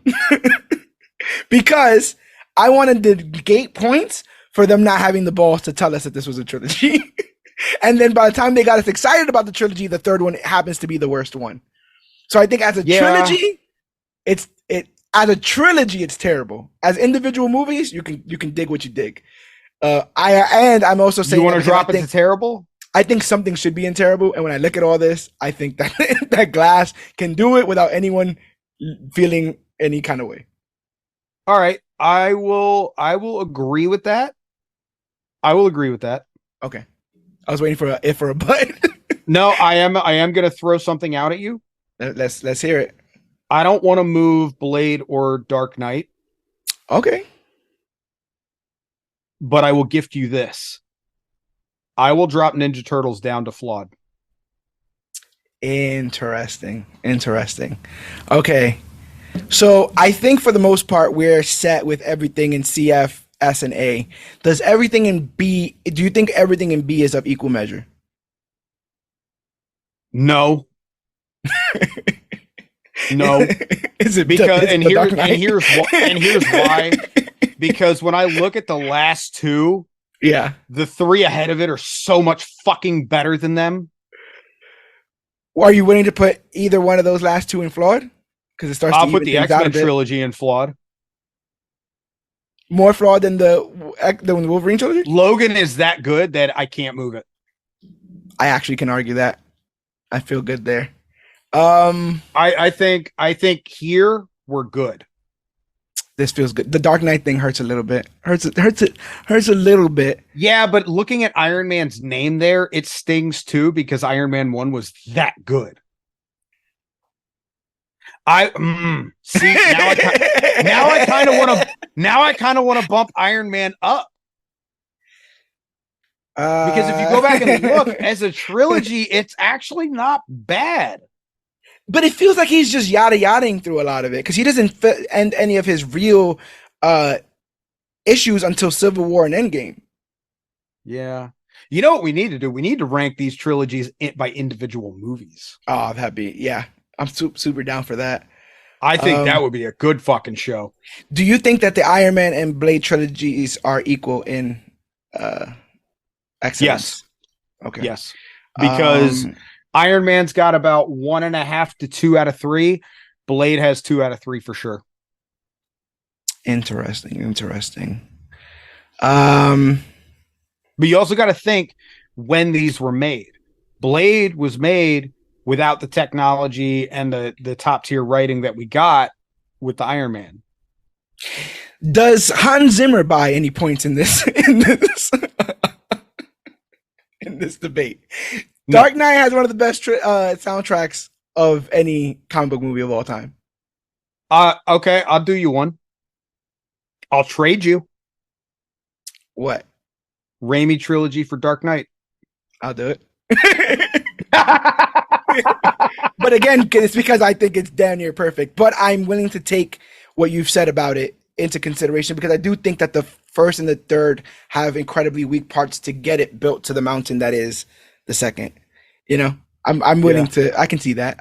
[SPEAKER 1] Because I wanted the gate points for them not having the balls to tell us that this was a trilogy. And then by the time they got us excited about the trilogy, the third one happens to be the worst one. So I think as a trilogy, it's terrible. As individual movies, you can dig what you dig. I'm also saying,
[SPEAKER 2] you want to drop it to terrible?
[SPEAKER 1] I think something should be in terrible. And when I look at all this, I think that that Glass can do it without anyone feeling any kind of way.
[SPEAKER 2] All right, I will agree with that.
[SPEAKER 1] Okay. I was waiting for a if or a but.
[SPEAKER 2] No, I am going to throw something out at you.
[SPEAKER 1] Let's hear it.
[SPEAKER 2] I don't want to move Blade or Dark Knight.
[SPEAKER 1] Okay.
[SPEAKER 2] But I will gift you this. I will drop Ninja Turtles down to flawed.
[SPEAKER 1] Interesting. Okay. So I think for the most part, we're set with everything in CF, S, and A. Does everything in B, do you think everything in B is of equal measure?
[SPEAKER 2] No. No.
[SPEAKER 1] Is it
[SPEAKER 2] because
[SPEAKER 1] and
[SPEAKER 2] here's why. Because when I look at the last two,
[SPEAKER 1] yeah,
[SPEAKER 2] the three ahead of it are so much fucking better than them.
[SPEAKER 1] Are you willing to put either one of those last two in flawed? Because it starts.
[SPEAKER 2] I'll put the X-Men trilogy in flawed.
[SPEAKER 1] More flawed than the Wolverine trilogy?
[SPEAKER 2] Logan is that good that I can't move it.
[SPEAKER 1] I actually can argue that. I feel good there.
[SPEAKER 2] I think here we're good.
[SPEAKER 1] This feels good. The Dark Knight thing hurts a little bit. Hurts a little bit.
[SPEAKER 2] Yeah, but looking at Iron Man's name there, it stings too because Iron Man 1 was that good. See now I kind of want to bump Iron Man up. Because if you go back and look as a trilogy, it's actually not bad.
[SPEAKER 1] But it feels like he's just yada-yadaing through a lot of it because he doesn't end any of his real issues until Civil War and Endgame.
[SPEAKER 2] Yeah. You know what we need to do? We need to rank these trilogies by individual movies.
[SPEAKER 1] Oh, that'd be, yeah. I'm super down for that.
[SPEAKER 2] I think that would be a good fucking show.
[SPEAKER 1] Do you think that the Iron Man and Blade trilogies are equal in excellence?
[SPEAKER 2] Yes.
[SPEAKER 1] Okay.
[SPEAKER 2] Yes. Because Iron Man's got about 1.5 to 2 out of 3. Blade has 2 out of 3 for sure.
[SPEAKER 1] Interesting.
[SPEAKER 2] But you also got to think when these were made. Blade was made without the technology and the top tier writing that we got with the Iron Man.
[SPEAKER 1] Does Hans Zimmer buy any points in this in this debate? No. Dark Knight has one of the best soundtracks of any comic book movie of all time.
[SPEAKER 2] Okay, I'll do you one. I'll trade you.
[SPEAKER 1] What?
[SPEAKER 2] Raimi trilogy for Dark Knight.
[SPEAKER 1] I'll do it. But again, it's because I think it's damn near perfect. But I'm willing to take what you've said about it into consideration because I do think that the first and the third have incredibly weak parts to get it built to the mountain that is the second. You know, I'm willing to. I can see that.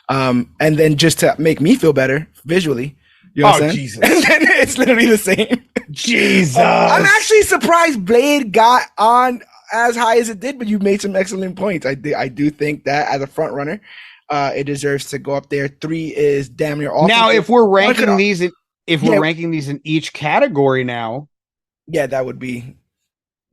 [SPEAKER 1] And then just to make me feel better visually. You know what I'm saying?
[SPEAKER 2] Jesus.
[SPEAKER 1] And then it's literally the same.
[SPEAKER 2] Jesus.
[SPEAKER 1] I'm actually surprised Blade got on as high as it did, but you made some excellent points. I do think that as a front runner, it deserves to go up there. 3 is damn near awesome.
[SPEAKER 2] Now, if we're ranking these, ranking these in each category now,
[SPEAKER 1] yeah, that would be.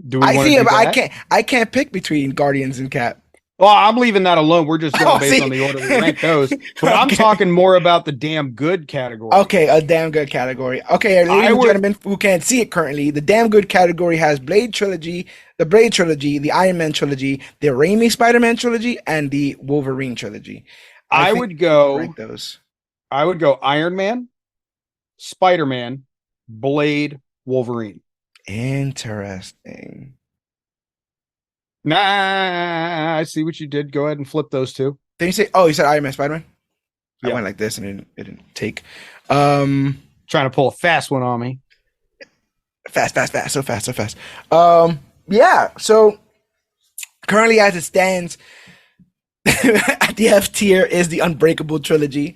[SPEAKER 2] Do we want to do that?
[SPEAKER 1] I can't pick between Guardians and Cap.
[SPEAKER 2] Well, I'm leaving that alone. We're just going based on the order we rank those. But okay. I'm talking more about the damn good category.
[SPEAKER 1] Okay, a damn good category. Okay, ladies and gentlemen who can't see it currently, the damn good category has Blade trilogy, the Iron Man trilogy, the Raimi Spider-Man trilogy, and the Wolverine trilogy.
[SPEAKER 2] I would go
[SPEAKER 1] rank those.
[SPEAKER 2] I would go Iron Man, Spider-Man, Blade, Wolverine.
[SPEAKER 1] Interesting.
[SPEAKER 2] Nah, I see what you did. Go ahead and flip those two.
[SPEAKER 1] Then you say, you said Iron Man, Spider-Man?
[SPEAKER 2] Yeah.
[SPEAKER 1] I went like this and it didn't take.
[SPEAKER 2] Trying to pull a fast one on me.
[SPEAKER 1] Fast. So fast. Yeah. So currently as it stands, at the F tier is the Unbreakable trilogy.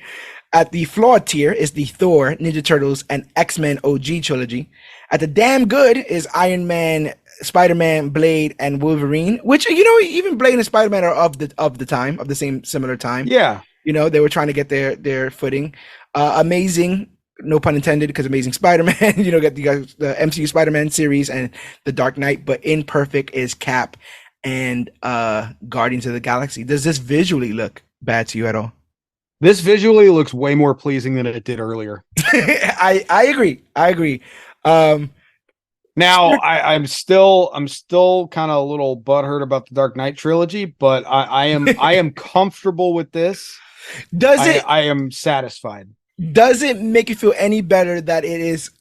[SPEAKER 1] At the flawed tier is the Thor, Ninja Turtles, and X-Men OG trilogy. At the damn good is Iron Man, Spider-Man, Blade, and Wolverine, which, you know, even Blade and Spider-Man are of the time, of the same similar time.
[SPEAKER 2] Yeah.
[SPEAKER 1] You know, they were trying to get their footing. Amazing, no pun intended, because Amazing Spider-Man, you know, got the MCU Spider-Man series and the Dark Knight, but imperfect is Cap and Guardians of the Galaxy. Does this visually look bad to you at all?
[SPEAKER 2] This visually looks way more pleasing than it did earlier.
[SPEAKER 1] I agree.
[SPEAKER 2] Now I'm still kind of a little butthurt about the Dark Knight trilogy, but I am comfortable with this. I am satisfied.
[SPEAKER 1] Does it make you feel any better that it is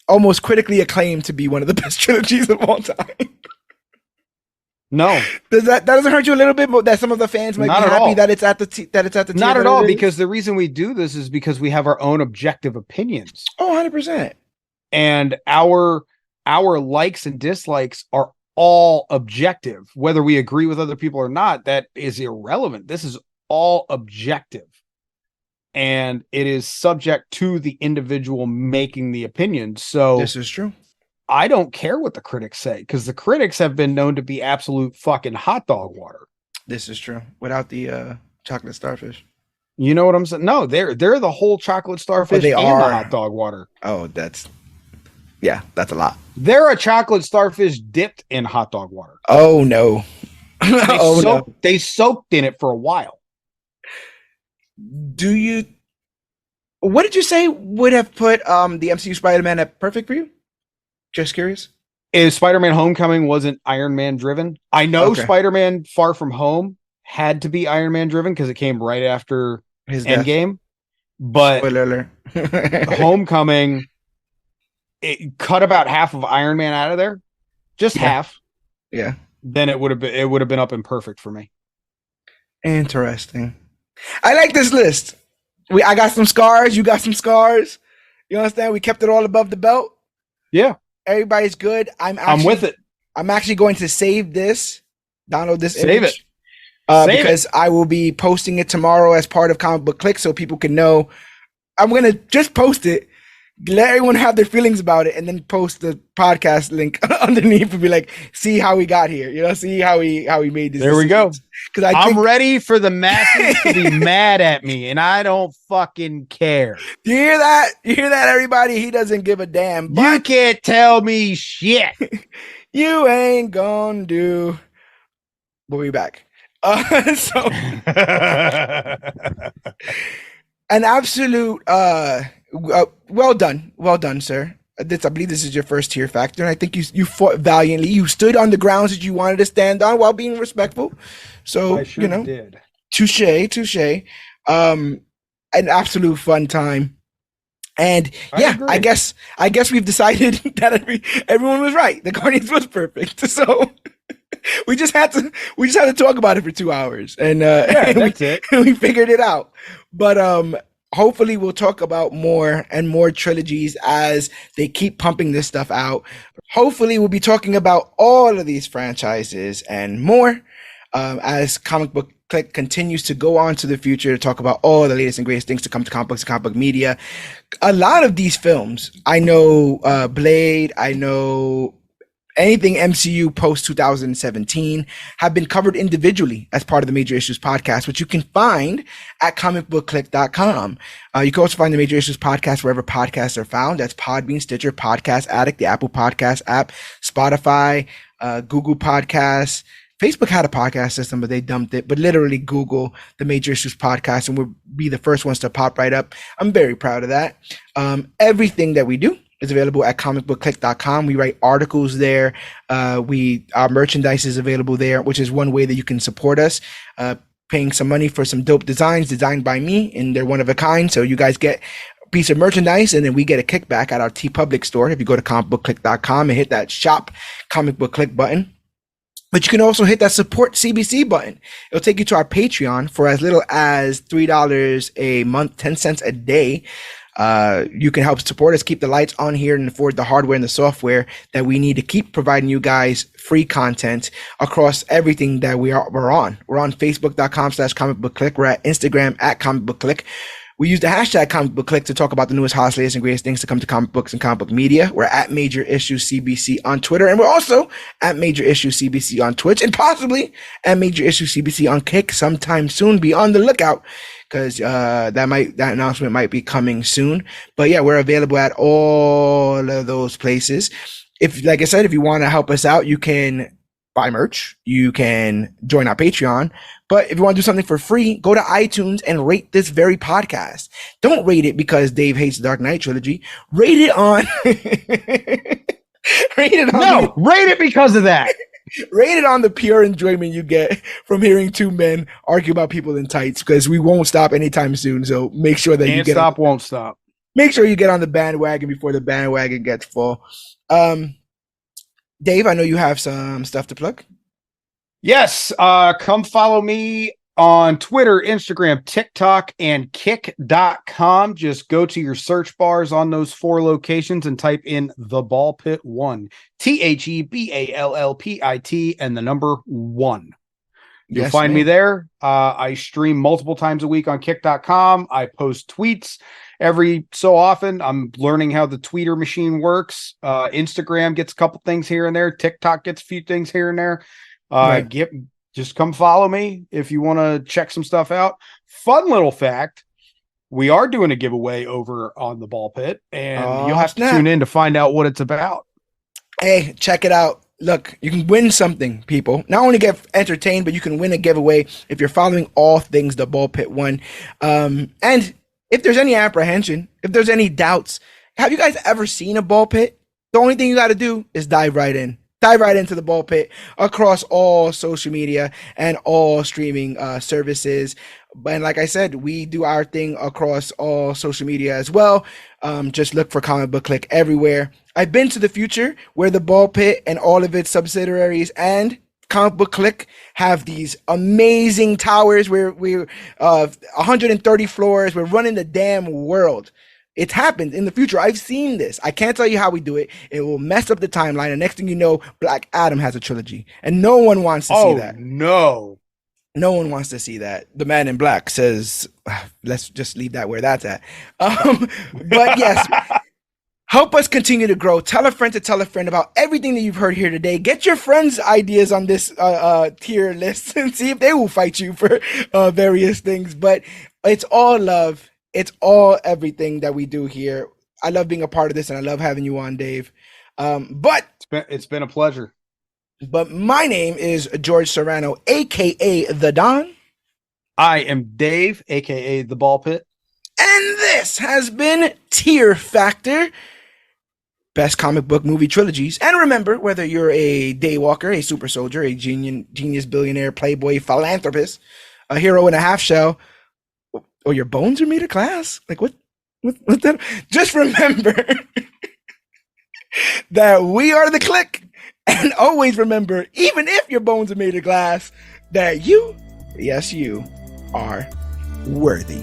[SPEAKER 1] almost critically acclaimed to be one of the best trilogies of all time?
[SPEAKER 2] No.
[SPEAKER 1] That doesn't hurt you a little bit, but that some of the fans might be happy that it's at the tier?
[SPEAKER 2] Not at all, because the reason we do this is because we have our own objective opinions.
[SPEAKER 1] Oh, 100%.
[SPEAKER 2] And our likes and dislikes are all objective. Whether we agree with other people or not, that is irrelevant. This is all objective. And it is subject to the individual making the opinion. So
[SPEAKER 1] this is true.
[SPEAKER 2] I don't care what the critics say, because the critics have been known to be absolute fucking hot dog water.
[SPEAKER 1] This is true. Without the chocolate starfish.
[SPEAKER 2] You know what I'm saying? No, they're the whole chocolate starfish and the hot dog water.
[SPEAKER 1] Oh, that's a lot.
[SPEAKER 2] They're a chocolate starfish dipped in hot dog water.
[SPEAKER 1] Oh no.
[SPEAKER 2] They soaked in it for a while.
[SPEAKER 1] What did you say would have put the MCU Spider-Man at perfect for you? Just curious.
[SPEAKER 2] Is Spider-Man Homecoming wasn't Iron Man driven? I know Spider-Man Far From Home had to be Iron Man driven because it came right after his Endgame. But
[SPEAKER 1] spoiler alert.
[SPEAKER 2] Homecoming, it cut about half of Iron Man out of there. Just half.
[SPEAKER 1] Yeah.
[SPEAKER 2] Then it would have been up in perfect for me.
[SPEAKER 1] Interesting. I like this list. I got some scars. You got some scars. You understand? We kept it all above the belt.
[SPEAKER 2] Yeah.
[SPEAKER 1] Everybody's good. I'm
[SPEAKER 2] with it.
[SPEAKER 1] I'm actually going to save this. Download this.
[SPEAKER 2] Save
[SPEAKER 1] image,
[SPEAKER 2] it.
[SPEAKER 1] Because I will be posting it tomorrow as part of Comic Book Clique, so people can know. I'm gonna just post it, let everyone have their feelings about it, and then post the podcast link underneath and be like, see how we got here. You know, see how we made this.
[SPEAKER 2] There we go.
[SPEAKER 1] Because
[SPEAKER 2] I'm ready for the masses to be mad at me, and I don't fucking care.
[SPEAKER 1] You hear that? You hear that, everybody? He doesn't give a damn.
[SPEAKER 2] But you can't tell me shit.
[SPEAKER 1] You ain't gonna do. We'll be back. So an absolute well done, sir. I believe this is your first tier factor, and I think you fought valiantly. You stood on the grounds that you wanted to stand on while being respectful. So
[SPEAKER 2] I sure did.
[SPEAKER 1] Touche. An absolute fun time. And I guess we've decided that everyone was right. The Guardians was perfect. So we just had to talk about it for 2 hours, and
[SPEAKER 2] that's it.
[SPEAKER 1] We figured it out. But hopefully we'll talk about more and more trilogies as they keep pumping this stuff out. Hopefully we'll be talking about all of these franchises and more as Comic Book Clique continues to go on to the future to talk about all the latest and greatest things to come to comic books and comic book media. A lot of these films, I know Blade, I know anything MCU post 2017 have been covered individually as part of the Major Issues podcast, which you can find at ComicBookClique.com. You can also find the Major Issues podcast wherever podcasts are found. That's Podbean, Stitcher, Podcast Addict, the Apple Podcast app, Spotify, Google Podcasts. Facebook had a podcast system, but they dumped it. But literally Google the Major Issues podcast and we'll be the first ones to pop right up. I'm very proud of that. Everything that we do is available at comicbookclique.com. We write articles there. Our merchandise is available there, which is one way that you can support us. Paying some money for some dope designs designed by me, and they're one of a kind. So you guys get a piece of merchandise, and then we get a kickback at our TeePublic store. If you go to comicbookclique.com and hit that shop Comic Book Clique button. But you can also hit that support CBC button. It'll take you to our Patreon for as little as $3 a month, 10 cents a day. You can help support us, keep the lights on here, and afford the hardware and the software that we need to keep providing you guys free content across everything that we're on. We're on Facebook.com/comicbookclique. We're at Instagram at comicbookclique. We use the hashtag ComicBookClique to talk about the newest, hottest, latest, and greatest things to come to comic books and comic book media. We're at Major Issue CBC on Twitter, and we're also at Major Issue CBC on Twitch, and possibly at Major Issue CBC on Kick sometime soon. Be on the lookout, because that announcement might be coming soon. But yeah, we're available at all of those places. Like I said, if you want to help us out, you can buy merch. You can join our Patreon. But if you want to do something for free, go to iTunes and rate this very podcast. Don't rate it because Dave hates the Dark Knight trilogy. Rate it on. Rate it because of that. Rate it on the pure enjoyment you get from hearing two men argue about people in tights, because we won't stop anytime soon. So make sure that you get
[SPEAKER 2] won't stop.
[SPEAKER 1] Make sure you get on the bandwagon before the bandwagon gets full. Dave, I know you have some stuff to plug.
[SPEAKER 2] Yes, come follow me on Twitter, Instagram, TikTok, and kick.com. Just go to your search bars on those 4 locations and type in The Ball Pit 1, TheBallPit, and the number 1. You'll find me there. I stream multiple times a week on kick.com. I post tweets every so often. I'm learning how the tweeter machine works. Instagram gets a couple things here and there. TikTok gets a few things here and there. Just come follow me if you want to check some stuff out. Fun little fact. We are doing a giveaway over on the Ball Pit, and you'll have to tune in to find out what it's about. Hey,
[SPEAKER 1] check it out. Look, you can win something, people. Not only get entertained, but you can win a giveaway if you're following all things the Ball Pit 1. And if there's any apprehension, if there's any doubts, have you guys ever seen a ball pit? The only thing you got to do is dive right in. Dive right into the Ball Pit across all social media and all streaming services. And like I said, we do our thing across all social media as well. Just look for ComicBookClique everywhere. I've been to the future where the Ball Pit and all of its subsidiaries and ComicBookClique have these amazing towers where we're 130 floors. We're running the damn world. It's happened in the future. I've seen this. I can't tell you how we do it. It will mess up the timeline. And next thing you know, Black Adam has a trilogy. And no one wants to see that.
[SPEAKER 2] No
[SPEAKER 1] one wants to see that. The Man in Black says, let's just leave that where that's at. But yes, help us continue to grow. Tell a friend to tell a friend about everything that you've heard here today. Get your friends' ideas on this tier list and see if they will fight you for various things. But it's all love. It's all everything that we do here. I love being a part of this, and I love having you on, Dave. But
[SPEAKER 2] it's been a pleasure.
[SPEAKER 1] But my name is George Serrano, aka The Don.
[SPEAKER 2] I am Dave, aka The Ball Pit.
[SPEAKER 1] And this has been Tier Factor, best comic book movie trilogies. And remember, whether you're a daywalker, a super soldier, a genius billionaire, playboy, philanthropist, a hero in a half shell, or your bones are made of glass? Like what that? Just remember that we are the Clique. And always remember, even if your bones are made of glass, that you, yes, you, are worthy.